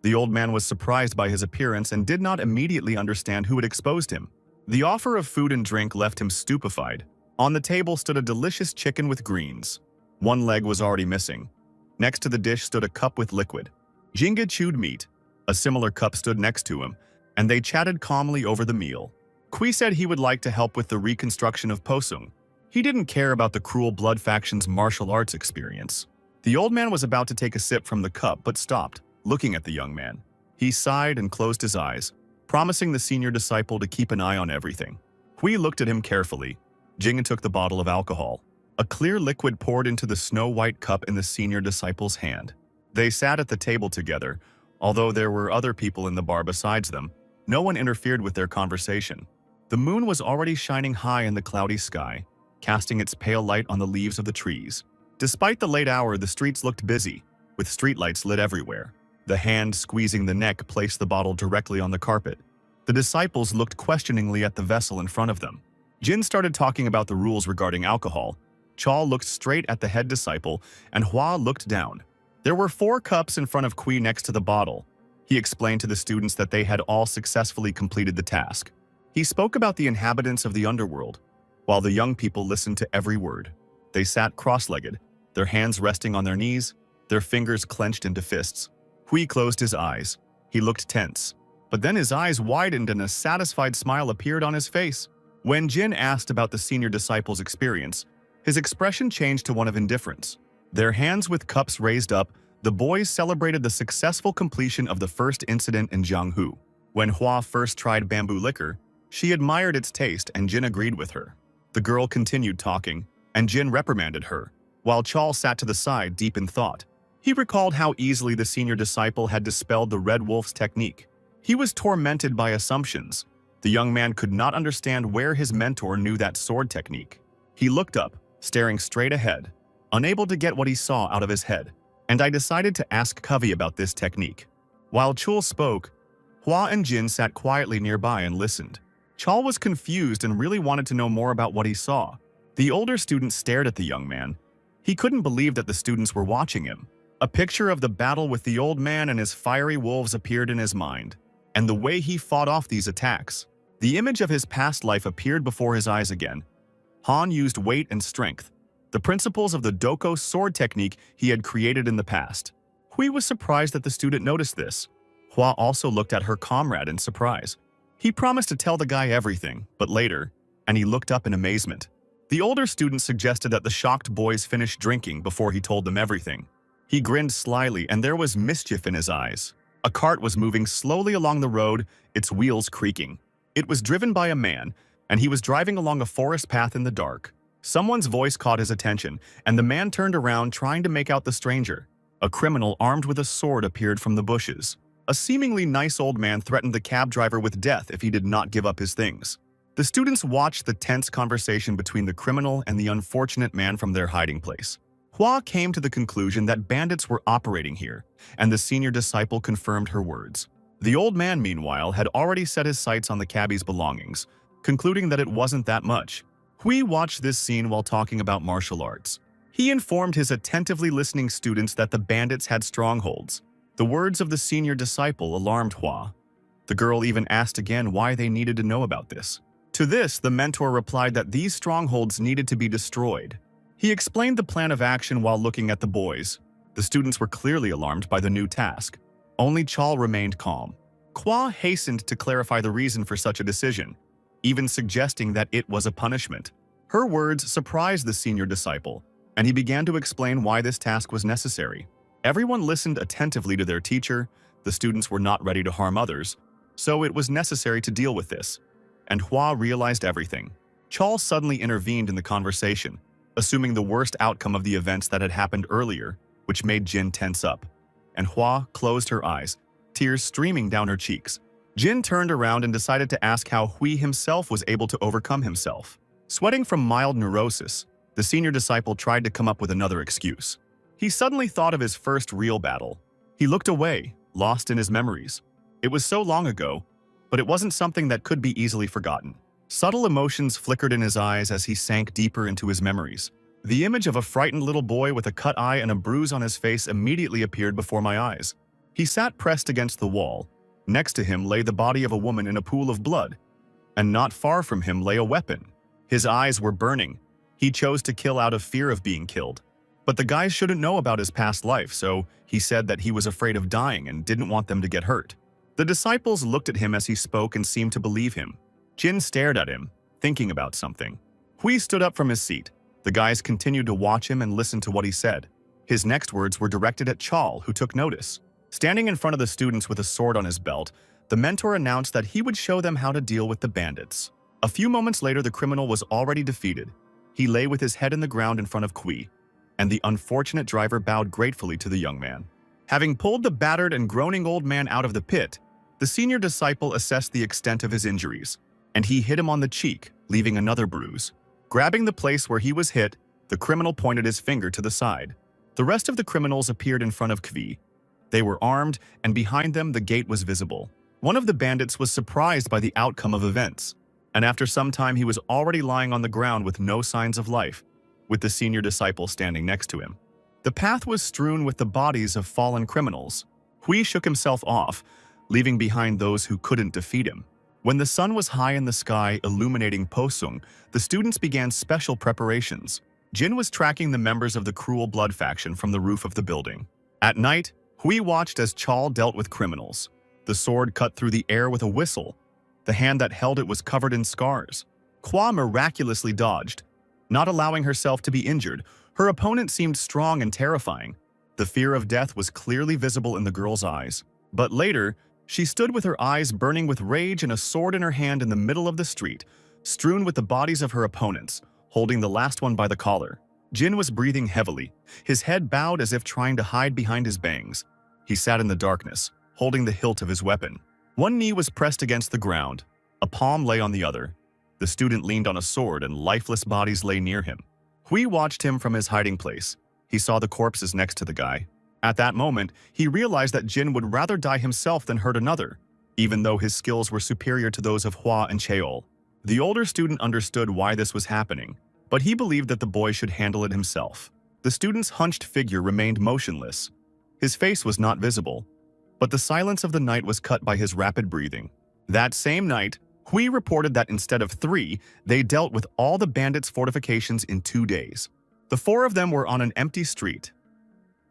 The old man was surprised by his appearance and did not immediately understand who had exposed him. The offer of food and drink left him stupefied. On the table stood a delicious chicken with greens. One leg was already missing. Next to the dish stood a cup with liquid. Jinga chewed meat. A similar cup stood next to him, and they chatted calmly over the meal. Kui said he would like to help with the reconstruction of Posung. He didn't care about the cruel blood faction's martial arts experience. The old man was about to take a sip from the cup but stopped, looking at the young man. He sighed and closed his eyes, promising the senior disciple to keep an eye on everything. Hui looked at him carefully. Jinga took the bottle of alcohol. A clear liquid poured into the snow-white cup in the senior disciple's hand. They sat at the table together. Although there were other people in the bar besides them, no one interfered with their conversation. The moon was already shining high in the cloudy sky, casting its pale light on the leaves of the trees. Despite the late hour, the streets looked busy, with streetlights lit everywhere. The hand squeezing the neck placed the bottle directly on the carpet. The disciples looked questioningly at the vessel in front of them. Jin started talking about the rules regarding alcohol. Chal looked straight at the head disciple, and Hua looked down. There were 4 cups in front of Kui next to the bottle. He explained to the students that they had all successfully completed the task. He spoke about the inhabitants of the underworld, while the young people listened to every word. They sat cross-legged, their hands resting on their knees, their fingers clenched into fists. Hui closed his eyes. He looked tense, but then his eyes widened and a satisfied smile appeared on his face. When Jin asked about the senior disciple's experience, his expression changed to one of indifference. Their hands with cups raised up, the boys celebrated the successful completion of the first incident in Jianghu. When Hua first tried bamboo liquor, she admired its taste and Jin agreed with her. The girl continued talking, and Jin reprimanded her, while Chal sat to the side deep in thought. He recalled how easily the senior disciple had dispelled the Red Wolf's technique. He was tormented by assumptions. The young man could not understand where his mentor knew that sword technique. He looked up, staring straight ahead, unable to get what he saw out of his head. And I decided to ask Covey about this technique. While Chul spoke, Hua and Jin sat quietly nearby and listened. Chal was confused and really wanted to know more about what he saw. The older student stared at the young man. He couldn't believe that the students were watching him. A picture of the battle with the old man and his fiery wolves appeared in his mind, and the way he fought off these attacks. The image of his past life appeared before his eyes again. Han used weight and strength, the principles of the Doko sword technique he had created in the past. Hui was surprised that the student noticed this. Hua also looked at her comrade in surprise. He promised to tell the guy everything, but later, and he looked up in amazement. The older student suggested that the shocked boys finish drinking before he told them everything. He grinned slyly, and there was mischief in his eyes. A cart was moving slowly along the road, its wheels creaking. It was driven by a man, and he was driving along a forest path in the dark. Someone's voice caught his attention, and the man turned around trying to make out the stranger. A criminal armed with a sword appeared from the bushes. A seemingly nice old man threatened the cab driver with death if he did not give up his things. The students watched the tense conversation between the criminal and the unfortunate man from their hiding place. Hua came to the conclusion that bandits were operating here, and the senior disciple confirmed her words. The old man, meanwhile, had already set his sights on the cabbie's belongings, concluding that it wasn't that much. Hui watched this scene while talking about martial arts. He informed his attentively listening students that the bandits had strongholds. The words of the senior disciple alarmed Hua. The girl even asked again why they needed to know about this. To this, the mentor replied that these strongholds needed to be destroyed. He explained the plan of action while looking at the boys. The students were clearly alarmed by the new task. Only Chal remained calm. Kwa hastened to clarify the reason for such a decision, even suggesting that it was a punishment. Her words surprised the senior disciple, and he began to explain why this task was necessary. Everyone listened attentively to their teacher. The students were not ready to harm others, so it was necessary to deal with this. And Hua realized everything. Chal suddenly intervened in the conversation, assuming the worst outcome of the events that had happened earlier, which made Jin tense up. And Hua closed her eyes, tears streaming down her cheeks. Jin turned around and decided to ask how Hui himself was able to overcome himself. Sweating from mild neurosis, The senior disciple tried to come up with another excuse. He suddenly thought of his first real battle. He looked away, lost in his memories. It was so long ago, but it wasn't something that could be easily forgotten. Subtle emotions flickered in his eyes as he sank deeper into his memories. The image of a frightened little boy with a cut eye and a bruise on his face immediately appeared before my eyes. He sat pressed against the wall. Next to him lay the body of a woman in a pool of blood, and not far from him lay a weapon. His eyes were burning. He chose to kill out of fear of being killed. But the guys shouldn't know about his past life, so he said that he was afraid of dying and didn't want them to get hurt. The disciples looked at him as he spoke and seemed to believe him. Jin stared at him, thinking about something. Hui stood up from his seat. The guys continued to watch him and listen to what he said. His next words were directed at Chal, who took notice. Standing in front of the students with a sword on his belt, the mentor announced that he would show them how to deal with the bandits. A few moments later, the criminal was already defeated. He lay with his head in the ground in front of Kui, and the unfortunate driver bowed gratefully to the young man. Having pulled the battered and groaning old man out of the pit, the senior disciple assessed the extent of his injuries, and he hit him on the cheek, leaving another bruise. Grabbing the place where he was hit, the criminal pointed his finger to the side. The rest of the criminals appeared in front of Kvi. They were armed, and behind them the gate was visible. One of the bandits was surprised by the outcome of events, and after some time he was already lying on the ground with no signs of life, with the senior disciple standing next to him. The path was strewn with the bodies of fallen criminals. Hui shook himself off, leaving behind those who couldn't defeat him. When the sun was high in the sky illuminating Posung, the students began special preparations. Jin was tracking the members of the Cruel Blood faction from the roof of the building. At night, Hui watched as Chal dealt with criminals. The sword cut through the air with a whistle. The hand that held it was covered in scars. Kwa miraculously dodged, not allowing herself to be injured. Her opponent seemed strong and terrifying. The fear of death was clearly visible in the girl's eyes. But later, she stood with her eyes burning with rage and a sword in her hand in the middle of the street, strewn with the bodies of her opponents, holding the last one by the collar. Jin was breathing heavily, his head bowed as if trying to hide behind his bangs. He sat in the darkness, holding the hilt of his weapon. One knee was pressed against the ground. A palm lay on the other. The student leaned on a sword and lifeless bodies lay near him. Hui watched him from his hiding place. He saw the corpses next to the guy. At that moment, he realized that Jin would rather die himself than hurt another, even though his skills were superior to those of Hua and Cheol. The older student understood why this was happening, but he believed that the boy should handle it himself. The student's hunched figure remained motionless. His face was not visible, but the silence of the night was cut by his rapid breathing. That same night, Hui reported that instead of 3, they dealt with all the bandits' fortifications in 2 days. The 4 of them were on an empty street.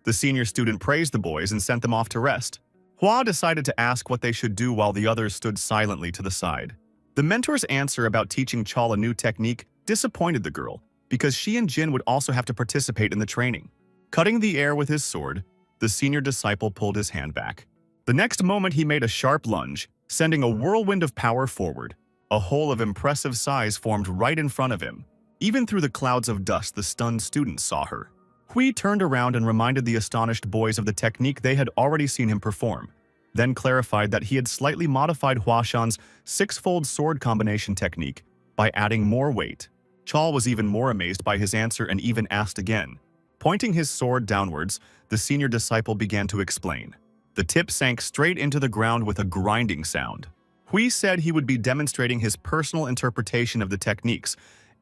The senior student praised the boys and sent them off to rest. Hua decided to ask what they should do while the others stood silently to the side. The mentor's answer about teaching Chal a new technique disappointed the girl, because she and Jin would also have to participate in the training. Cutting the air with his sword, the senior disciple pulled his hand back. The next moment he made a sharp lunge, sending a whirlwind of power forward. A hole of impressive size formed right in front of him. Even through the clouds of dust, the stunned students saw her. Hui turned around and reminded the astonished boys of the technique they had already seen him perform, then clarified that he had slightly modified Huashan's 6-fold sword combination technique by adding more weight. Chal was even more amazed by his answer and even asked again. Pointing his sword downwards, the senior disciple began to explain. The tip sank straight into the ground with a grinding sound. Hui said he would be demonstrating his personal interpretation of the techniques,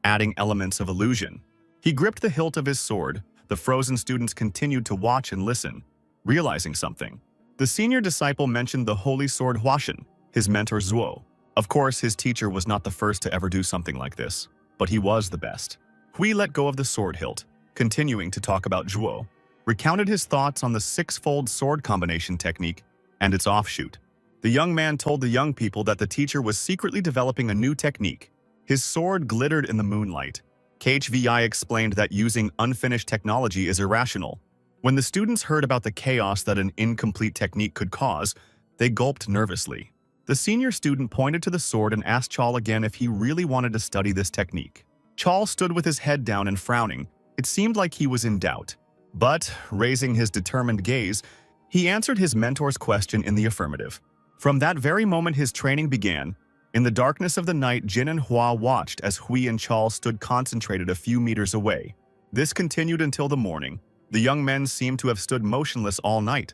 adding elements of illusion. He gripped the hilt of his sword. The frozen students continued to watch and listen, realizing something. The senior disciple mentioned the holy sword Huashan, his mentor Zuo. Of course, his teacher was not the first to ever do something like this, but he was the best. Hui let go of the sword hilt, continuing to talk about Zuo, recounted his thoughts on the 6-fold sword combination technique and its offshoot. The young man told the young people that the teacher was secretly developing a new technique. His sword glittered in the moonlight. KHVI explained that using unfinished technology is irrational. When the students heard about the chaos that an incomplete technique could cause, they gulped nervously. The senior student pointed to the sword and asked Chal again if he really wanted to study this technique. Chal stood with his head down and frowning. It seemed like he was in doubt. But, raising his determined gaze, he answered his mentor's question in the affirmative. From that very moment his training began. In the darkness of the night, Jin and Hua watched as Hui and Chal stood concentrated a few meters away. This continued until the morning. The young men seemed to have stood motionless all night,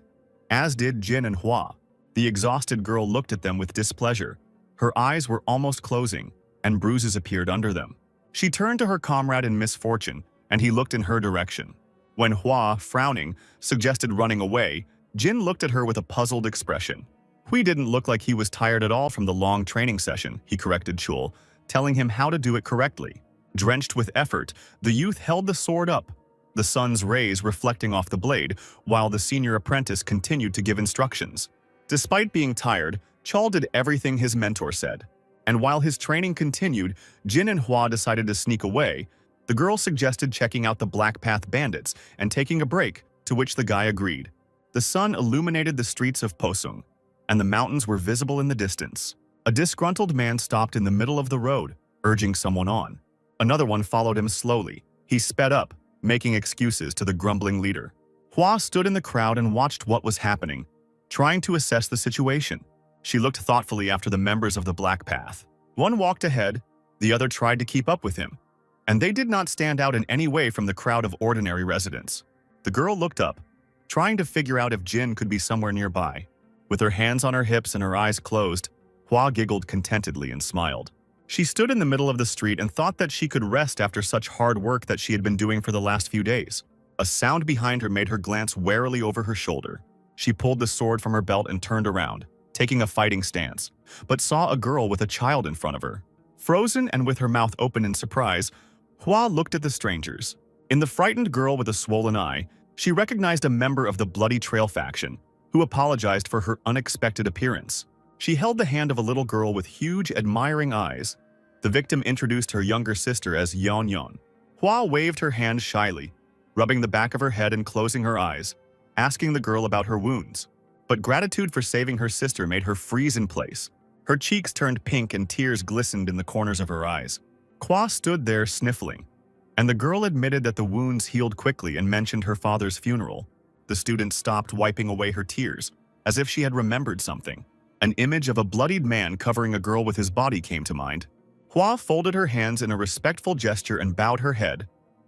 as did Jin and Hua. The exhausted girl looked at them with displeasure. Her eyes were almost closing, and bruises appeared under them. She turned to her comrade in misfortune, and he looked in her direction. When Hua, frowning, suggested running away, Jin looked at her with a puzzled expression. Hui didn't look like he was tired at all from the long training session, he corrected Chul, telling him how to do it correctly. Drenched with effort, the youth held the sword up, the sun's rays reflecting off the blade, while the senior apprentice continued to give instructions. Despite being tired, Chal did everything his mentor said. And while his training continued, Jin and Hua decided to sneak away. The girl suggested checking out the Black Path bandits and taking a break, to which the guy agreed. The sun illuminated the streets of Posung, and the mountains were visible in the distance. A disgruntled man stopped in the middle of the road, urging someone on. Another one followed him slowly. He sped up, making excuses to the grumbling leader. Hua stood in the crowd and watched what was happening, trying to assess the situation. She looked thoughtfully after the members of the Black Path. One walked ahead, the other tried to keep up with him, and they did not stand out in any way from the crowd of ordinary residents. The girl looked up, trying to figure out if Jin could be somewhere nearby. With her hands on her hips and her eyes closed, Hua giggled contentedly and smiled. She stood in the middle of the street and thought that she could rest after such hard work that she had been doing for the last few days. A sound behind her made her glance warily over her shoulder. She pulled the sword from her belt and turned around, taking a fighting stance, but saw a girl with a child in front of her. Frozen and with her mouth open in surprise, Hua looked at the strangers. In the frightened girl with a swollen eye, she recognized a member of the Bloody Trail faction, who apologized for her unexpected appearance. She held the hand of a little girl with huge, admiring eyes. The victim introduced her younger sister as Yon Yon. Hua waved her hand shyly, rubbing the back of her head and closing her eyes, asking the girl about her wounds. But gratitude for saving her sister made her freeze in place. Her cheeks turned pink and tears glistened in the corners of her eyes. Hua stood there sniffling, and the girl admitted that the wounds healed quickly and mentioned her father's funeral. The student stopped wiping away her tears, as if she had remembered something. An image of a bloodied man covering a girl with his body came to mind. Hua folded her hands in a respectful gesture and bowed her head,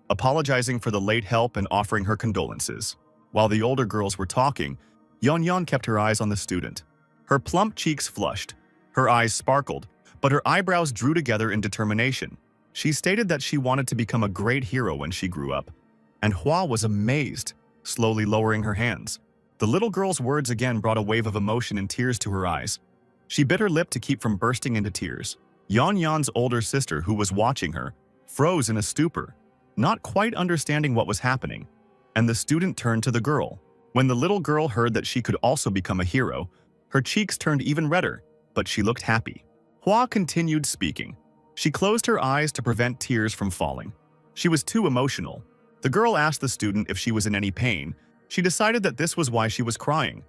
apologizing for the late help and offering her condolences. While the older girls were talking, Yon Yon kept her eyes on the student. Her plump cheeks flushed, her eyes sparkled, but her eyebrows drew together in determination. She stated that she wanted to become a great hero when she grew up, and Hua was amazed, slowly lowering her hands. The little girl's words again brought a wave of emotion and tears to her eyes. She bit her lip to keep from bursting into tears. Yon Yon's older sister, who was watching her, froze in a stupor, not quite understanding what was happening, and the student turned to the girl. When the little girl heard that she could also become a hero, her cheeks turned even redder, but she looked happy. Hua continued speaking. She closed her eyes to prevent tears from falling. She was too emotional. The girl asked the student if she was in any pain. She decided that this was why she was crying.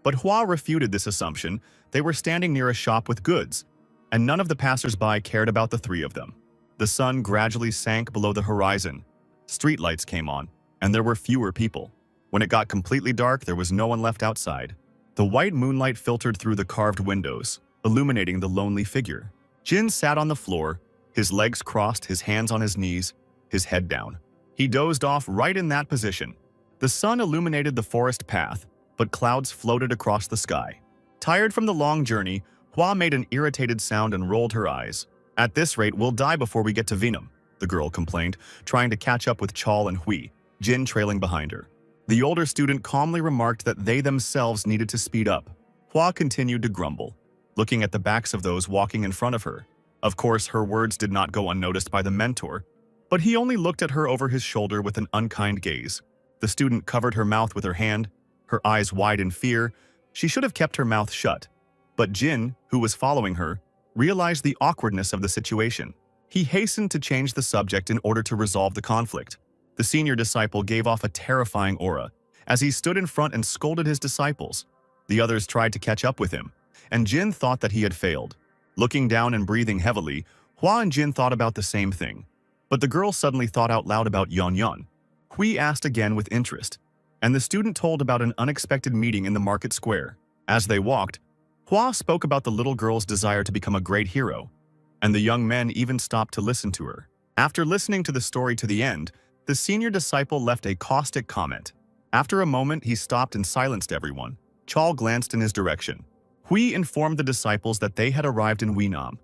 But Hua refuted this assumption. They were standing near a shop with goods, and none of the passers-by cared about the three of them. The sun gradually sank below the horizon. Streetlights came on, and there were fewer people. When it got completely dark, there was no one left outside. The white moonlight filtered through the carved windows, illuminating the lonely figure. Jin sat on the floor, his legs crossed, his hands on his knees, his head down. He dozed off right in that position. The sun illuminated the forest path, but clouds floated across the sky. Tired from the long journey, Hua made an irritated sound and rolled her eyes. "At this rate, we'll die before we get to Venum," the girl complained, trying to catch up with Chal and Hui, Jin trailing behind her. The older student calmly remarked that they themselves needed to speed up. Hua continued to grumble, looking at the backs of those walking in front of her. Of course, her words did not go unnoticed by the mentor, but he only looked at her over his shoulder with an unkind gaze. The student covered her mouth with her hand, her eyes wide in fear. She should have kept her mouth shut. But Jin, who was following her, realized the awkwardness of the situation. He hastened to change the subject in order to resolve the conflict. The senior disciple gave off a terrifying aura as he stood in front and scolded his disciples. The others tried to catch up with him, and Jin thought that he had failed. Looking down and breathing heavily, Hua and Jin thought about the same thing. But the girl suddenly thought out loud about Yon Yon. Hui asked again with interest, and the student told about an unexpected meeting in the market square. As they walked, Hua spoke about the little girl's desire to become a great hero, and the young men even stopped to listen to her. After listening to the story to the end, the senior disciple left a caustic comment. After a moment, he stopped and silenced everyone. Chal glanced in his direction. Hui informed the disciples that they had arrived in Huinam,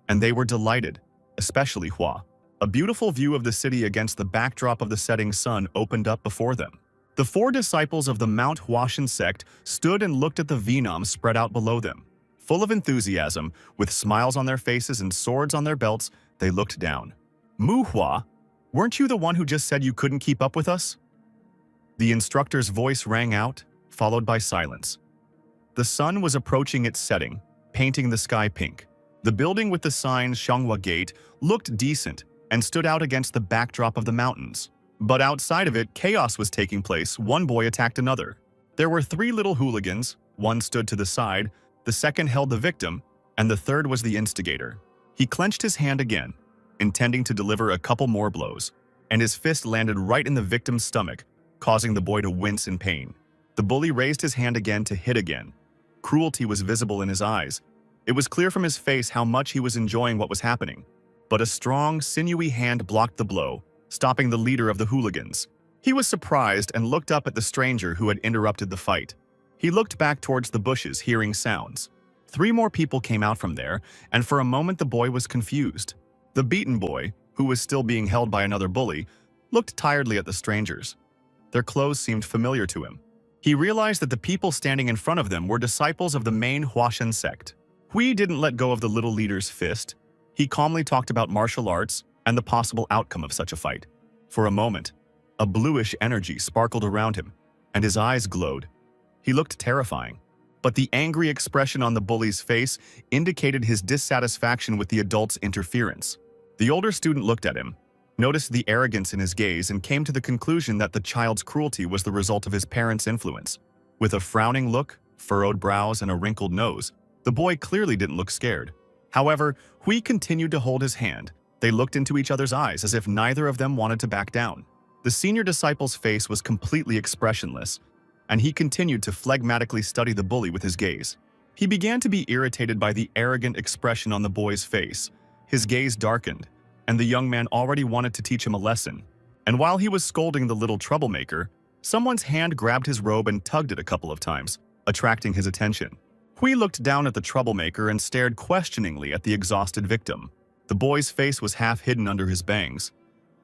and they were delighted, especially Hua. A beautiful view of the city against the backdrop of the setting sun opened up before them. The 4 disciples of the Mount Huashan sect stood and looked at the Huinam spread out below them. Full of enthusiasm, with smiles on their faces and swords on their belts, they looked down. Mu Hua, weren't you the one who just said you couldn't keep up with us? The instructor's voice rang out, followed by silence. The sun was approaching its setting, painting the sky pink. The building with the sign Xianghua Gate looked decent and stood out against the backdrop of the mountains. But outside of it, chaos was taking place. One boy attacked another. There were 3 little hooligans. One stood to the side, the second held the victim, and the third was the instigator. He clenched his hand again, intending to deliver a couple more blows, and his fist landed right in the victim's stomach, causing the boy to wince in pain. The bully raised his hand again to hit again. Cruelty was visible in his eyes. It was clear from his face how much he was enjoying what was happening. But a strong, sinewy hand blocked the blow, stopping the leader of the hooligans. He was surprised and looked up at the stranger who had interrupted the fight. He looked back towards the bushes, hearing sounds. 3 more people came out from there, and for a moment the boy was confused. The beaten boy, who was still being held by another bully, looked tiredly at the strangers. Their clothes seemed familiar to him. He realized that the people standing in front of them were disciples of the main Huashan sect. Hui didn't let go of the little leader's fist. He calmly talked about martial arts and the possible outcome of such a fight. For a moment, a bluish energy sparkled around him, and his eyes glowed. He looked terrifying, but the angry expression on the bully's face indicated his dissatisfaction with the adult's interference. The older student looked at him, noticed the arrogance in his gaze, and came to the conclusion that the child's cruelty was the result of his parents' influence. With a frowning look, furrowed brows, and a wrinkled nose, the boy clearly didn't look scared. However, Hui continued to hold his hand. They looked into each other's eyes as if neither of them wanted to back down. The senior disciple's face was completely expressionless, and he continued to phlegmatically study the bully with his gaze. He began to be irritated by the arrogant expression on the boy's face. His gaze darkened, and the young man already wanted to teach him a lesson. And while he was scolding the little troublemaker, someone's hand grabbed his robe and tugged it a couple of times, attracting his attention. Hui looked down at the troublemaker and stared questioningly at the exhausted victim. The boy's face was half hidden under his bangs.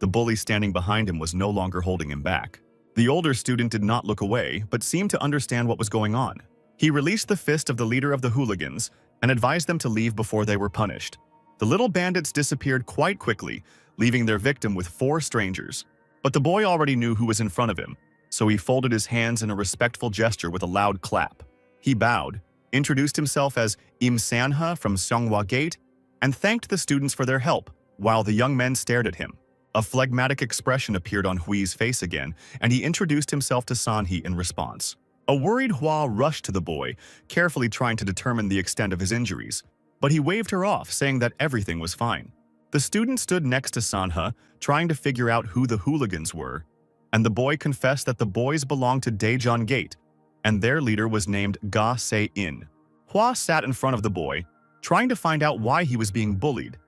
The bully standing behind him was no longer holding him back. The older student did not look away, but seemed to understand what was going on. He released the fist of the leader of the hooligans and advised them to leave before they were punished. The little bandits disappeared quite quickly, leaving their victim with 4 strangers. But the boy already knew who was in front of him, so he folded his hands in a respectful gesture with a loud clap. He bowed, introduced himself as Sanha from Xianghua Gate, and thanked the students for their help, while the young men stared at him. A phlegmatic expression appeared on Hui's face again, and he introduced himself to Sanhe in response. A worried Hua rushed to the boy, carefully trying to determine the extent of his injuries, but he waved her off, saying that everything was fine. The student stood next to Sanhe, trying to figure out who the hooligans were, and the boy confessed that the boys belonged to Daejeon Gate, and their leader was named Ga Se-in. Hua sat in front of the boy, trying to find out why he was being bullied,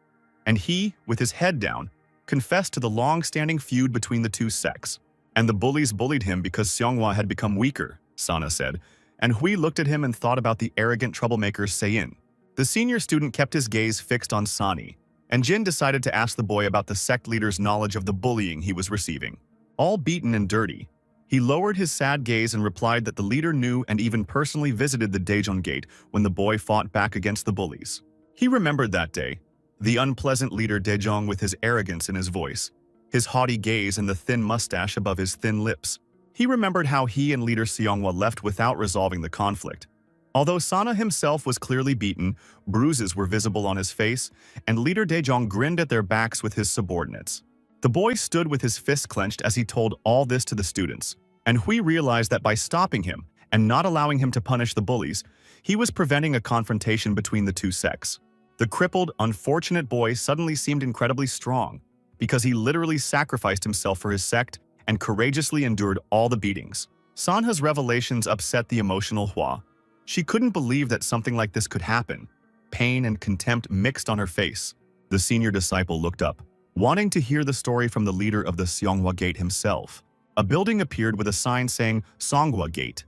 and he, with his head down, confessed to the long-standing feud between the 2 sects. And the bullies bullied him because Xianghua had become weaker, Sana said, and Hui looked at him and thought about the arrogant troublemaker Se-in. The senior student kept his gaze fixed on Sani, and Jin decided to ask the boy about the sect leader's knowledge of the bullying he was receiving. All beaten and dirty, he lowered his sad gaze and replied that the leader knew and even personally visited the Daejeon Gate when the boy fought back against the bullies. He remembered that day, the unpleasant leader Daejeon with his arrogance in his voice, his haughty gaze and the thin mustache above his thin lips. He remembered how he and leader Xianghua left without resolving the conflict. Although Sana himself was clearly beaten, bruises were visible on his face, and leader Daejeon grinned at their backs with his subordinates. The boy stood with his fists clenched as he told all this to the students, and Hui realized that by stopping him and not allowing him to punish the bullies, he was preventing a confrontation between the 2 sects. The crippled, unfortunate boy suddenly seemed incredibly strong, because he literally sacrificed himself for his sect and courageously endured all the beatings. Sanha's revelations upset the emotional Hua. She couldn't believe that something like this could happen. Pain and contempt mixed on her face. The senior disciple looked up, wanting to hear the story from the leader of the Seonghwa Gate himself. A building appeared with a sign saying Seonghwa Gate,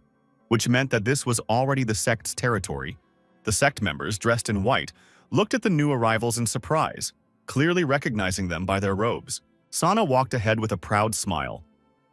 which meant that this was already the sect's territory. The sect members, dressed in white, looked at the new arrivals in surprise, clearly recognizing them by their robes. Sana walked ahead with a proud smile.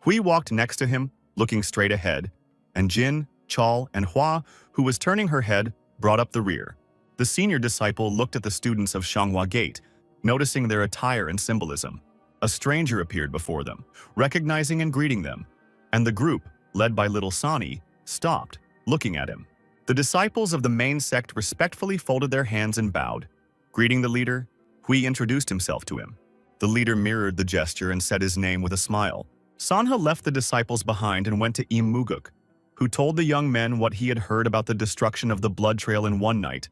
Hui walked next to him, looking straight ahead, and Jin, Chol, and Hua, who was turning her head, brought up the rear. The senior disciple looked at the students of Seonghwa Gate, noticing their attire and symbolism. A stranger appeared before them, recognizing and greeting them, and the group, led by little Sani, stopped, looking at him. The disciples of the main sect respectfully folded their hands and bowed. Greeting the leader, Hui introduced himself to him. The leader mirrored the gesture and said his name with a smile. Sanha left the disciples behind and went to Im Muguk, who told the young men what he had heard about the destruction of the blood trail in one night.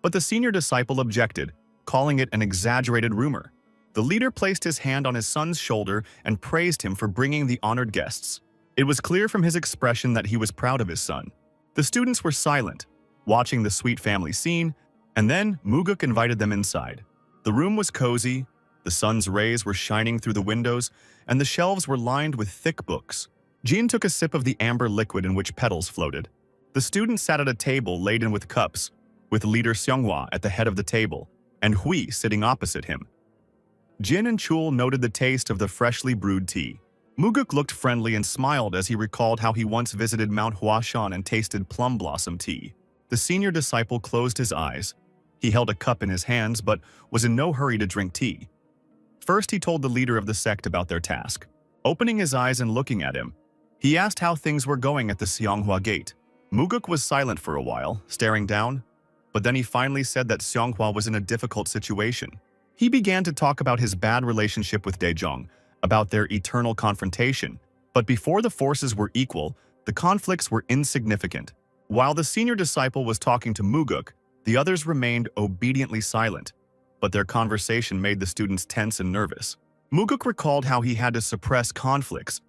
But the senior disciple objected, calling it an exaggerated rumor. The leader placed his hand on his son's shoulder and praised him for bringing the honored guests. It was clear from his expression that he was proud of his son. The students were silent, watching the sweet family scene, and then Muguk invited them inside. The room was cozy, the sun's rays were shining through the windows, and the shelves were lined with thick books. Jin took a sip of the amber liquid in which petals floated. The student sat at a table laden with cups, with leader Seonghwa at the head of the table, and Hui sitting opposite him. Jin and Chul noted the taste of the freshly brewed tea. Muguk looked friendly and smiled as he recalled how he once visited Mount Huashan and tasted plum blossom tea. The senior disciple closed his eyes. He held a cup in his hands but was in no hurry to drink tea. First, he told the leader of the sect about their task. Opening his eyes and looking at him, he asked how things were going at the Seonghwa Gate. Muguk was silent for a while, staring down, but then he finally said that Seonghwa was in a difficult situation. He began to talk about his bad relationship with Daejong, about their eternal confrontation, but before the forces were equal, the conflicts were insignificant. While the senior disciple was talking to Muguk, the others remained obediently silent, but their conversation made the students tense and nervous. Muguk recalled how he had to suppress conflicts,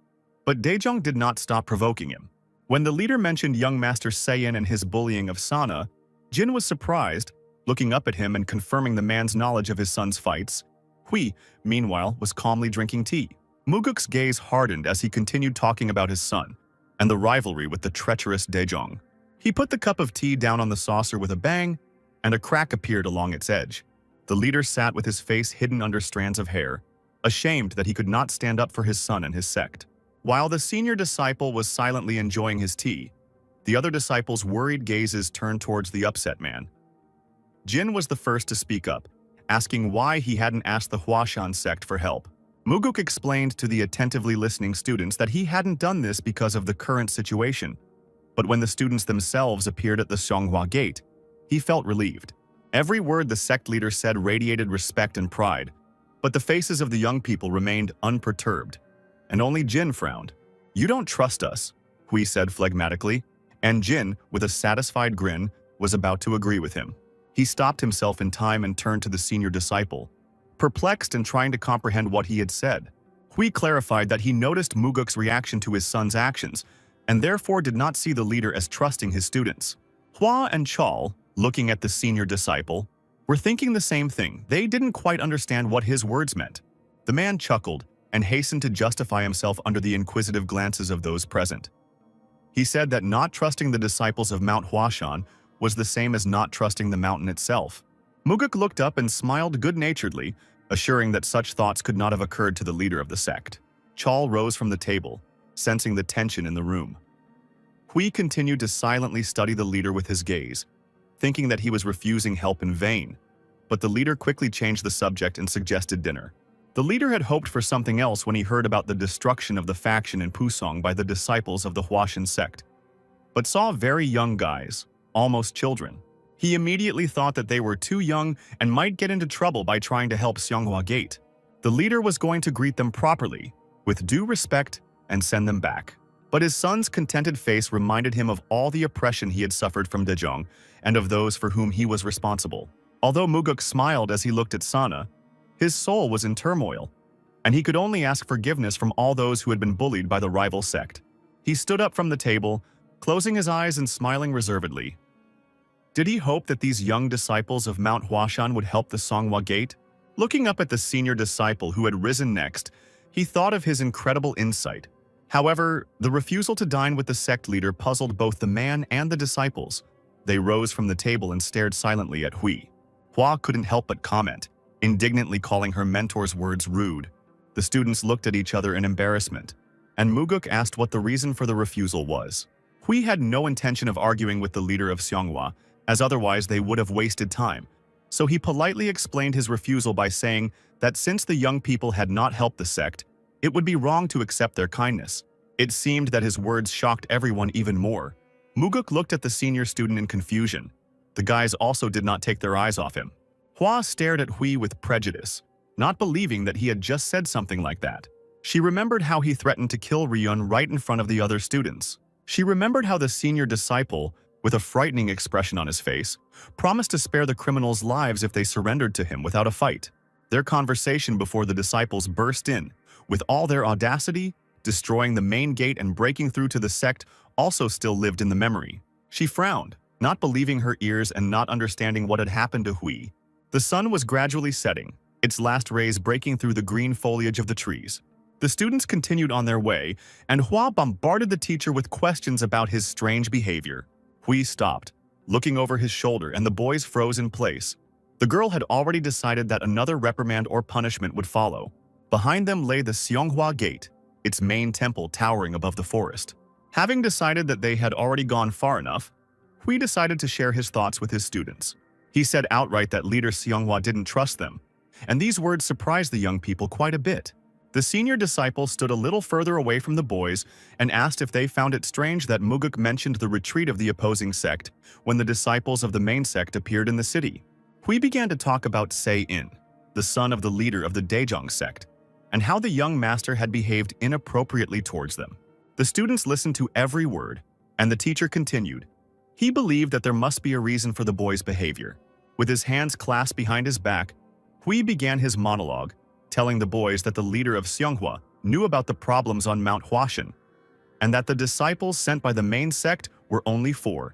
but Daejong did not stop provoking him. When the leader mentioned young Master Seiyin and his bullying of Sana, Jin was surprised, looking up at him and confirming the man's knowledge of his son's fights. Hui, meanwhile, was calmly drinking tea. Muguk's gaze hardened as he continued talking about his son and the rivalry with the treacherous Daejong. He put the cup of tea down on the saucer with a bang, and a crack appeared along its edge. The leader sat with his face hidden under strands of hair, ashamed that he could not stand up for his son and his sect. While the senior disciple was silently enjoying his tea, the other disciples' worried gazes turned towards the upset man. Jin was the first to speak up, asking why he hadn't asked the Huashan sect for help. Muguk explained to the attentively listening students that he hadn't done this because of the current situation, but when the students themselves appeared at the Seonghwa Gate, he felt relieved. Every word the sect leader said radiated respect and pride, but the faces of the young people remained unperturbed, and only Jin frowned. "You don't trust us," Hui said phlegmatically, and Jin, with a satisfied grin, was about to agree with him. He stopped himself in time and turned to the senior disciple, perplexed and trying to comprehend what he had said. Hui clarified that he noticed Muguk's reaction to his son's actions, and therefore did not see the leader as trusting his students. Hua and Chol, looking at the senior disciple, were thinking the same thing. They didn't quite understand what his words meant. The man chuckled and hastened to justify himself under the inquisitive glances of those present. He said that not trusting the disciples of Mount Huashan was the same as not trusting the mountain itself. Muguk looked up and smiled good-naturedly, assuring that such thoughts could not have occurred to the leader of the sect. Chol rose from the table, sensing the tension in the room. Hui continued to silently study the leader with his gaze, thinking that he was refusing help in vain, but the leader quickly changed the subject and suggested dinner. The leader had hoped for something else when he heard about the destruction of the faction in Pusong by the disciples of the Huashan sect, but saw very young guys, almost children. He immediately thought that they were too young and might get into trouble by trying to help Seonghwa Gate. The leader was going to greet them properly, with due respect, and send them back. But his son's contented face reminded him of all the oppression he had suffered from Daejong and of those for whom he was responsible. Although Muguk smiled as he looked at Sana, his soul was in turmoil, and he could only ask forgiveness from all those who had been bullied by the rival sect. He stood up from the table, closing his eyes and smiling reservedly. Did he hope that these young disciples of Mount Huashan would help the Songhua Gate? Looking up at the senior disciple who had risen next, he thought of his incredible insight. However, the refusal to dine with the sect leader puzzled both the man and the disciples. They rose from the table and stared silently at Hui. Hua couldn't help but comment, indignantly calling her mentor's words rude. The students looked at each other in embarrassment, and Muguk asked what the reason for the refusal was. Hui had no intention of arguing with the leader of Xianghua, as otherwise they would have wasted time. So he politely explained his refusal by saying that since the young people had not helped the sect, it would be wrong to accept their kindness. It seemed that his words shocked everyone even more. Muguk looked at the senior student in confusion. The guys also did not take their eyes off him. Hua stared at Hui with prejudice, not believing that he had just said something like that. She remembered how he threatened to kill Ryun right in front of the other students. She remembered how the senior disciple, with a frightening expression on his face, promised to spare the criminals' lives if they surrendered to him without a fight. Their conversation before the disciples burst in, with all their audacity, destroying the main gate and breaking through to the sect also still lived in the memory. She frowned, not believing her ears and not understanding what had happened to Hui. The sun was gradually setting, its last rays breaking through the green foliage of the trees. The students continued on their way, and Hua bombarded the teacher with questions about his strange behavior. Hui stopped, looking over his shoulder, and the boys froze in place. The girl had already decided that another reprimand or punishment would follow. Behind them lay the Xianghua Gate, its main temple towering above the forest. Having decided that they had already gone far enough, Hui decided to share his thoughts with his students. He said outright that leader Xianghua didn't trust them, and these words surprised the young people quite a bit. The senior disciple stood a little further away from the boys and asked if they found it strange that Muguk mentioned the retreat of the opposing sect when the disciples of the main sect appeared in the city. Hui began to talk about Sei-in, the son of the leader of the Daejong sect, and how the young master had behaved inappropriately towards them. The students listened to every word, and the teacher continued. He believed that there must be a reason for the boy's behavior. With his hands clasped behind his back, Hui began his monologue, telling the boys that the leader of Xianghua knew about the problems on Mount Huashan, and that the disciples sent by the main sect were only 4,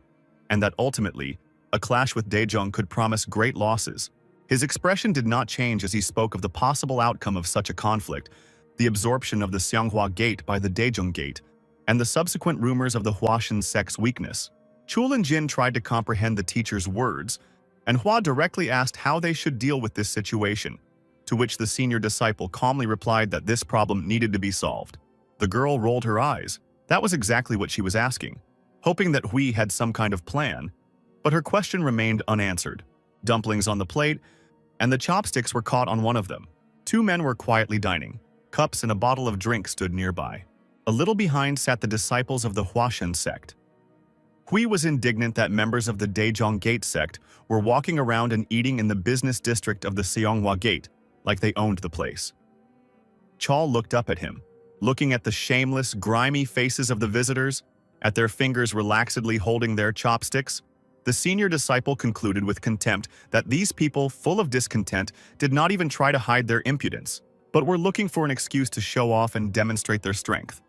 and that ultimately, a clash with Daejong could promise great losses. His expression did not change as he spoke of the possible outcome of such a conflict, the absorption of the Xianghua Gate by the Daejong Gate, and the subsequent rumors of the Huashan sect's weakness. Chul and Jin tried to comprehend the teacher's words, and Hua directly asked how they should deal with this situation, to which the senior disciple calmly replied that this problem needed to be solved. The girl rolled her eyes. That was exactly what she was asking, hoping that Hui had some kind of plan, but her question remained unanswered. Dumplings on the plate, and the chopsticks were caught on one of them. 2 men were quietly dining. Cups and a bottle of drink stood nearby. A little behind sat the disciples of the Huashan sect. Hui was indignant that members of the Daejong Gate sect were walking around and eating in the business district of the Xianghua Gate, like they owned the place. Chal looked up at him, looking at the shameless, grimy faces of the visitors, at their fingers relaxedly holding their chopsticks. The senior disciple concluded with contempt that these people, full of discontent, did not even try to hide their impudence, but were looking for an excuse to show off and demonstrate their strength.